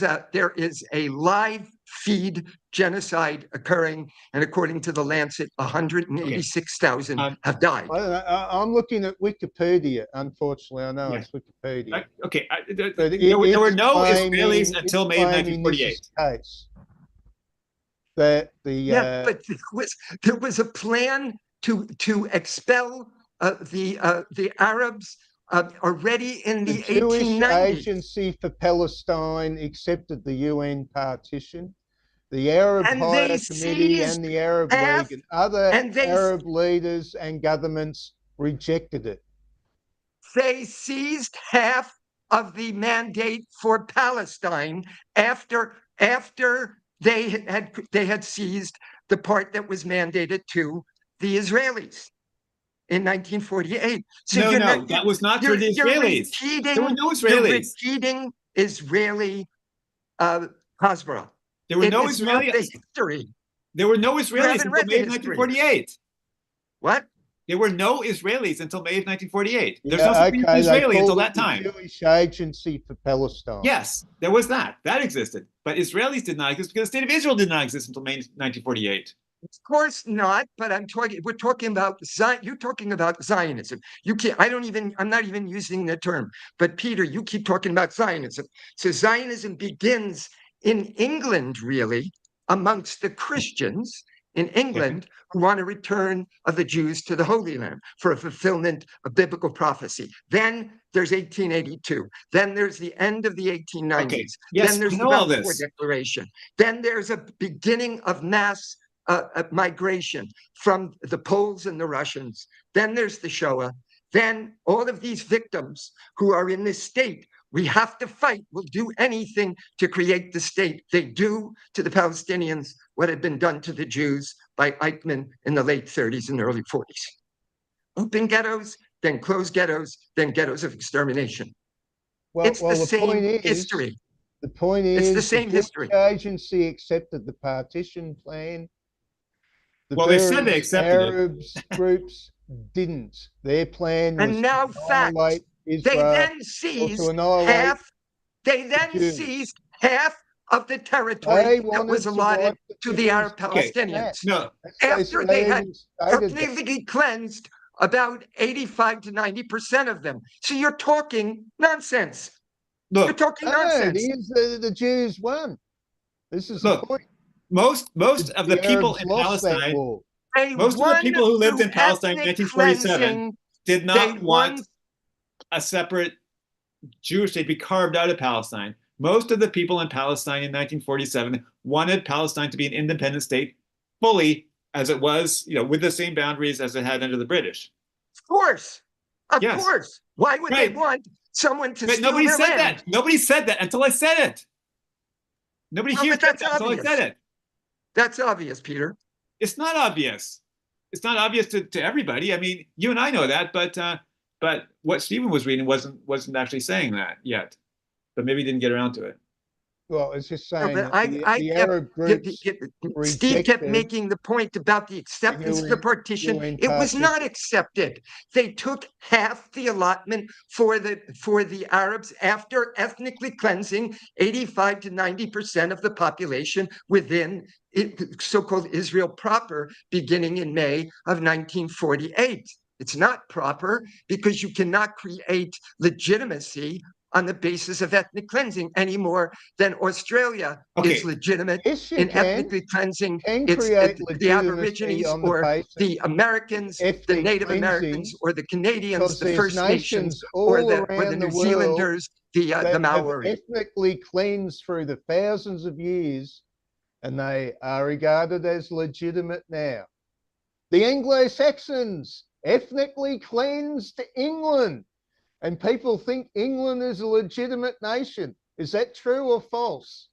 is a live feed genocide occurring, and according to the Lancet, 186,000 have died. I'm looking at Wikipedia. Unfortunately, I know it's Wikipedia. There were no Israelis until May of 1948. But there was a plan to expel the Arabs already in the 1890s. Jewish Agency for Palestine accepted the UN partition. The Arab Higher Committee and the Arab League and other Arab leaders and governments rejected it. They seized half of the mandate for Palestine after they had seized the part that was mandated to the Israelis in 1948. So that was not for the Israelis. There were no Israelis. You're repeating Israeli Hasbara. There were no Israelis. There were no Israelis until May of 1948. What? There were no Israelis until May of 1948. There's no no Supreme Israeli until that time. Jewish Agency for Palestine. Yes, there was that. That existed. But Israelis did not exist because the state of Israel did not exist until May 1948. Of course not, but we're talking about you're talking about Zionism. You can't, I'm not even using the term, but Peter, you keep talking about Zionism. So Zionism begins in England, really, amongst the Christians in England who want a return of the Jews to the Holy Land for a fulfillment of biblical prophecy. Then there's 1882. Then there's the end of the 1890s. Yes, then there's the Balfour Declaration. Then there's a beginning of mass migration from the Poles and the Russians. Then there's the Shoah. Then all of these victims who are in this state, we have to fight, will do anything to create the state. They do to the Palestinians what had been done to the Jews by Eichmann in the late 30s and early 40s. Open ghettos, then closed ghettos, then ghettos of extermination. It's the same history. The point is, it's the same history. The agency accepted the partition plan. They said they accepted Arab groups didn't. Their plan was and now fact. They then seized half. They then seized half of the territory that was allotted to the Arab Palestinians. No, after they had ethnically cleansed about 85 to 90% of them. So you're talking nonsense. Look, you're talking nonsense. The Jews won. This is the point. Most of the people in Palestine, most of the people who lived in Palestine in 1947 did not want a separate Jewish state be carved out of Palestine. Most of the people in Palestine in 1947 wanted Palestine to be an independent state fully as it was, with the same boundaries as it had under the British. Of course. Of course. Why would they want someone to But steal nobody their said land. that. Nobody said that until I said it. Nobody Well, here but said that's that until I obvious. said it. That's obvious, Peter. It's not obvious. It's not obvious to everybody. I mean, you and I know that, but what Stephen was reading wasn't actually saying that yet. But maybe he didn't get around to it. Well, it's just No, saying but that the Arab groups Steve kept rejected making the point about the acceptance of the partition. UN It was not partition. accepted. They took half the allotment for the Arabs after ethnically cleansing 85 to 90% of the population within so-called Israel proper, beginning in May of 1948. It's not proper because you cannot create legitimacy on the basis of ethnic cleansing any more than Australia is legitimate Yes, you in can. ethnically cleansing Create the legitimacy Aborigines on the or basis the Americans, the ethnic Native cleansing, Americans or the Canadians, because the there's First Nations nations or all the around New the world Zealanders, the that have Maori. ethnically cleansed through the thousands of years, and they are regarded as legitimate now. The Anglo-Saxons ethnically cleansed England, and people think England is a legitimate nation. Is that true or false?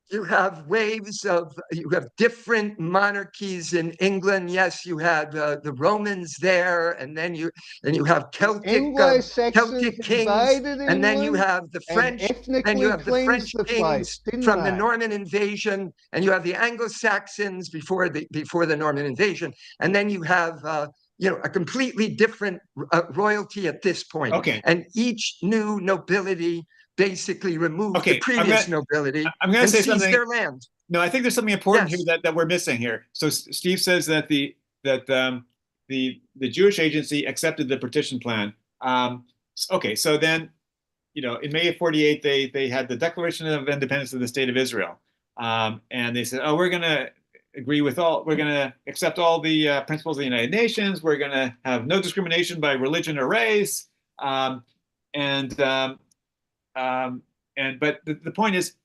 You have you have different monarchies in England. Yes, you had the Romans there, and then you have Celtic kings, and then you have the French, and you have the French kings from the Norman invasion, and you have the Anglo-Saxons before the Norman invasion, and then you have a completely different royalty at this point. Okay. And each new nobility basically removed the previous nobility and say seized something. their land. No, I think there's something important here that we're missing here. So Steve says that the Jewish Agency accepted the partition plan. Okay, so then, in May of '48, they had the Declaration of Independence of the State of Israel, and they said, oh, we're going to accept all the principles of the United Nations. We're going to have no discrimination by religion or race, but the point is,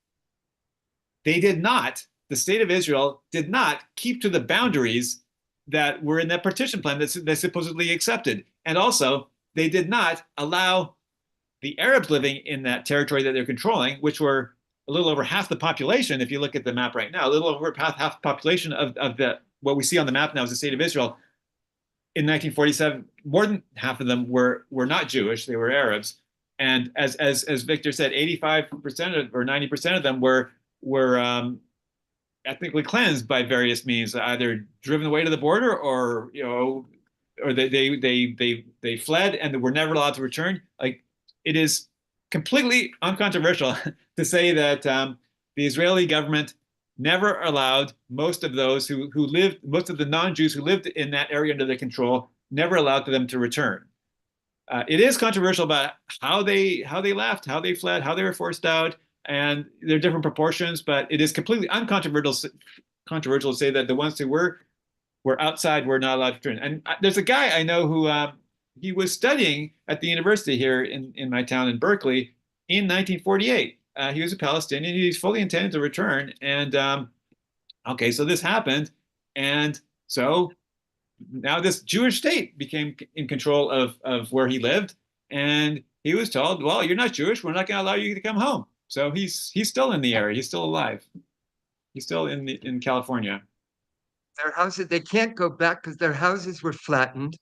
the state of Israel did not keep to the boundaries that were in that partition plan that they supposedly accepted. And also, they did not allow the Arabs living in that territory that they're controlling, which were a little over half the population. If you look at the map right now, a little over half the population of what we see on the map now is the state of Israel. In 1947, more than half of them were not Jewish; they were Arabs. And as Victor said, 85% or 90% of them were ethnically cleansed by various means, either driven away to the border or they fled and were never allowed to return. Like, it is completely uncontroversial to say that the Israeli government never allowed most of those most of the non-Jews who lived in that area under their control, never allowed them to return. It is controversial about how they left, how they fled, how they were forced out, and there are different proportions. But it is completely uncontroversial to say that the ones who were outside were not allowed to return. And there's a guy I know who he was studying at the university here in my town in Berkeley in 1948. He was a Palestinian. He's fully intended to return. And okay, so this happened, and so now this Jewish state became in control of where he lived, and he was told, well, you're not Jewish, we're not going to allow you to come home. So he's still in the area, he's still alive, he's still in California. Their houses, they can't go back because their houses were flattened.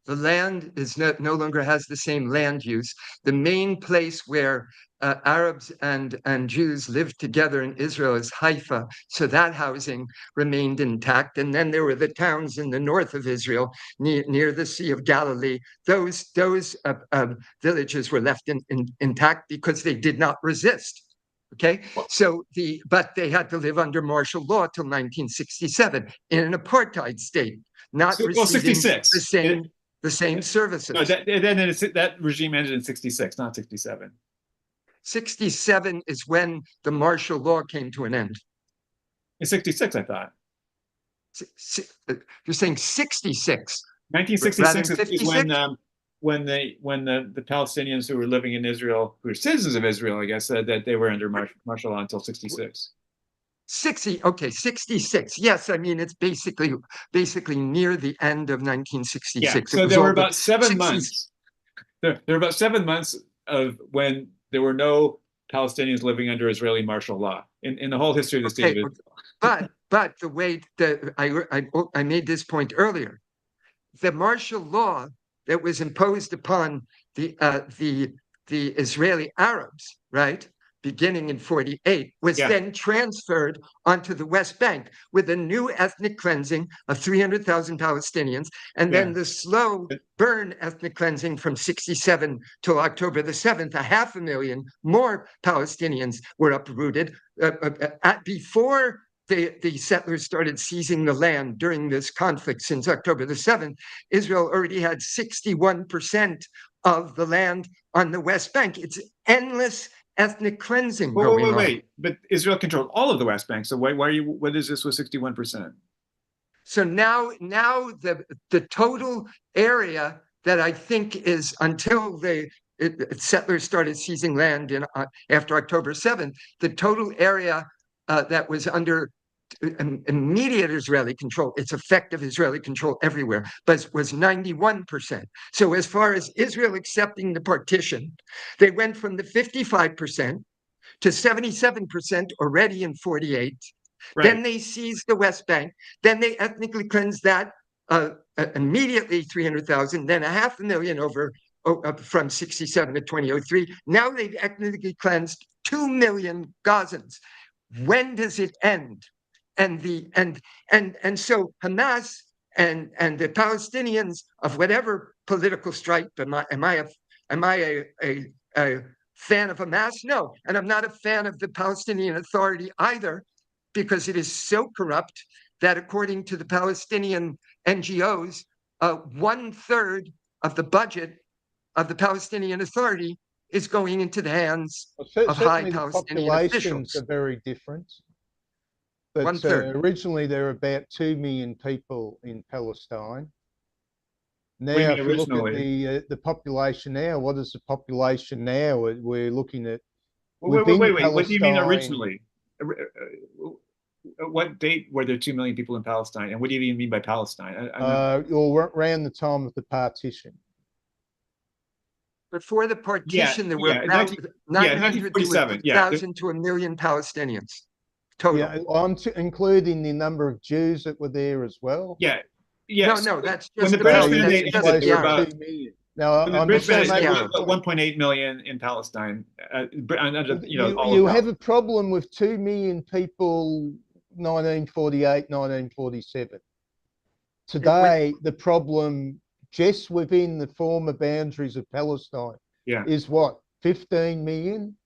The land is no longer has the same land use. The main place where Arabs and Jews lived together in Israel is Haifa. So that housing remained intact. And then there were the towns in the north of Israel near the Sea of Galilee. Those villages were left intact because they did not resist. Okay, so but they had to live under martial law till 1967 in an apartheid state, not receiving 66. the same services. No, that regime ended in 66, not 67. 67 is when the martial law came to an end. In 66, I thought. You're saying 66. 1966 is when the Palestinians who were living in Israel, who were citizens of Israel, I guess, said that they were under martial law until 66. 66. Yes, I mean, it's basically near the end of 1966. Yeah, so there were about 7 months. there are about 7 months of when there were no Palestinians living under Israeli martial law in the whole history of the state Okay, of Israel. but the way that I made this point earlier, the martial law that was imposed upon the Israeli Arabs, right, beginning in 48, was then transferred onto the West Bank with a new ethnic cleansing of 300,000 Palestinians, and then the slow burn ethnic cleansing from 67 till October the 7th, 500,000 more Palestinians were uprooted. Before the settlers started seizing the land during this conflict since October the 7th, Israel already had 61% of the land on the West Bank. It's endless ethnic cleansing going on. Wait. But Israel controlled all of the West Bank. So what is this with 61%? So now the total area that I think is until the settlers started seizing land after October 7th, the total area that was under immediate Israeli control, it's effective Israeli control everywhere, but was 91%. So as far as Israel accepting the partition, they went from the 55% to 77% already in 48. Right. Then they seized the West Bank. Then they ethnically cleansed that immediately 300,000, then 500,000 over from 67 to 2003. Now they've ethnically cleansed 2 million Gazans. When does it end? And so Hamas and the Palestinians of whatever political stripe, am I a fan of Hamas? No, and I'm not a fan of the Palestinian Authority either, because it is so corrupt that according to the Palestinian NGOs, 1/3 of the budget of the Palestinian Authority is going into the hands of high Palestinian officials. Populations are very different. But originally there were about 2 million people in Palestine. Now, if you look at the population now, what is the population now? We're looking at. Wait. What do you mean originally? What date were there 2 million people in Palestine? And what do you even mean by Palestine? Around the time of the partition. Before the partition, there were about 900,000 to 1 million Palestinians. Total. Yeah, I'm including the number of Jews that were there as well. Yeah. No, that's just when the British mandate ended, there were about 2 million. Now, I'm just saying 1.8 million in Palestine. You have a problem with 2 million people, 1948, 1947. Today, the problem just within the former boundaries of Palestine is what, 15 million?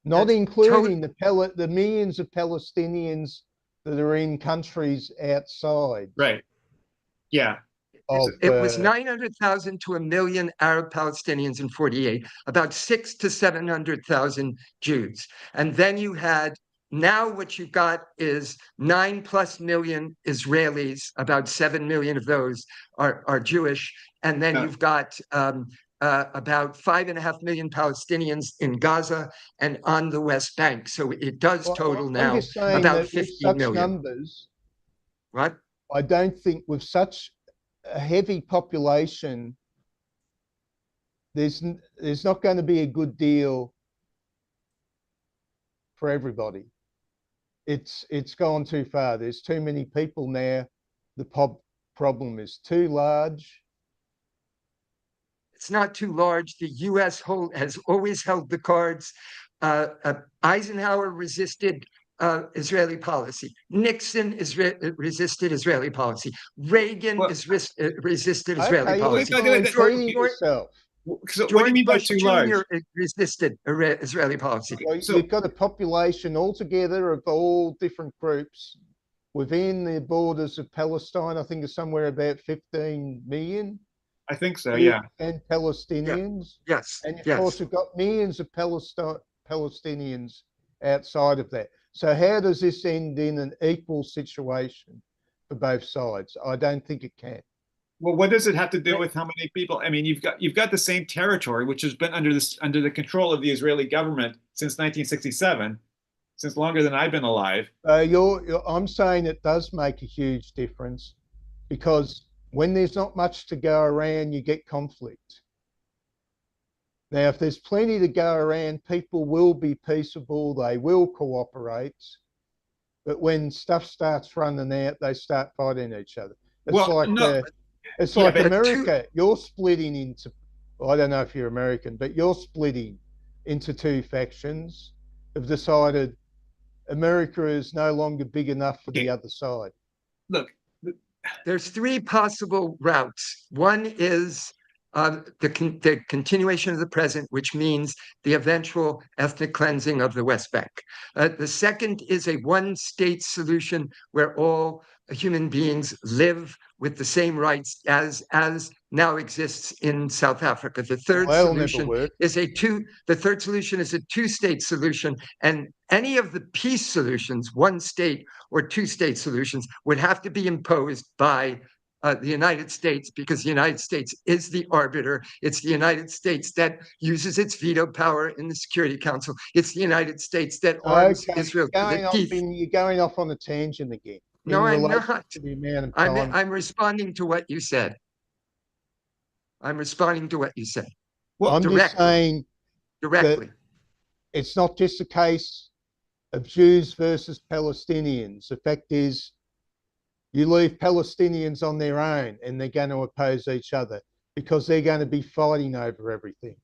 Not including the millions of Palestinians that are in countries outside. Right. Yeah. It was 900,000 to 1 million Arab Palestinians in 48, about 600,000 to 700,000 Jews. And then you had, now what you've got is 9+ million Israelis, about 7 million of those are Jewish. And then you've got about 5.5 million Palestinians in Gaza and on the West Bank. So it does total now about 15 million. Numbers, what? I don't think with such a heavy population, there's not going to be a good deal for everybody. It's gone too far. There's too many people now. The problem is too large. It's not too large. The U.S. has always held the cards. Eisenhower resisted Israeli policy. Nixon resisted Israeli policy. Reagan resisted Israeli policy. So what do you mean by too large? Jr. resisted Israeli policy. Well, you've got a population altogether of all different groups within the borders of Palestine. I think it's somewhere about 15 million. I think so, yeah. And Palestinians. Yeah. Yes. And of course, you've got millions of Palestinians outside of that. So how does this end in an equal situation for both sides? I don't think it can. Well, what does it have to do with how many people? I mean, you've got the same territory, which has been under the control of the Israeli government since 1967, since longer than I've been alive. I'm saying it does make a huge difference, because When there's not much to go around, you get conflict. Now, if there's plenty to go around, people will be peaceable, they will cooperate. But when stuff starts running out, they start fighting each other. It's like America. You're splitting into, well, I don't know if you're American, but you're splitting into two factions. Have decided America is no longer big enough for the other side. Look, there's three possible routes. One is the continuation of the present, which means the eventual ethnic cleansing of the West Bank. The second is a one-state solution where all human beings live with the same rights as now exists in South Africa. The third solution is a two-state solution, and any of the peace solutions, one state or two-state solutions, would have to be imposed by the United States, because the United States is the arbiter. It's the United States that uses its veto power in the Security Council. It's the United States that arms Israel to the teeth. You're going off on a tangent again. No, I'm not. I'm responding to what you said. I'm responding to what you said. Well, I'm just saying directly. It's not just a case of Jews versus Palestinians. The fact is, you leave Palestinians on their own and they're going to oppose each other because they're going to be fighting over everything.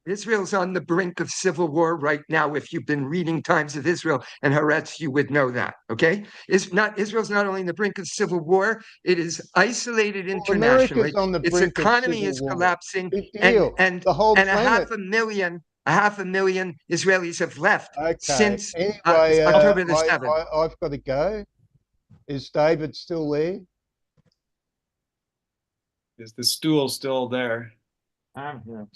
Israel's on the brink of civil war right now. If you've been reading Times of Israel and Haaretz, you would know that, okay? Israel's not only on the brink of civil war, it is isolated internationally. Its economy is collapsing, and the whole planet. a half a million Israelis have left since October the 7th. I've got to go. Is David still there? Is the stool still there? I'm here.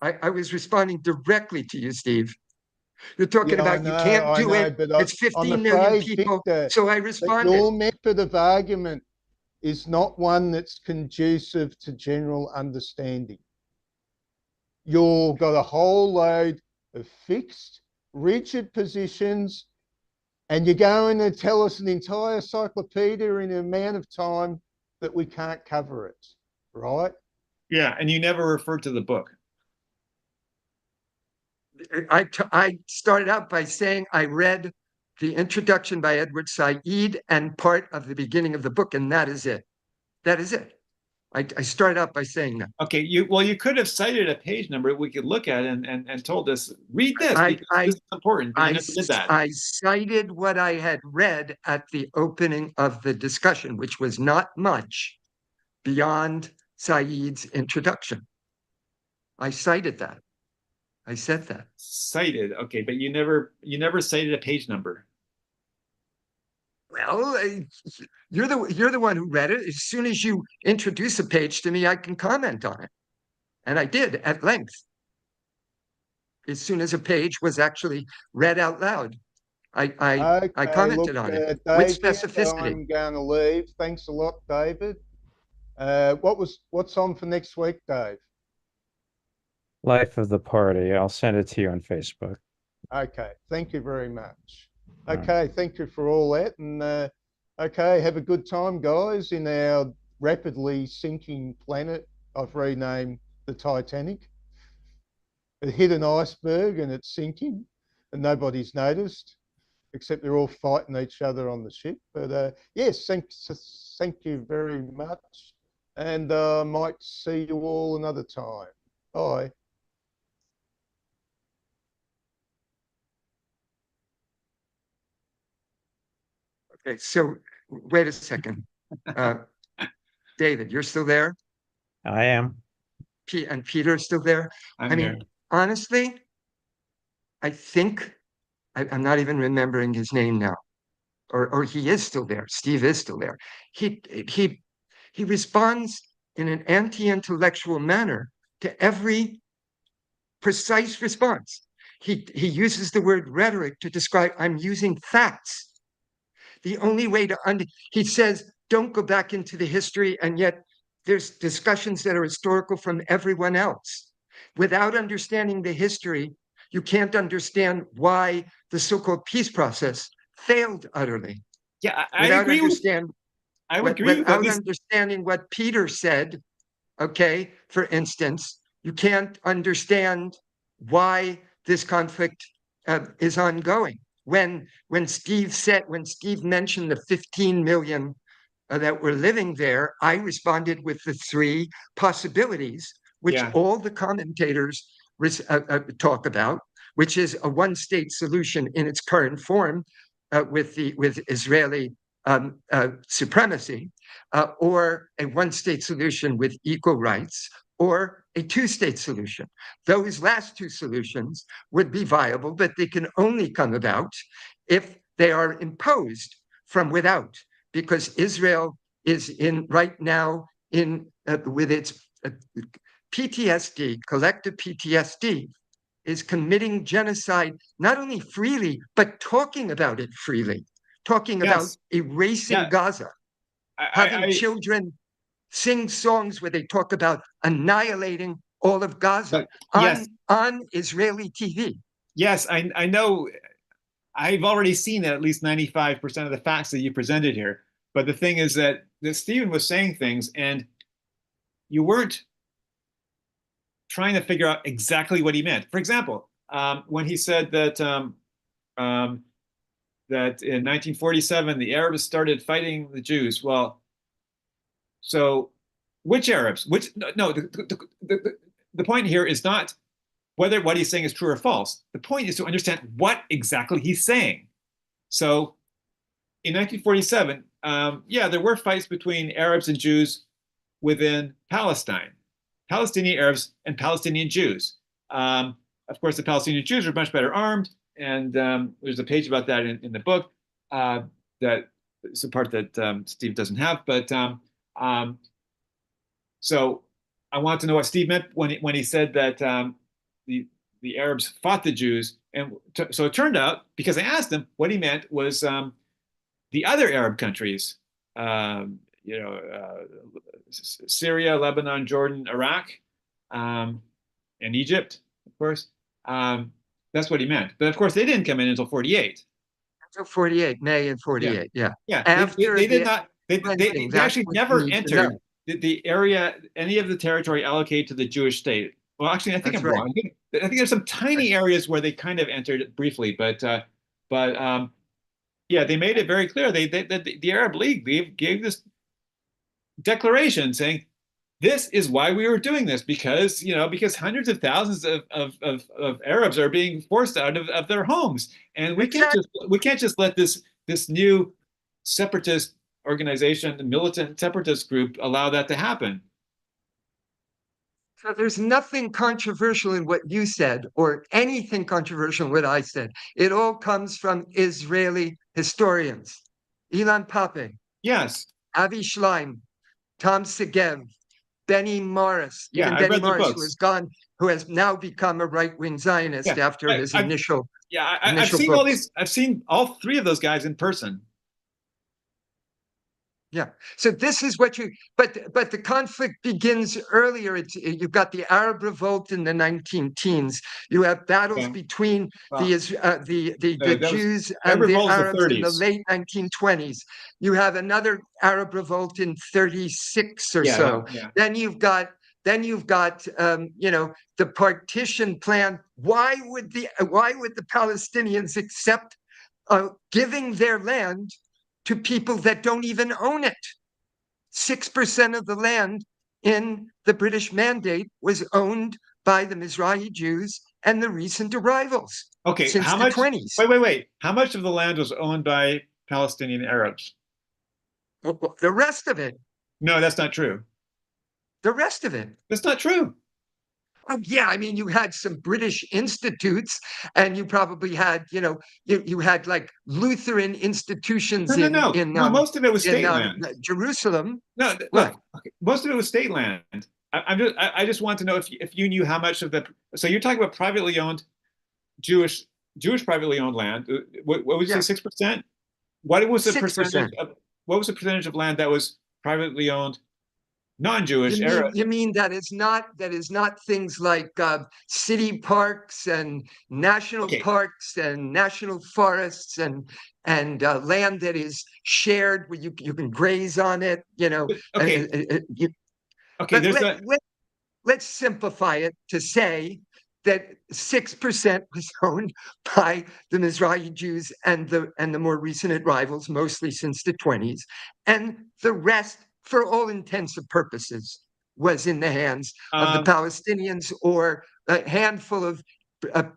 I was responding directly to you, Steve. You're talking about you can't do it. It's 15 million people. Victor, so I responded. Your method of argument is not one that's conducive to general understanding. You've got a whole load of fixed, rigid positions, and you're going to tell us an entire encyclopedia in an amount of time that we can't cover it, right? Yeah, and you never referred to the book. I started out by saying I read the introduction by Edward Said and part of the beginning of the book, and that is it. That is it. I started out by saying that. Okay, you could have cited a page number we could look at and told us, read this, because this is important. But you never did that. I cited what I had read at the opening of the discussion, which was not much beyond Said's introduction. I cited that. I said that. Cited, okay, but you never cited a page number. Well, you're the one who read it. As soon as you introduce a page to me, I can comment on it, and I did at length. As soon as a page was actually read out loud, I commented on it with specificity. I'm going to leave. Thanks a lot, David. What's on for next week, Dave? Life of the Party. I'll send it to you on Facebook. Okay, thank you very much. Okay, thank you for all that. And okay, have a good time, guys, in our rapidly sinking planet. I've renamed the Titanic. It hit an iceberg and it's sinking, and nobody's noticed, except they're all fighting each other on the ship. But yes, thank you very much. And I might see you all another time. Bye. Okay, so wait a second. David, you're still there? I am. And Peter's still there? I'm here. Honestly, I think, I'm not even remembering his name now, or he is still there. Steve is still there. He responds in an anti-intellectual manner to every precise response. He uses the word rhetoric to describe, I'm using facts. The only way to he says, don't go back into the history, and yet there's discussions that are historical from everyone else. Without understanding the history, you can't understand why the so-called peace process failed utterly. Yeah, I Without agree with. I would agree with at without least. understanding what Peter said, okay, for instance, you can't understand why this conflict is ongoing. When Steve mentioned the 15 million that were living there, I responded with the three possibilities, which Yeah. all the commentators talk about, which is a one-state solution in its current form with Israeli supremacy, or a one-state solution with equal rights, or a two-state solution. Those last two solutions would be viable, but they can only come about if they are imposed from without, because Israel is right now with its PTSD, collective PTSD, is committing genocide, not only freely, but talking about it freely, talking about Yes. erasing Yeah. Gaza, having children sing songs where they talk about annihilating all of Gaza yes. on Israeli TV. Yes, I know. I've already seen at least 95% of the facts that you presented here. But the thing is that Stephen was saying things and you weren't trying to figure out exactly what he meant. For example, when he said that that in 1947 the Arabs started fighting the Jews. Well, so which Arabs? Which no, the point here is not whether what he's saying is true or false. The point is to understand what exactly he's saying. So in 1947, yeah, there were fights between Arabs and Jews within Palestine, Palestinian Arabs and Palestinian Jews. Of course, the Palestinian Jews were much better armed, and there's a page about that in the book. That is a part that Steve doesn't have, but so I want to know what Steve meant when he said that the Arabs fought the Jews, and so it turned out, because I asked him, what he meant was the other Arab countries, Syria, Lebanon, Jordan, Iraq, and Egypt, of course. That's what he meant. But of course, they didn't come in until 48. Until 48, May and 48, yeah. Yeah, After they did not. They actually never entered the area, any of the territory allocated to the Jewish state. Well, actually, I think I'm wrong. I think there's some tiny areas where they kind of entered briefly, but yeah, they made it very clear. The Arab League gave this declaration saying, this is why we were doing this, because hundreds of thousands of Arabs are being forced out of their homes, and we can't just let this new separatist organization, the militant separatist group, allow that to happen. So there's nothing controversial in what you said or anything controversial in what I said. It all comes from Israeli historians. Ilan Pape. Yes. Avi Schleim, Tom Segev, Benny Morris, yeah, even Benny Morris, who has now become a right-wing Zionist after his initial. I've seen books. All these. I've seen all three of those guys in person. Yeah. So this is what but the conflict begins earlier. You've got the Arab revolt in the 19 teens. You have battles between the Jews and the Arabs in the late 1920s. You have another Arab revolt in 36 or so. Yeah. Then you've got the partition plan. Why would the Palestinians accept giving their land to people that don't even own it? 6% of the land in the British Mandate was owned by the Mizrahi Jews and the recent arrivals. Okay, since how the much? 20s. Wait. How much of the land was owned by Palestinian Arabs? The rest of it. No, that's not true. The rest of it. That's not true. Oh, yeah. I mean, you had some British institutes, and you probably had, you had like Lutheran institutions No, most of it was state land. Jerusalem. No, look, most of it was state land. I just want to know if you knew how much of the. So you're talking about privately owned Jewish privately owned land. What was it? 6%? What was the 6%. percentage? What was the percentage of land that was privately owned non-Jewish Arab. You mean that is not things like city parks and national Okay. parks and national forests and land that is shared where you can graze on it, you know. Okay. Okay, But there's a let's simplify it to say that 6% was owned by the Mizrahi Jews and the more recent arrivals, mostly since the 20s, and the rest, for all intents and purposes, was in the hands of the Palestinians or a handful of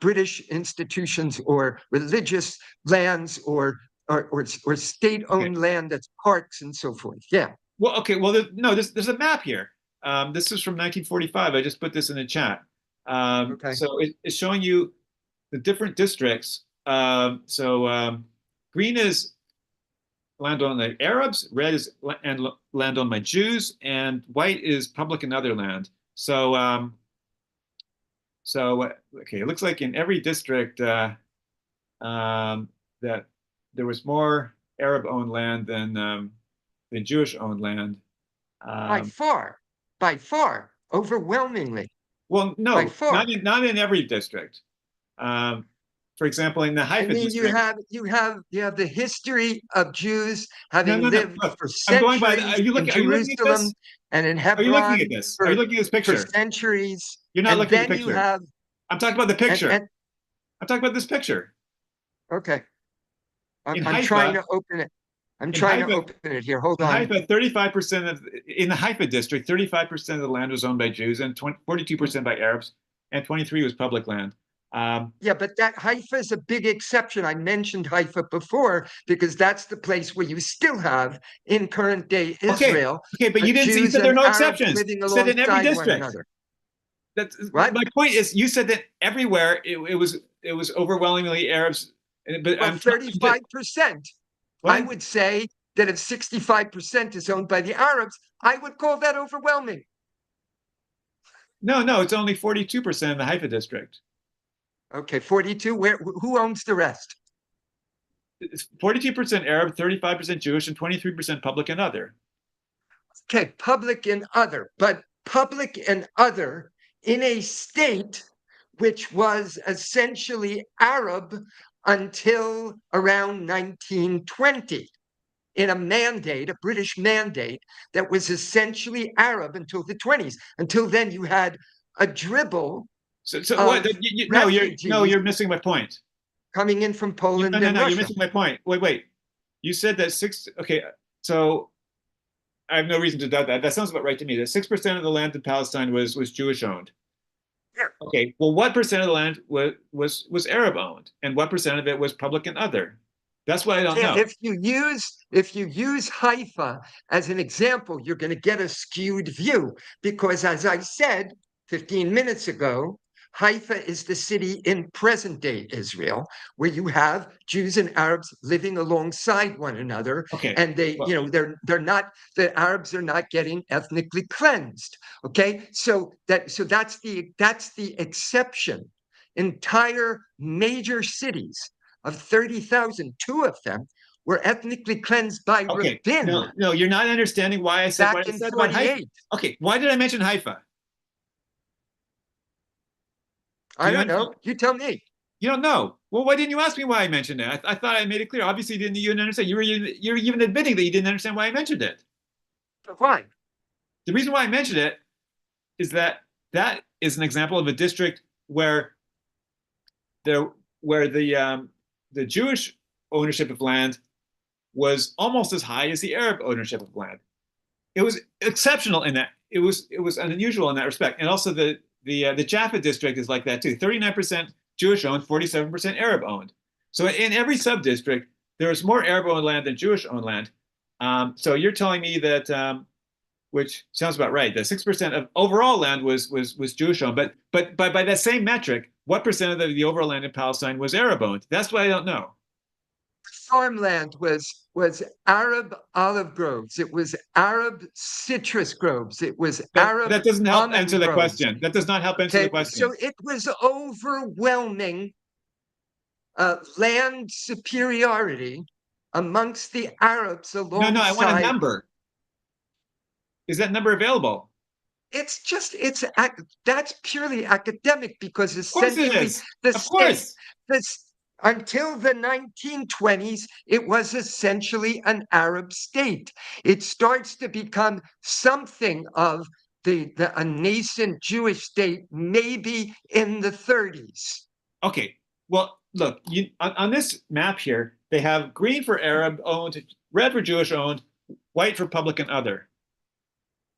British institutions or religious lands or state-owned land that's parks and so forth. Yeah. well, okay, well, no, there's a map here. This is from 1945. I just put this in the chat. Okay. So it's showing you the different districts. Green is land owned by Arabs, red is land owned by Jews, and white is public and other land. Okay, it looks like in every district that there was more Arab-owned land than Jewish-owned land. By far, overwhelmingly. Well, By no, far. not in every district. For example, in the I Haifa mean, district. you have the history of Jews having No. lived Look, for I'm going by. centuries Are you in looking? Are you looking at Jerusalem this? and in Are you looking at Hebron this? Are you looking at this for picture? centuries. You're not And looking at then the you picture. have I'm talking about the picture. and I'm talking about this picture. okay. In I'm Haifa, trying to open it. I'm in trying to Haifa, open it here. Hold in on. Haifa, 35% of in the Haifa district, 35% of the land was owned by Jews, and 42% by Arabs, and 23 was public land. Yeah, but that Haifa is a big exception. I mentioned Haifa before because that's the place where you still have in current day Israel, okay, but you didn't. You Jews said there are and no Arabs exceptions. living You said in every alongside one district. another. That's What? my point. Is you said that everywhere it was overwhelmingly Arabs, but Well, 35%. I would say that if 65% is owned by the Arabs, I would call that overwhelming. No, it's only 42% in the Haifa district. Okay, 42. Who owns the rest? It's 42% Arab, 35% Jewish, and 23% public and other. Okay, public and other, but public and other in a state which was essentially Arab until around 1920 in a British mandate that was essentially Arab until the 20s. Until then, you had a dribble So of what? You're missing my point. coming in from Poland and No, Russia. you're missing my point. Wait. You said that okay, so I have no reason to doubt that. That sounds about right to me. That 6% of the land in Palestine was Jewish owned. Yeah. Okay. Well, what percent of the land was Arab owned, and what percent of it was public and other? That's what I don't know. If you use Haifa as an example, you're going to get a skewed view because, as I said 15 minutes ago, Haifa is the city in present-day Israel where you have Jews and Arabs living alongside one another, Okay. and they're not, the Arabs are not getting ethnically cleansed. Okay, so that's the exception. Entire major cities of 30,000, two of them were ethnically cleansed by Rabin. No, you're not understanding why I said what I said about Haifa. Okay, why did I mention Haifa? I don't know. You tell me. You don't know. Well, why didn't you ask me why I mentioned it? I thought I made it clear. Obviously, you didn't understand. You're even admitting that you didn't understand why I mentioned it. Why? The reason why I mentioned it is that is an example of a district where the Jewish ownership of land was almost as high as the Arab ownership of land. It was exceptional in that. It was unusual in that respect. And also the Jaffa district is like that too. 39% Jewish owned, 47% Arab owned. So in every sub-district, there is more Arab owned land than Jewish owned land. So you're telling me that, which sounds about right, that 6% of overall land was Jewish owned. But by that same metric, what percent of the overall land in Palestine was Arab owned? That's what I don't know. Farmland was Arab olive groves. It was Arab citrus groves. It was Arab. That doesn't help almond answer the groves. question. That does not help answer the question. So it was overwhelming land superiority amongst the Arabs alongside. No, I want a number. Is that number available? It's just, that's purely academic because Of course it essentially is. the Of state, course. this, until the 1920s, it was essentially an Arab state. It starts to become something of a nascent Jewish state, maybe in the 30s. Okay. Well, look, on this map here, they have green for Arab owned, red for Jewish owned, white for public and other.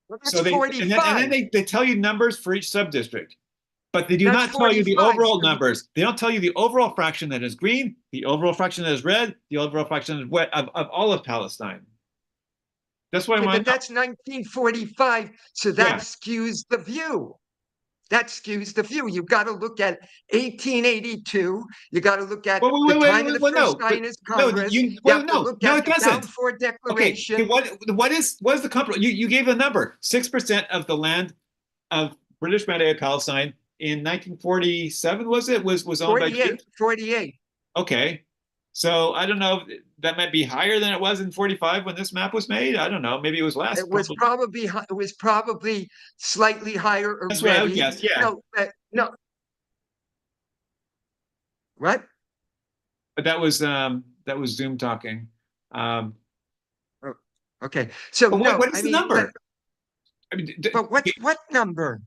Well, So that's they and then 45. they tell you numbers for each sub-district, but they do That's not tell you the 45. overall numbers. They don't tell you the overall fraction that is green, the overall fraction that is red, the overall fraction of all of Palestine. That's what I Okay, want but to know. that's 1945, so that Yeah. skews the view. That skews the view. You've got to look at 1882. You got to look at Well, the time of the well, First no, but Zionist no, Congress. you You well, have to no, look no, at it the doesn't. Balfour Okay, Declaration. what is the comparable? You gave a number. 6% of the land of British Mandate Palestine in 1947 was it was owned by Jews? 48. Okay, so I don't know. That might be higher than it was in 45 when this map was made. I don't know. Maybe it was less. It was probably slightly higher That's what I would already. guess. Yeah, No. What? but that was Zoom talking. Um, Oh, okay. So but no, what is I the mean, number? I mean, but what number?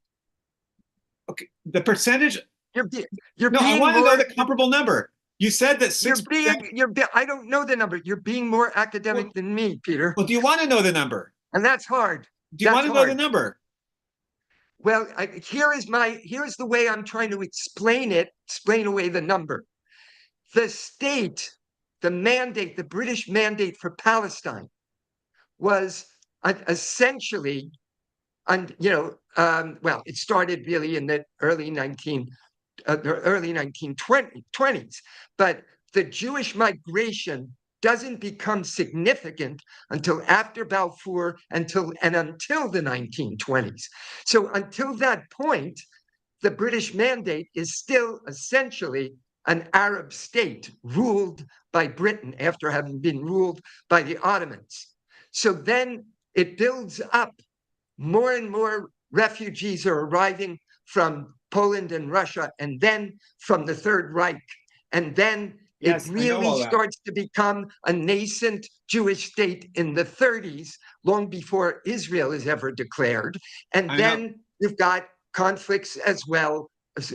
okay, the percentage. You're you're No, I being want to know more. the comparable number. You said that You're 6%. I don't know the number. You're being more academic than me, Peter, Well, do you want to know the number? and that's hard. Do you That's want to know the hard. number? Well, here's the way I'm trying to explain away the number. The state, the British mandate for Palestine was essentially, and well, it started really in the early 1920s, but the Jewish migration doesn't become significant until after Balfour until the 1920s. So until that point, the British mandate is still essentially an Arab state ruled by Britain after having been ruled by the Ottomans. So then it builds up. More and more refugees are arriving from Poland and Russia, and then from the Third Reich. And then Yes, it I know really all that. starts to become a nascent Jewish state in the 30s, long before Israel is ever declared. And then you've got conflicts as well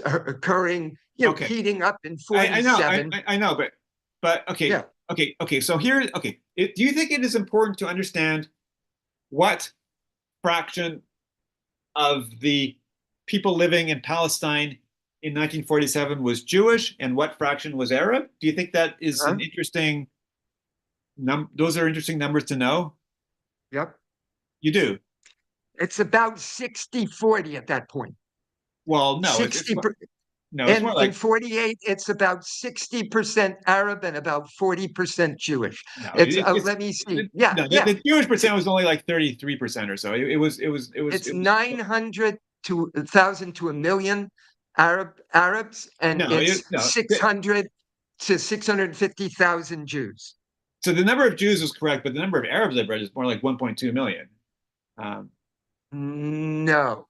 occurring, Okay. heating up in I know, 47. I know, but okay, Yeah. okay. So here, okay. Do you think it is important to understand what fraction of the people living in Palestine in 1947 was Jewish and what fraction was Arab? Do you think that is an interesting those are interesting numbers to know? Yep. You do. It's about 60-40 at that point. Well, no, 60 no, it's more in like 48, it's about 60% Arab and about 40% Jewish. no, Let me see. No, the Jewish percent was only like 33% or so. It's 900 to 1,000 to 1,000,000 Arabs, and No, it's no. 600 to 650,000 Jews. So the number of Jews is correct, but the number of Arabs I've read is more like 1.2 million. No.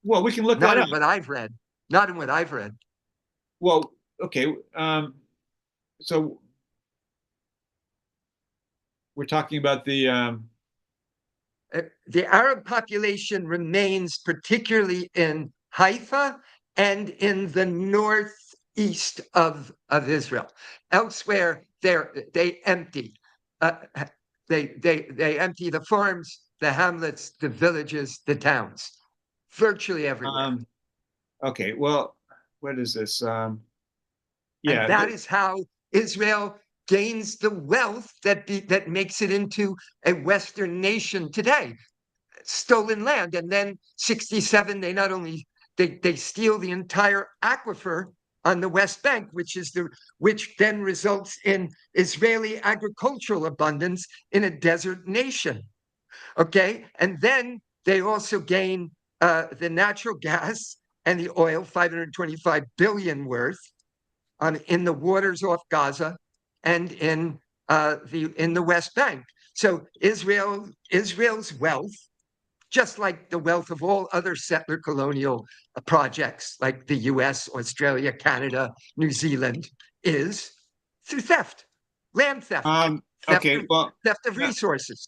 Well, we can look Not that in up. what I've read. Not in what I've read. Well, okay. So we're talking about the Arab population remains particularly in Haifa and in the northeast of Israel. Elsewhere, they empty. They empty the farms, the hamlets, the villages, the towns, virtually everywhere. Okay, well, what is this? And that is how Israel gains the wealth that makes it into a Western nation today. Stolen land, and then 67, they not only they steal the entire aquifer on the West Bank, which then results in Israeli agricultural abundance in a desert nation. Okay, and then they also gain the natural gas and the oil, 525 billion worth, in the waters off Gaza and in the West Bank. So Israel's wealth just like the wealth of all other settler colonial projects like the US, Australia, Canada, New Zealand is through theft, land theft, Okay, well, theft of resources.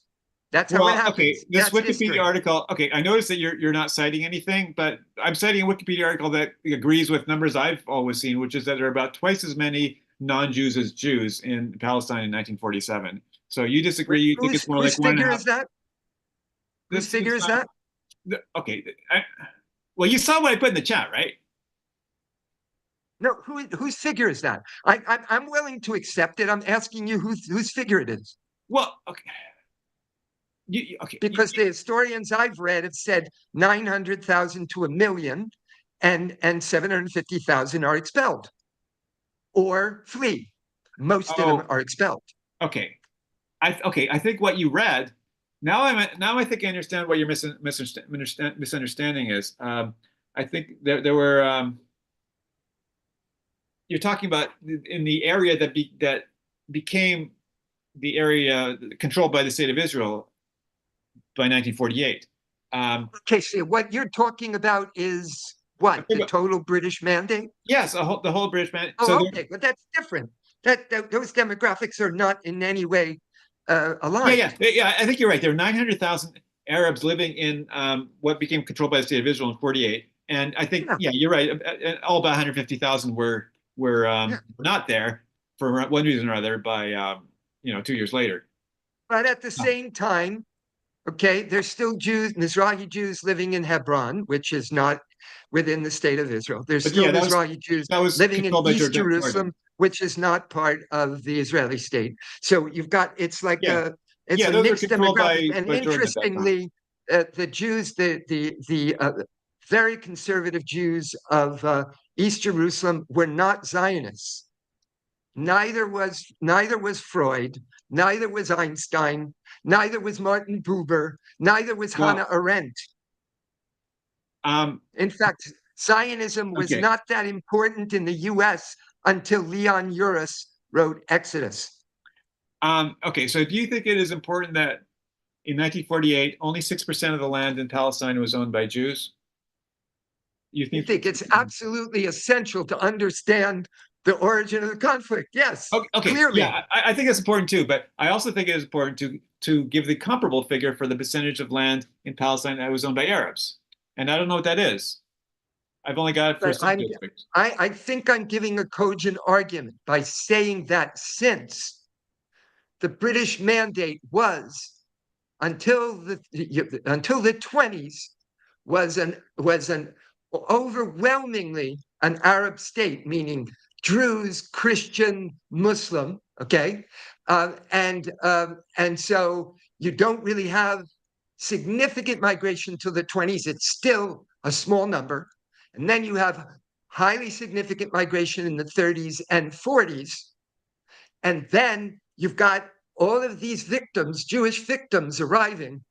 That's how it well, happens. okay, this That's Wikipedia history. article, okay, I noticed that you're not citing anything, but I'm citing a Wikipedia article that agrees with numbers I've always seen, which is that there are about twice as many non-Jews as Jews in Palestine in 1947. So you disagree, you think it's more like Whose one and a figure half. is that? Whose figure is that? Okay, well, you saw what I put in the chat, right? No, whose figure is that? I'm willing to accept it. I'm asking you whose figure it is. Well, okay. Okay. Because the historians I've read have said 900,000 to 1 million, and 750,000 are expelled or flee. Most of them are expelled. Okay. I think what you read, now I think I understand what your misunderstanding is. I think there were you're talking about in the area that became the area controlled by the state of Israel by 1948. Okay, so what you're talking about is what? The total British mandate? Yes, the whole British mandate. Oh, so okay, but that's different. Those demographics are not in any way aligned. Yeah. I think you're right. There were 900,000 Arabs living in what became controlled by the state of Israel in 48, and I think you're right. All but 150,000 were not there for one reason or other by 2 years later. But at the same time, okay, there's still Jews, Mizrahi Jews living in Hebron, which is not within the state of Israel. There's still Mizrahi Jews living in East Jerusalem, which is not part of the Israeli state. So you've got, it's like a mixed demographic. And interestingly, the Jews, the very conservative Jews of East Jerusalem were not Zionists. Neither was Freud, neither was Einstein, neither was Martin Buber, neither was Hannah Arendt. In fact, Zionism was not that important in the US until Leon Uris wrote Exodus. Okay, so do you think it is important that in 1948, only 6% of the land in Palestine was owned by Jews? You think it's absolutely essential to understand the origin of the conflict? Yes, clearly. Yeah, I think that's important too, but I also think it is important to give the comparable figure for the percentage of land in Palestine that was owned by Arabs. And I don't know what that is. I've only got it for some districts. I think I'm giving a cogent argument by saying that since the British mandate was until the 20s was an overwhelmingly an Arab state, meaning Druze, Christian, Muslim. Okay, and so you don't really have significant migration till the 20s. It's still a small number, and then you have highly significant migration in the 30s and 40s, and then you've got all of these victims, Jewish victims, arriving,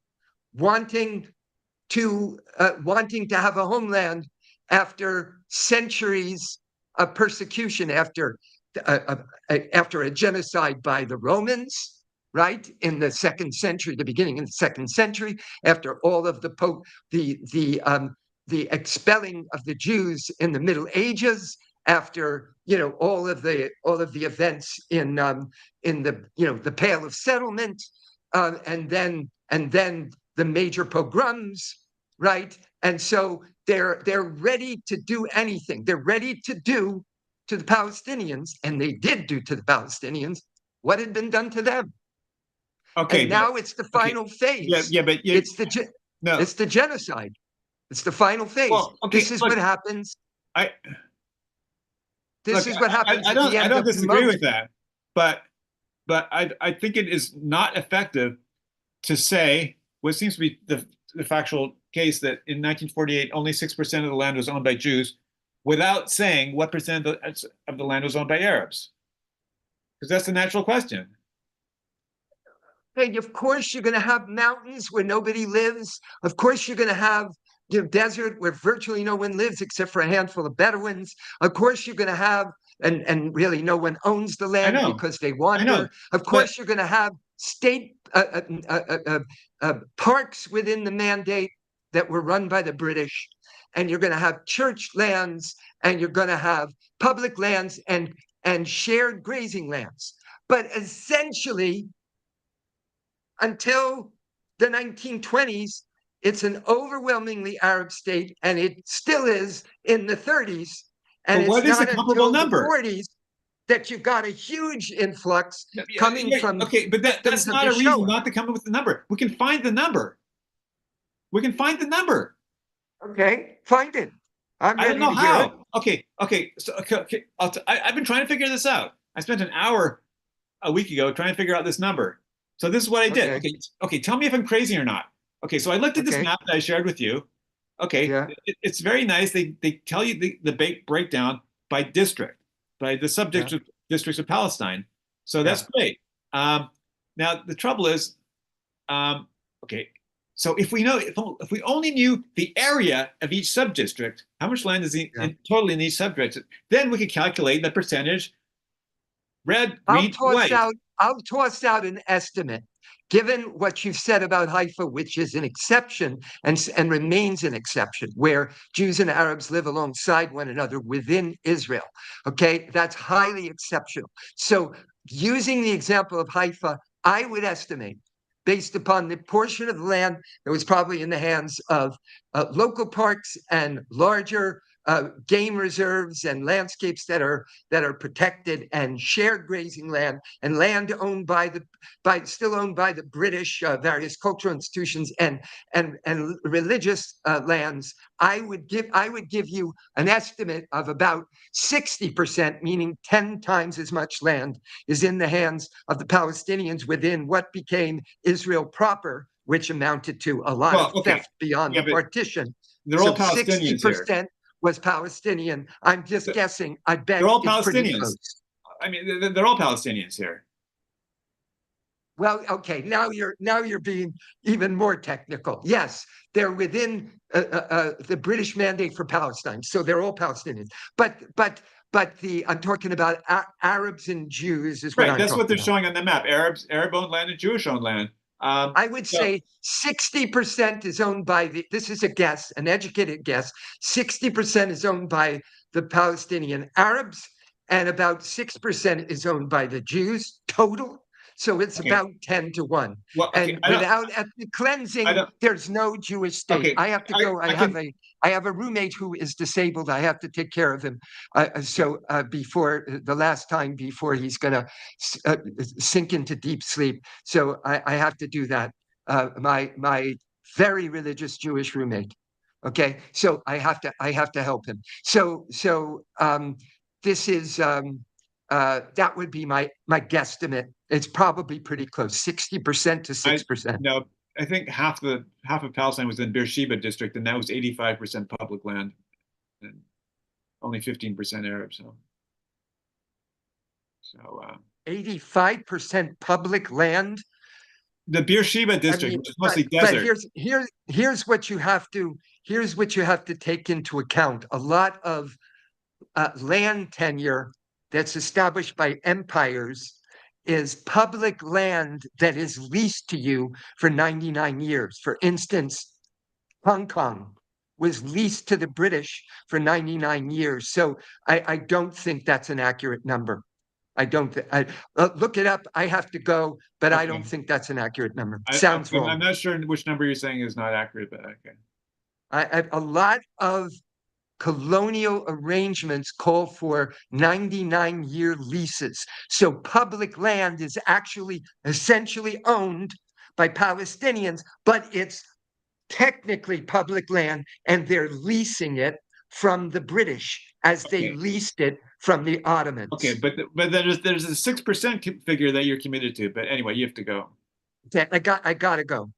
wanting to have a homeland after centuries of persecution, after a genocide by the Romans, right, in the 2nd century, the beginning of the 2nd century, after all of the expelling of the Jews in the Middle Ages, after all of the events in the Pale of Settlement, and then the major pogroms, right? And so they're ready to do anything. They're ready to do to the Palestinians, and they did do to the Palestinians what had been done to them. Okay, and now it's the final phase. But it's the genocide. It's the final phase. Well, this is what happens. This is what happens. I don't disagree with that, but I think it is not effective to say what seems to be the factual case that in 1948 only 6% of the land was owned by Jews, without saying what percent of the land was owned by Arabs, because that's the natural question. Hey, of course you're going to have mountains where nobody lives. Of course you're going to have desert where virtually no one lives except for a handful of Bedouins. Of course you're going to have, and really no one owns the land because they wander. Of course you're going to have state parks within the mandate that were run by the British, and you're going to have church lands, and you're going to have public lands and shared grazing lands. But essentially, until the 1920s, it's an overwhelmingly Arab state, and it still is in the 30s. And But it's what is a not comparable until the number? 40s that you've got a huge influx coming from okay, but that's victims of not the a reason Shoah. not to come up with the number. We can find the number. We can find the number. Okay, find it. I'm I don't ready know to hear it. how. Okay. So I've been trying to figure this out. I spent an hour a week ago trying to figure out this number. So this is what I did. Okay. Okay. Tell me if I'm crazy or not. Okay. So I looked at this Okay. map that I shared with you. Okay. Yeah. It's very nice. They tell you the breakdown by district, by the districts of Palestine. So that's great. Now the trouble is, okay. So if we only knew the area of each subdistrict, how much land is total in each subdistrict, then we could calculate the percentage red, green, white. I'll toss out an estimate. Given what you've said about Haifa, which is an exception and remains an exception, where Jews and Arabs live alongside one another within Israel, okay, that's highly exceptional. So using the example of Haifa, I would estimate, based upon the portion of the land that was probably in the hands of local parks and larger game reserves and landscapes that are protected, and shared grazing land and land owned still owned by the British, various cultural institutions and religious lands. I would give you an estimate of about 60%, meaning 10 times as much land is in the hands of the Palestinians within what became Israel proper, which amounted to a lot of theft beyond the partition. They're all Palestinians 60% here. was Palestinian. I'm just guessing. I bet they're all it's pretty Palestinians. close. I mean, they're all Palestinians here. Well, okay, now you're being even more technical. Yes, they're within the British mandate for Palestine, so they're all Palestinians. But I'm talking about Arabs and Jews is what I'm That's what they're about. showing on the map. Arab-owned land and Jewish-owned land. I would say 60% is owned by this is a guess, an educated guess. 60% is owned by the Palestinian Arabs, and about 6% is owned by the Jews total. So it's about 10 to 1. Well, and without ethnic cleansing, there's no Jewish state. Okay, I have to go. I have a roommate who is disabled. I have to take care of him. Before the last time, before he's going to sink into deep sleep. So I have to do that. My very religious Jewish roommate. Okay, so I have to help him. So this is that would be my guesstimate. It's probably pretty close, 60% to 6%. No, I think half of Palestine was in Beersheba district, and that was 85% public land, and only 15% Arab. So 85% public land. The Beersheba district, which is mostly desert. But here's what you have to take into account. A lot of land tenure that's established by empires is public land that is leased to you for 99 years. For instance, Hong Kong was leased to the British for 99 years. So I don't think that's an accurate number. I don't look it up. I have to go, but I don't think that's an accurate number. Sounds wrong. I'm not sure which number you're saying is not accurate, but okay. A lot of colonial arrangements call for 99-year leases. So public land is actually essentially owned by Palestinians, but it's technically public land, and they're leasing it from the British as they leased it from the Ottomans. Okay, but there's a 6% figure that you're committed to. But anyway, you have to go. Okay, I gotta go.